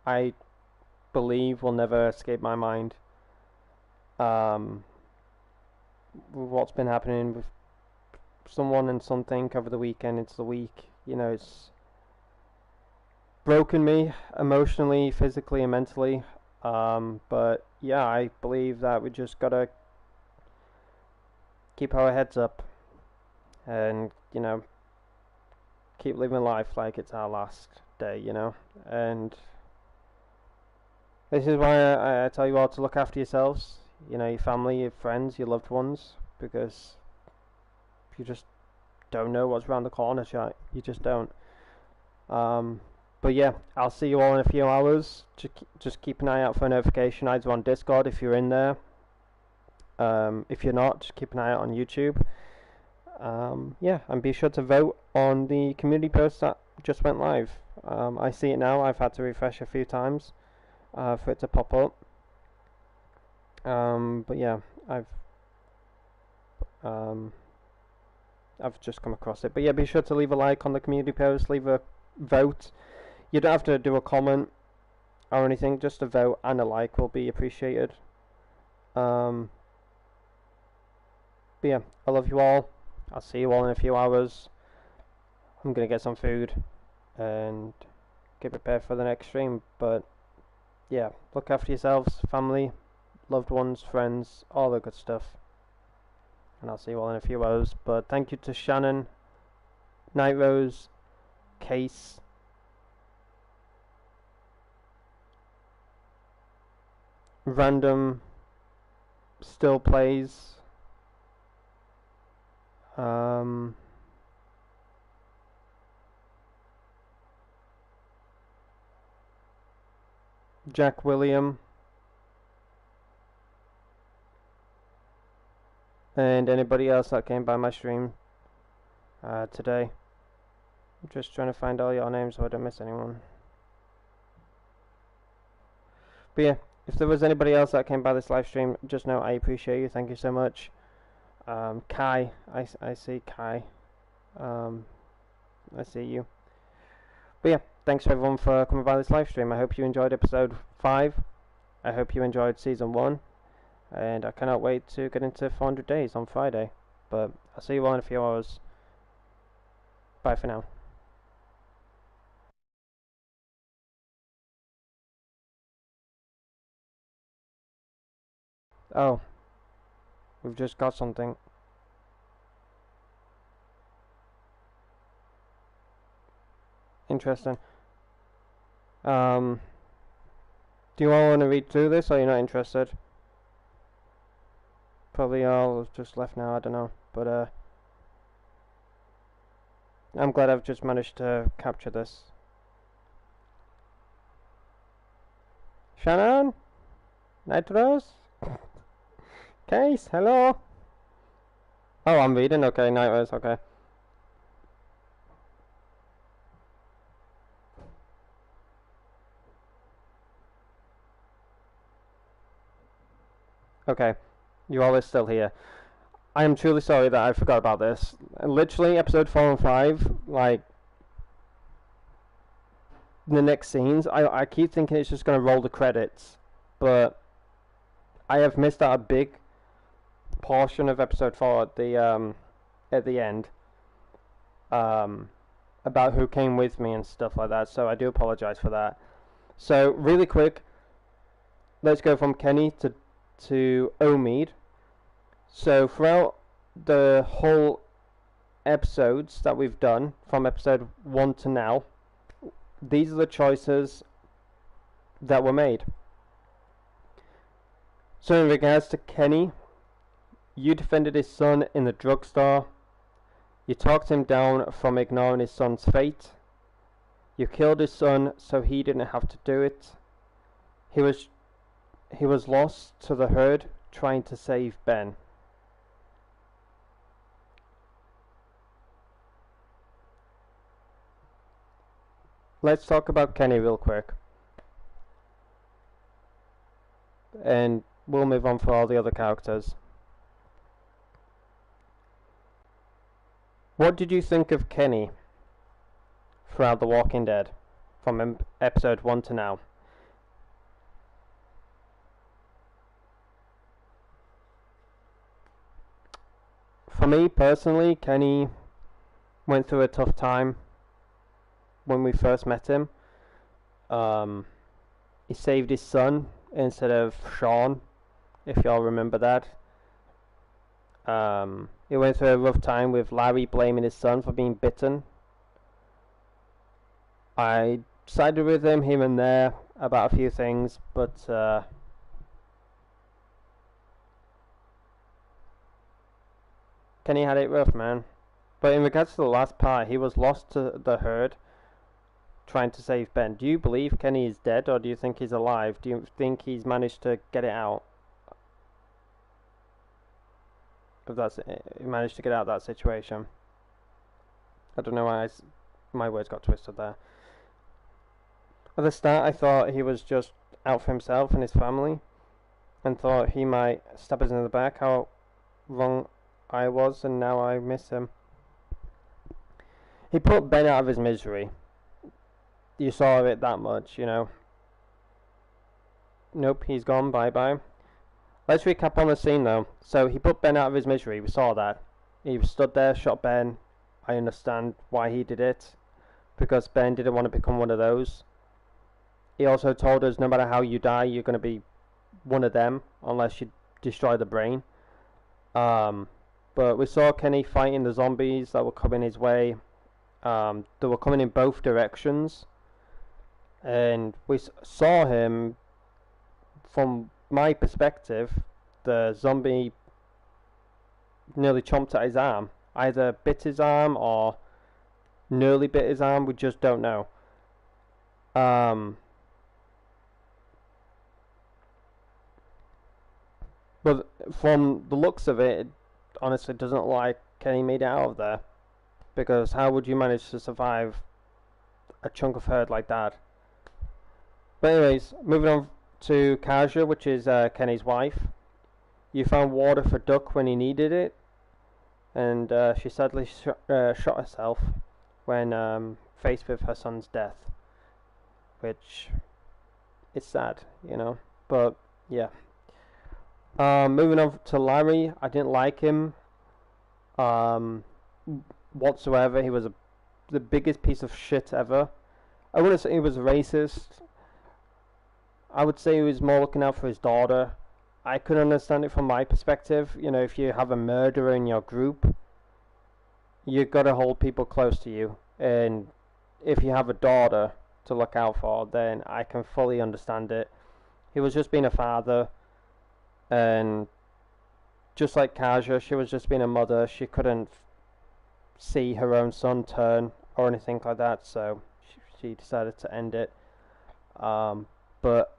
S1: I believe will never escape my mind. With what's been happening with someone and something over the weekend into the week, you know, it's broken me emotionally, physically, and mentally. But yeah, I believe that we just gotta keep our heads up and, you know, keep living life like it's our last. day, you know. And this is why I tell you all to look after yourselves, you know, your family, your friends, your loved ones, because you just don't know what's around the corner, chat. You just don't. But yeah, I'll see you all in a few hours. Just keep an eye out for a notification either on Discord if you're in there. If you're not, just keep an eye out on YouTube. Yeah, and be sure to vote on the community post that just went live. I see it now. I've had to refresh a few times for it to pop up. But yeah, I've just come across it. But yeah, be sure to leave a like on the community post, leave a vote. You don't have to do a comment or anything, just a vote and a like will be appreciated. But yeah, I love you all. I'll see you all in a few hours. I'm gonna get some food and get prepared for the next stream. But yeah, look after yourselves, family, loved ones, friends, all the good stuff. And I'll see you all in a few hours. But thank you to Shannon, Night Rose, Case, Random, Still Plays, Jack William, and anybody else that came by my stream today. I'm just trying to find all your names so I don't miss anyone. But yeah, if there was anybody else that came by this live stream, just know I appreciate you. Thank you so much. Kai, I see Kai. I see you. But yeah, thanks everyone for coming by this live stream. I hope you enjoyed episode 5. I hope you enjoyed season 1. And I cannot wait to get into 400 days on Friday. But I'll see you all in a few hours. Bye for now. Oh, we've just got something. Interesting. Do you all want to read through this, or you're not interested? Probably all have just left now, I don't know. But I'm glad I've just managed to capture this. Shannon? Night Rose? Case, hello? Oh, I'm reading, okay, Night Rose, okay. Okay, you all are still here. I am truly sorry that I forgot about this. Literally, episode 4 and 5, like, the next scenes, I keep thinking it's just going to roll the credits, but I have missed out a big portion of episode 4 at the end, about who came with me and stuff like that, so I do apologize for that. So, really quick, let's go from Kenny to Omid. So, throughout the whole episodes that we've done, from episode 1 to now, these are the choices that were made. So in regards to Kenny, you defended his son in the drugstore. You talked him down from ignoring his son's fate. You killed his son so he didn't have to do it. He was lost to the herd trying to save Ben. Let's talk about Kenny real quick. And we'll move on for all the other characters. What did you think of Kenny throughout The Walking Dead, from episode 1 to now? For me personally, Kenny went through a tough time when we first met him. He saved his son instead of Sean, if y'all remember that. He went through a rough time with Larry blaming his son for being bitten. I sided with him here and there about a few things, but Kenny had it rough, man. But in regards to the last part, he was lost to the herd trying to save Ben. Do you believe Kenny is dead, or do you think he's alive? Do you think he's managed to get it out? If that's it, he managed to get out of that situation. I don't know why my words got twisted there. At the start, I thought he was just out for himself and his family, and thought he might stab us in the back. How wrong I was, and now I miss him. He put Ben out of his misery. You saw it that much, you know. Nope, he's gone, bye-bye. Let's recap on the scene, though. So, he put Ben out of his misery, we saw that. He stood there, shot Ben. I understand why he did it. Because Ben didn't want to become one of those. He also told us, no matter how you die, you're going to be one of them, unless you destroy the brain. But we saw Kenny fighting the zombies that were coming his way. They were coming in both directions. And we saw him, from my perspective, the zombie nearly chomped at his arm. Either bit his arm or nearly bit his arm, we just don't know. But from the looks of it, it honestly doesn't look like Kenny made it out of there. Because how would you manage to survive a chunk of herd like that? But anyways, moving on to Kaja, which is Kenny's wife. You found water for Duck when he needed it. And she sadly shot herself when faced with her son's death. Which is sad, you know. But, yeah. Moving on to Larry, I didn't like him whatsoever. He was the biggest piece of shit ever. I wouldn't say he was racist. I would say he was more looking out for his daughter. I could understand it from my perspective. You know, if you have a murderer in your group, you've got to hold people close to you. And if you have a daughter to look out for, then I can fully understand it. He was just being a father. And just like Kaja, she was just being a mother. She couldn't see her own son turn or anything like that, so she decided to end it. But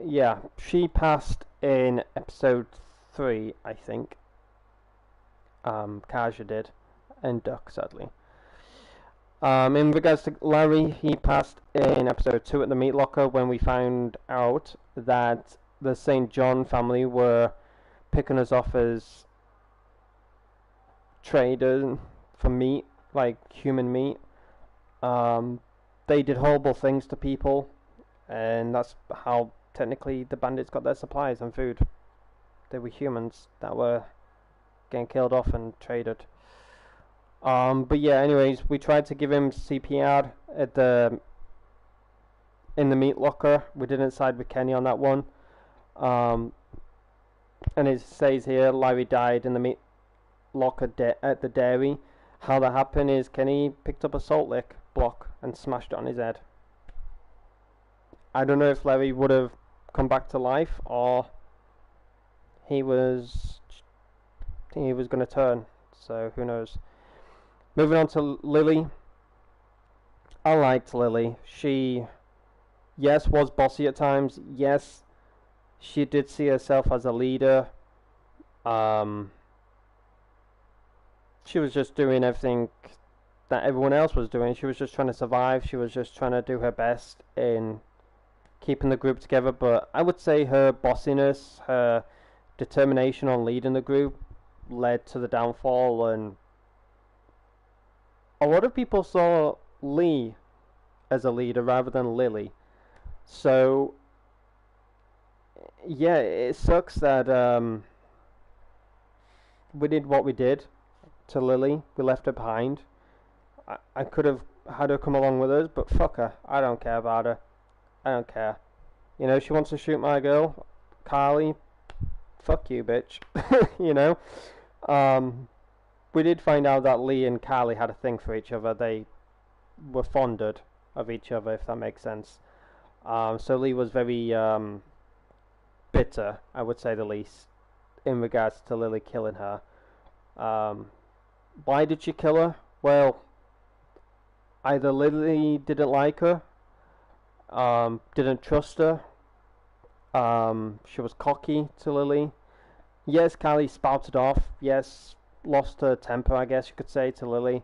S1: yeah, she passed in episode 3, I think. Kaja did, and Duck, sadly. In regards to Larry, he passed in episode 2 at the meat locker when we found out that the St. John family were picking us off as traders for meat, like human meat. They did horrible things to people, and that's how technically the bandits got their supplies and food. They were humans that were getting killed off and traded. But yeah, anyways, we tried to give him CPR in the meat locker. We didn't side with Kenny on that one. And it says here Larry died in the meat locker at the dairy. How that happened is Kenny picked up a salt lick block and smashed it on his head. I don't know if Larry would have come back to life or he was going to turn, so who knows. Moving on to Lily. I liked Lily. She, yes, was bossy at times. Yes, she did see herself as a leader. She was just doing everything that everyone else was doing. She was just trying to survive. She was just trying to do her best in keeping the group together. But I would say her bossiness, her determination on leading the group led to the downfall. And a lot of people saw Lee as a leader rather than Lily. So yeah, it sucks that we did what we did to Lily. We left her behind. I could have had her come along with us, but fuck her. I don't care about her. I don't care. You know, she wants to shoot my girl, Carly. Fuck you, bitch. You know? We did find out that Lee and Carly had a thing for each other. They were fonded. of each other, if that makes sense. So Lee was very bitter, I would say the least, in regards to Lily killing her. Why did she kill her? Well, either Lily didn't like her, didn't trust her, she was cocky to Lily. Yes, Callie spouted off. Yes, lost her temper, I guess you could say, to Lily.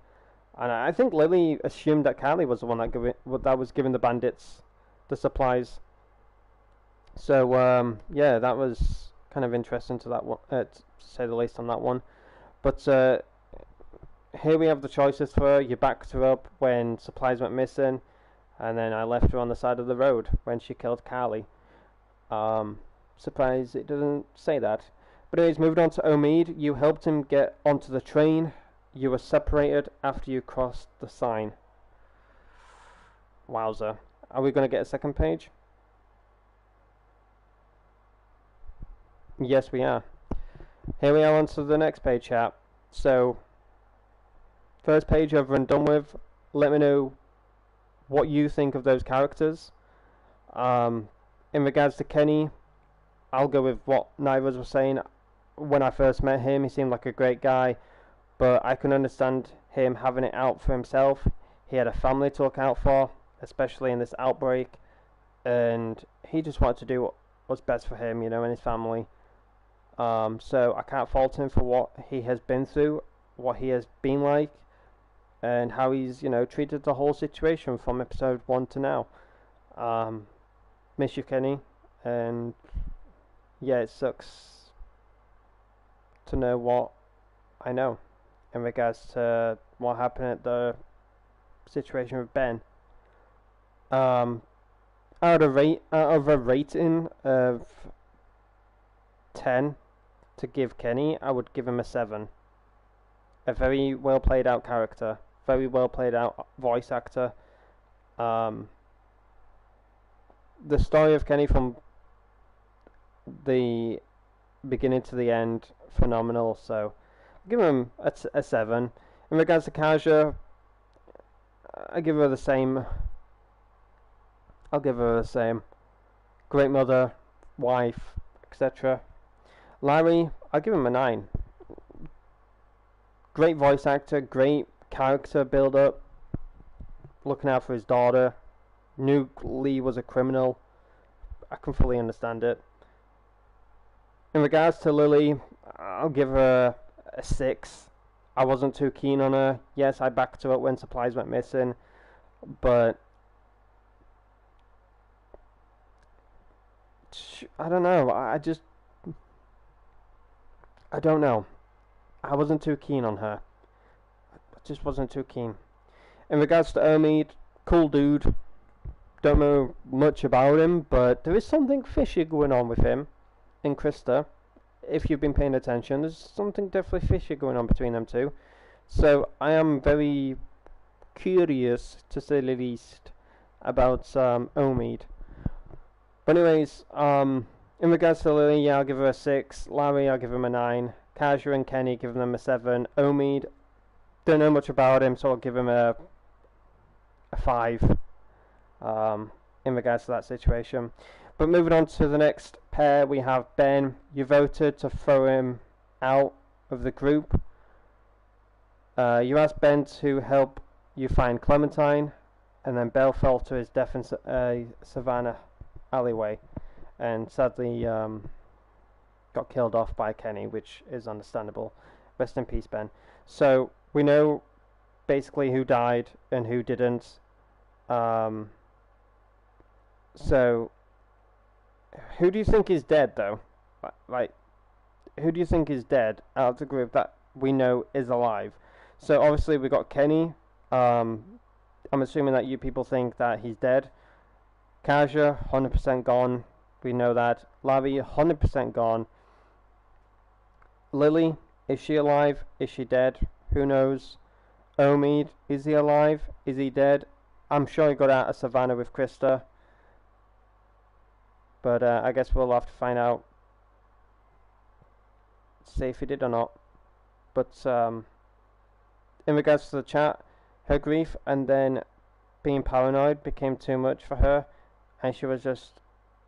S1: And I think Lily assumed that Callie was the one that was giving the bandits the supplies. So, yeah, that was kind of interesting to that one, to say the least on that one. But here we have the choices for her. You backed her up when supplies went missing, and then I left her on the side of the road when she killed Callie. Surprised it doesn't say that. But anyways, moving on to Omid. You helped him get onto the train. You were separated after you crossed the sign. Wowzer. Are we going to get a second page? Yes, we are. Here we are on to the next page, chat. So, first page over and done with. Let me know what you think of those characters. In regards to Kenny, I'll go with what neither of us were saying. When I first met him, he seemed like a great guy, but I can understand him having it out for himself. He had a family to look out for, especially in this outbreak, and he just wanted to do what was best for him, you know, and his family. So I can't fault him for what he has been through, what he has been like, and how he's, you know, treated the whole situation from episode 1 to now. Miss you, Kenny, and yeah, it sucks to know what I know in regards to what happened at the situation with Ben. Out of a rating of 10 to give Kenny, I would give him a 7. A very well played out character, very well played out voice actor. The story of Kenny from the beginning to the end, phenomenal. So I'll give him a 7. In regards to Kaja, I give her the same. I'll give her the same. Great mother, wife, etc. Larry, I'll give him a 9. Great voice actor, great character build up, looking out for his daughter. Knew Lee was a criminal. I can fully understand it. In regards to Lily, I'll give her a 6. I wasn't too keen on her. Yes, I backed her up when supplies went missing, but I don't know. I don't know. I wasn't too keen on her. I just wasn't too keen. In regards to Omid, cool dude. Don't know much about him, but there is something fishy going on with him and Krista. If you've been paying attention, there's something definitely fishy going on between them two. So I am very curious, to say the least, about Omid. But anyways, in regards to Lily, yeah, I'll give her a 6. Larry, I'll give him a 9. Kaja and Kenny, give them a 7. Omid, don't know much about him, so I'll give him a 5. In regards to that situation. But moving on to the next pair, we have Ben. You voted to throw him out of the group. You asked Ben to help you find Clementine, and then Belle fell to his death in Savannah alleyway, and sadly got killed off by Kenny, which is understandable. Rest in peace, Ben. So we know basically who died and who didn't. So, who do you think is dead, though? Like, who do you think is dead out of the group that we know is alive? So, obviously, we got Kenny. I'm assuming that you people think that he's dead. Kaja, 100% gone. We know that. Larry, 100% gone. Lily, is she alive? Is she dead? Who knows? Omid, is he alive? Is he dead? I'm sure he got out of Savannah with Krista. But I guess we'll have to find out. See if he did or not. But in regards to the chat, her grief, and then being paranoid became too much for her, and she was just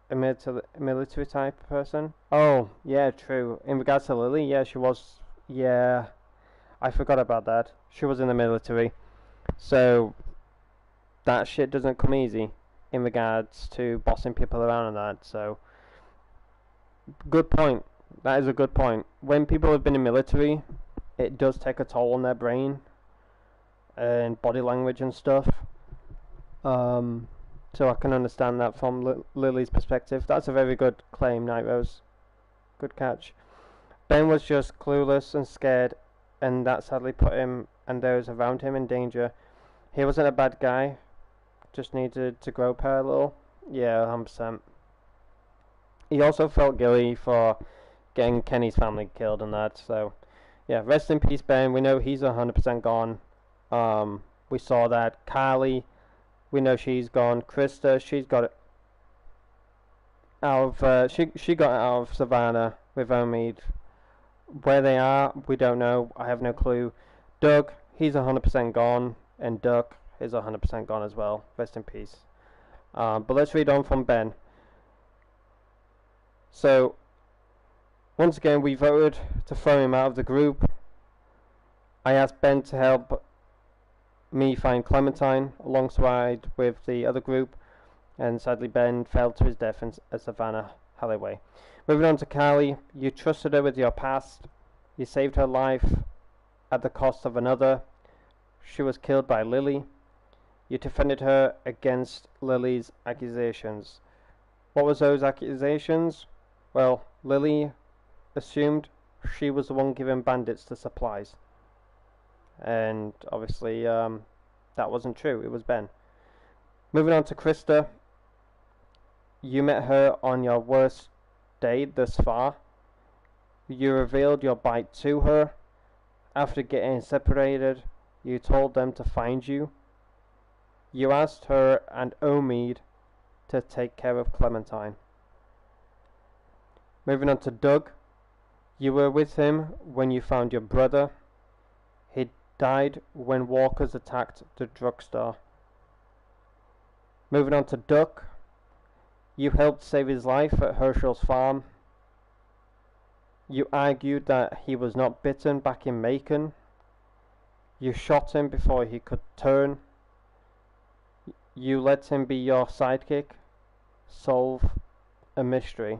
S1: a military type person. Oh, yeah, true. In regards to Lily, yeah, she was. Yeah, I forgot about that. She was in the military, so that shit doesn't come easy in regards to bossing people around and that. So, good point. That is a good point. When people have been in military, it does take a toll on their brain and body language and stuff. So I can understand that from Lily's perspective. That's a very good claim, Night Rose. Good catch. Ben was just clueless and scared, and that sadly put him and those around him in danger. He wasn't a bad guy, just needed to grow a little. Yeah, 100%. He also felt guilty for getting Kenny's family killed and that, so yeah, rest in peace, Ben. We know he's 100% gone. We saw that. Carly, we know she's gone. Krista, she's got it out of she got out of Savannah with Omid. Where they are, we don't know. I have no clue. Doug, he's 100% gone, and Duck is 100% gone as well. Rest in peace. But let's read on from Ben. So, once again, we voted to throw him out of the group. I asked Ben to help me find Clementine alongside with the other group, and sadly Ben fell to his death in a Savannah alleyway. Moving on to Carly, you trusted her with your past. You saved her life at the cost of another. She was killed by Lily. You defended her against Lily's accusations. What was those accusations? Well, Lily assumed she was the one giving bandits the supplies. And obviously that wasn't true. It was Ben. Moving on to Krista. You met her on your worst day thus far. You revealed your bite to her. After getting separated, you told them to find you. You asked her and Omid to take care of Clementine. Moving on to Doug. You were with him when you found your brother. He died when walkers attacked the drugstore. Moving on to Duck. You helped save his life at Herschel's farm. You argued that he was not bitten back in Macon. You shot him before he could turn. You let him be your sidekick. Solve a mystery.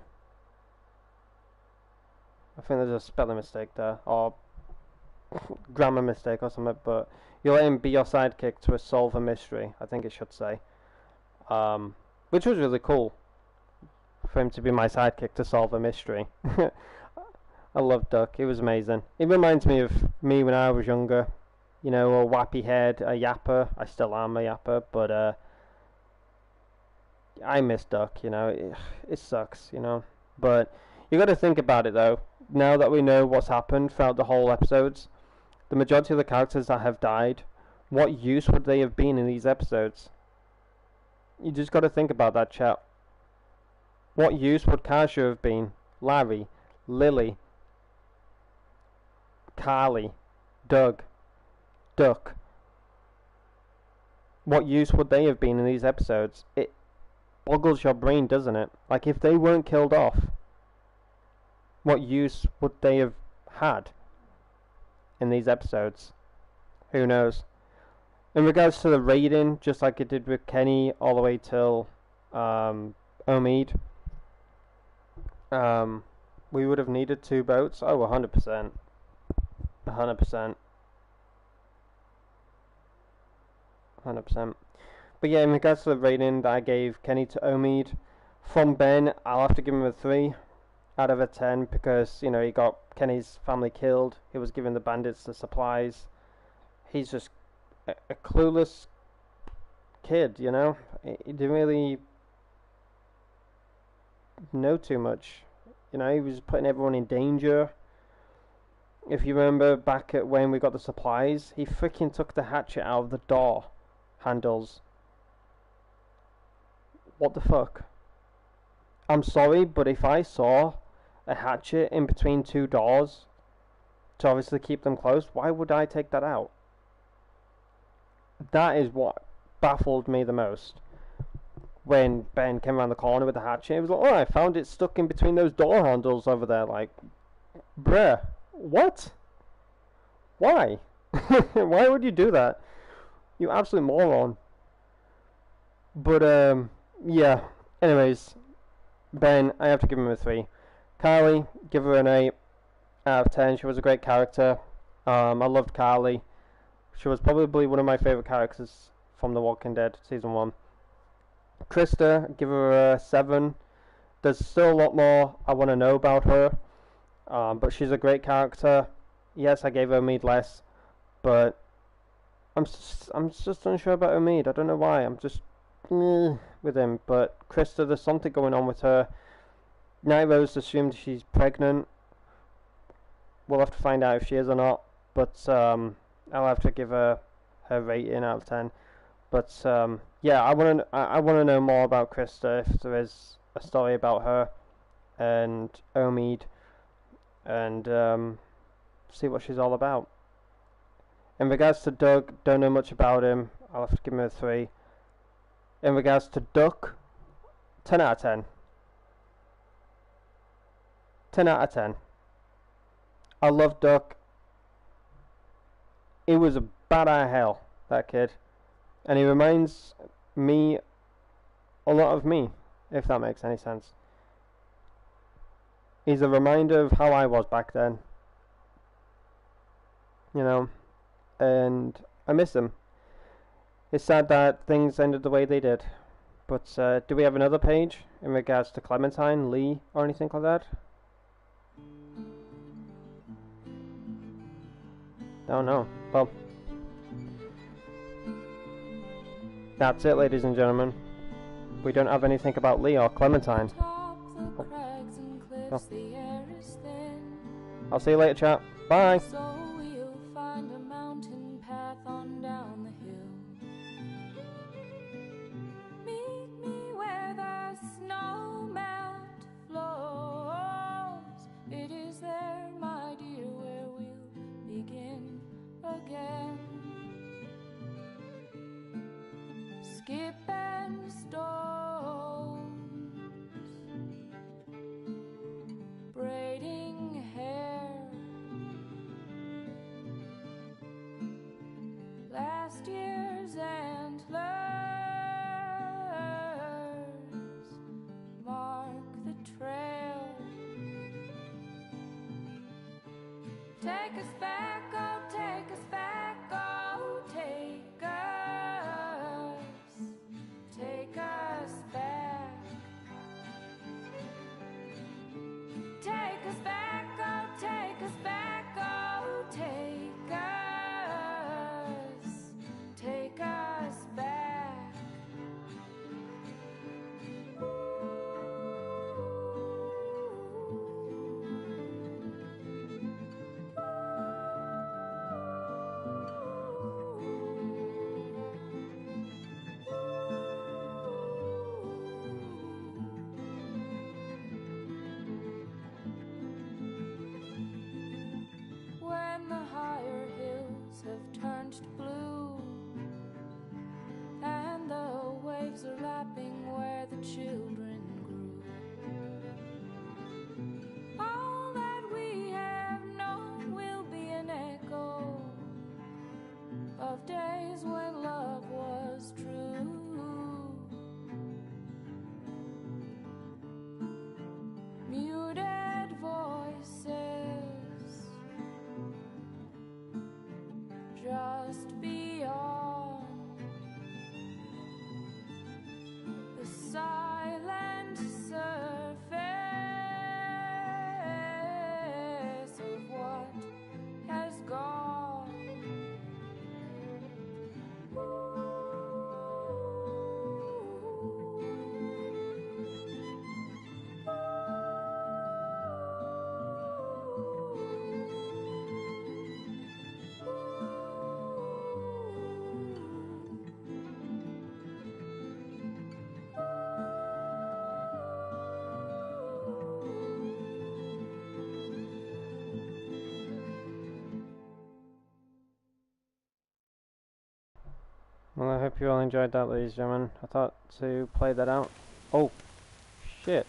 S1: I think there's a spelling mistake there, or grammar mistake or something, but you let him be your sidekick to solve a mystery, I think it should say. Which was really cool, for him to be my sidekick to solve a mystery. I love Duck, he was amazing. It reminds me of me when I was younger, you know, a wappy head, a yapper. I still am a yapper, but I miss Duck, you know, it sucks, you know. But you got to think about it though. Now that we know what's happened throughout the whole episodes, the majority of the characters that have died, what use would they have been in these episodes? You just got to think about that, chat. What use would Kasia have been? Larry, Lily, Carly, Doug, Duck. What use would they have been in these episodes? It boggles your brain, doesn't it? Like, if they weren't killed off, what use would they have had in these episodes? Who knows? In regards to the raiding, just like it did with Kenny all the way till Omid, we would have needed 2 boats. Oh, 100%. 100%. 100%. But yeah, in regards to the rating that I gave Kenny to Omid, from Ben, I'll have to give him a 3 out of a 10 because, you know, he got Kenny's family killed. He was giving the bandits the supplies. He's just a clueless kid, you know. He didn't really know too much. You know, he was putting everyone in danger. If you remember back at when we got the supplies, he freaking took the hatchet out of the door handles. What the fuck? I'm sorry, but if I saw a hatchet in between 2 doors to obviously keep them closed, why would I take that out? That is what baffled me the most when Ben came around the corner with the hatchet. He was like, oh, I found it stuck in between those door handles over there. Like, bruh, what? Why? Why would you do that? You absolute moron. But, yeah. Anyways, Ben, I have to give him a 3. Carly, give her an 8 out of 10. She was a great character. I loved Carly. She was probably one of my favourite characters from The Walking Dead Season 1. Krista, give her a 7. There's still a lot more I want to know about her. But she's a great character. Yes, I gave her Omid less. But I'm just unsure about Omid. I don't know why. I'm just with him. But Krista, there's something going on with her. Night Rose assumed she's pregnant. We'll have to find out if she is or not. But I'll have to give her rating out of 10. But yeah, I want to know more about Krista, if there is a story about her and Omid, and see what she's all about. In regards to Doug, don't know much about him. I'll have to give him a 3. In regards to Duck, 10 out of 10. 10 out of 10. I love Duck. He was a bat out of hell, that kid. And he reminds me a lot of me, if that makes any sense. He's a reminder of how I was back then. You know, and I miss him. It's sad that things ended the way they did. But do we have another page in regards to Clementine, Lee, or anything like that? Oh no. Well, that's it, ladies and gentlemen. We don't have anything about Lee or Clementine. Oh. Oh. I'll see you later, chat. Bye.
S14: So we'll find a mountain path on down the hill. Meet me where the snow melt flows. It is there, my dear, where we'll begin again. Skip and stones, braiding hair. Last year's antlers mark the trail. Take us back, oh, take us back, oh, take us back. Take us back, oh, take us back, oh, take us back. When the higher hills have turned to blue and the waves are lapping where the children grew, all that we have known will be an echo of days when love was true. Muted voices just beyond the silent surface of what has gone.
S1: Well, I hope you all enjoyed that, ladies and gentlemen. I thought to play that out. Oh, shit.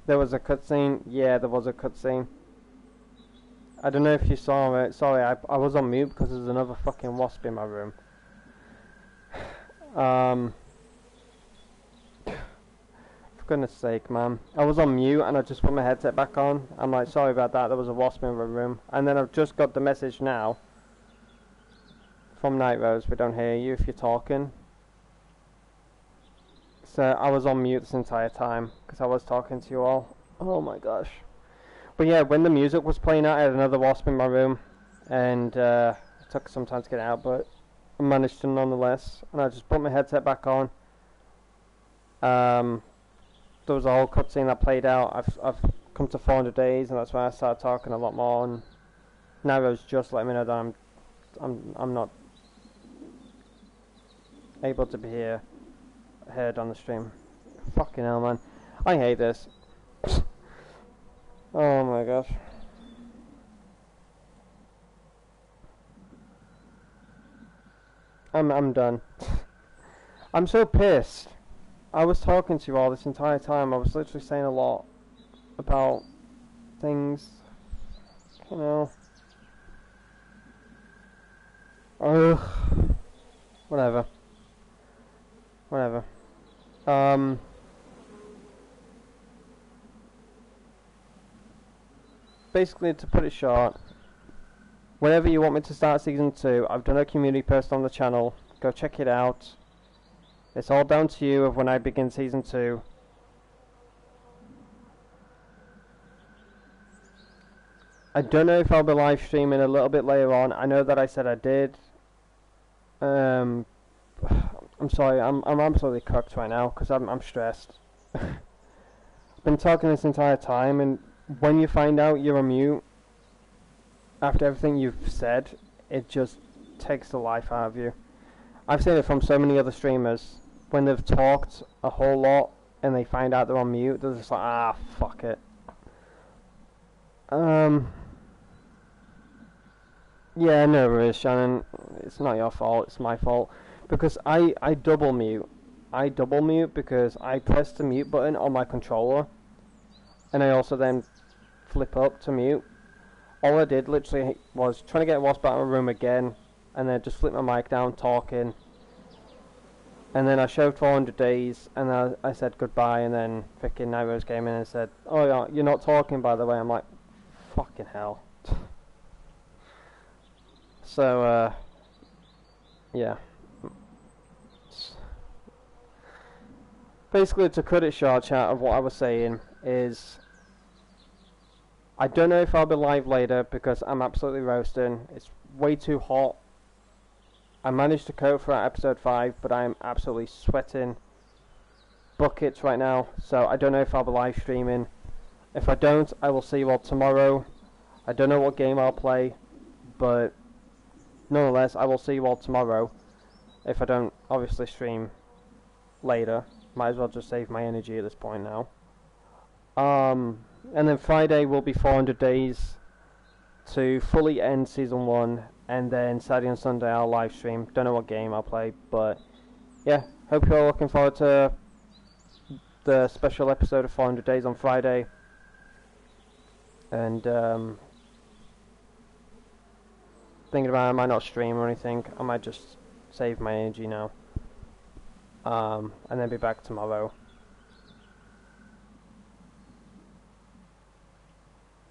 S1: There was a cutscene. Yeah, there was a cutscene. I don't know if you saw it. Sorry, I was on mute because there's another fucking wasp in my room. For goodness sake, man. I was on mute and I just put my headset back on. I'm like, sorry about that, there was a wasp in my room. And then I've just got the message now from Night Rose, we don't hear you if you're talking. So I was on mute this entire time because I was talking to you all. Oh my gosh. But yeah, when the music was playing out, I had another wasp in my room. And it took some time to get out, but I managed to nonetheless. And I just put my headset back on. There was a whole cutscene that played out. I've come to 400 days, and that's when I started talking a lot more. And now it's just letting me know that I'm not able to be heard on the stream. Fucking hell, man! I hate this. Oh my gosh. I'm done. I'm so pissed. I was talking to you all this entire time. I was literally saying a lot about things, you know. Ugh. Whatever. Basically, to put it short, whenever you want me to start Season 2, I've done a community post on the channel. Go check it out. It's all down to you of when I begin Season 2. I don't know if I'll be live streaming a little bit later on. I know that I said I did. I'm sorry, I'm absolutely cooked right now because I'm stressed. I've been talking this entire time, and when you find out you're on mute after everything you've said, it just takes the life out of you. I've seen it from so many other streamers. When they've talked a whole lot and they find out they're on mute, they're just like, ah, fuck it. Yeah, no worries, Shannon. It's not your fault, it's my fault. Because I double mute. I double mute because I press the mute button on my controller. And I also then flip up to mute. All I did literally was trying to get Wasp out of my room again. And then just flip my mic down, talking. And then I showed 400 days, and I said goodbye, and then freaking Night Rose came in and said, oh yeah, you're not talking by the way. I'm like, fucking hell. So, yeah. Basically, to cut it short, chat, of what I was saying is, I don't know if I'll be live later because I'm absolutely roasting. It's way too hot. I managed to cope for episode 5, but I'm absolutely sweating buckets right now, so I don't know if I'll be live streaming. If I don't, I will see you all tomorrow. I don't know what game I'll play, but nonetheless, I will see you all tomorrow. If I don't, obviously, stream later. Might as well just save my energy at this point now. And then Friday will be 400 days to fully end Season 1, and then Saturday and Sunday I'll live stream. Don't know what game I'll play, but yeah, hope you're all looking forward to the special episode of 400 Days on Friday. And thinking about it, I might not stream or anything. I might just save my energy now. And then be back tomorrow.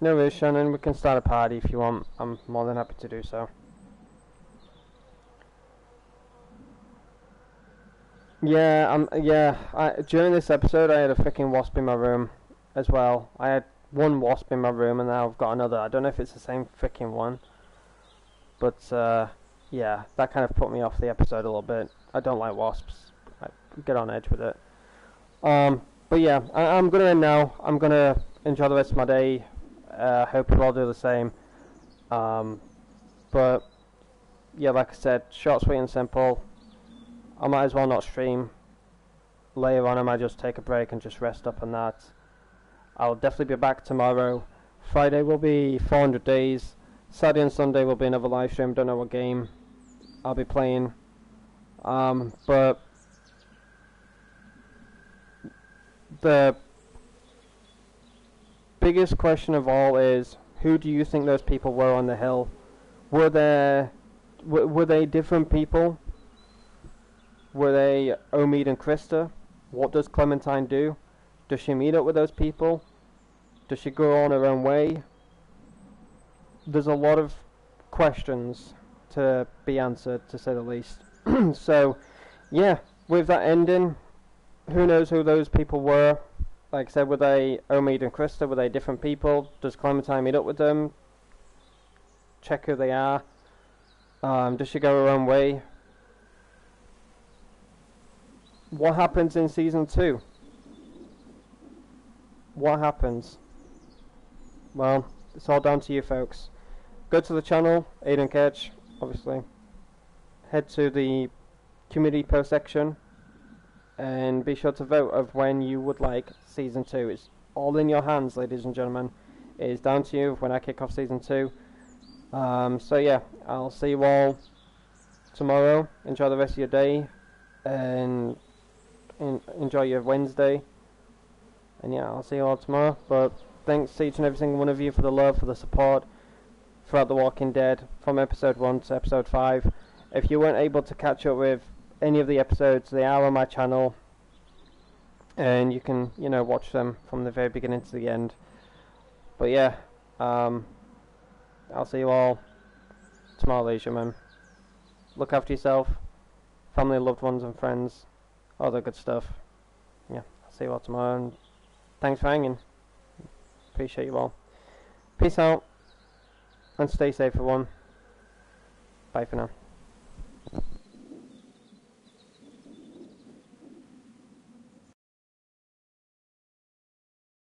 S1: No worries, Shannon, we can start a party if you want. I'm more than happy to do so. Yeah, during this episode I had a freaking wasp in my room as well. I had one wasp in my room and now I've got another. I don't know if it's the same freaking one. But, yeah, that kind of put me off the episode a little bit. I don't like wasps. I get on edge with it. But yeah, I'm going to end now. I'm going to enjoy the rest of my day. Hope you all do the same. But yeah, like I said, short, sweet and simple. I might as well not stream later on. I might just take a break and just rest up on that. I'll definitely be back tomorrow. Friday will be 400 days. Saturday and Sunday will be another live stream. Don't know what game I'll be playing. But biggest question of all is, who do you think those people were on the hill? Were they different people? Were they Omid and Krista? What does Clementine do? Does she meet up with those people? Does she go on her own way? There's a lot of questions to be answered, to say the least. So, yeah, with that ending, who knows who those people were? Like I said, were they Omid and Krista? Were they different people? Does Clementine meet up with them? Check who they are. Does she go her own way? What happens in Season 2? What happens? Well, it's all down to you folks. Go to the channel, Aidan Ketch, obviously. Head to the community post section and be sure to vote of when you would like Season 2. It's all in your hands, ladies and gentlemen. It is down to you when I kick off Season 2. So yeah, I'll see you all tomorrow. Enjoy the rest of your day and enjoy your Wednesday. And yeah, I'll see you all tomorrow. But thanks to each and every single one of you for the love, for the support throughout The Walking Dead from episode 1 to episode 5. If you weren't able to catch up with any of the episodes, they are on my channel, and you can, watch them from the very beginning to the end. But yeah, I'll see you all tomorrow, ladies and gentlemen. Look after yourself, family, loved ones and friends, all the good stuff. Yeah, I'll see you all tomorrow, and thanks for hanging. Appreciate you all. Peace out, and stay safe everyone. Bye for now.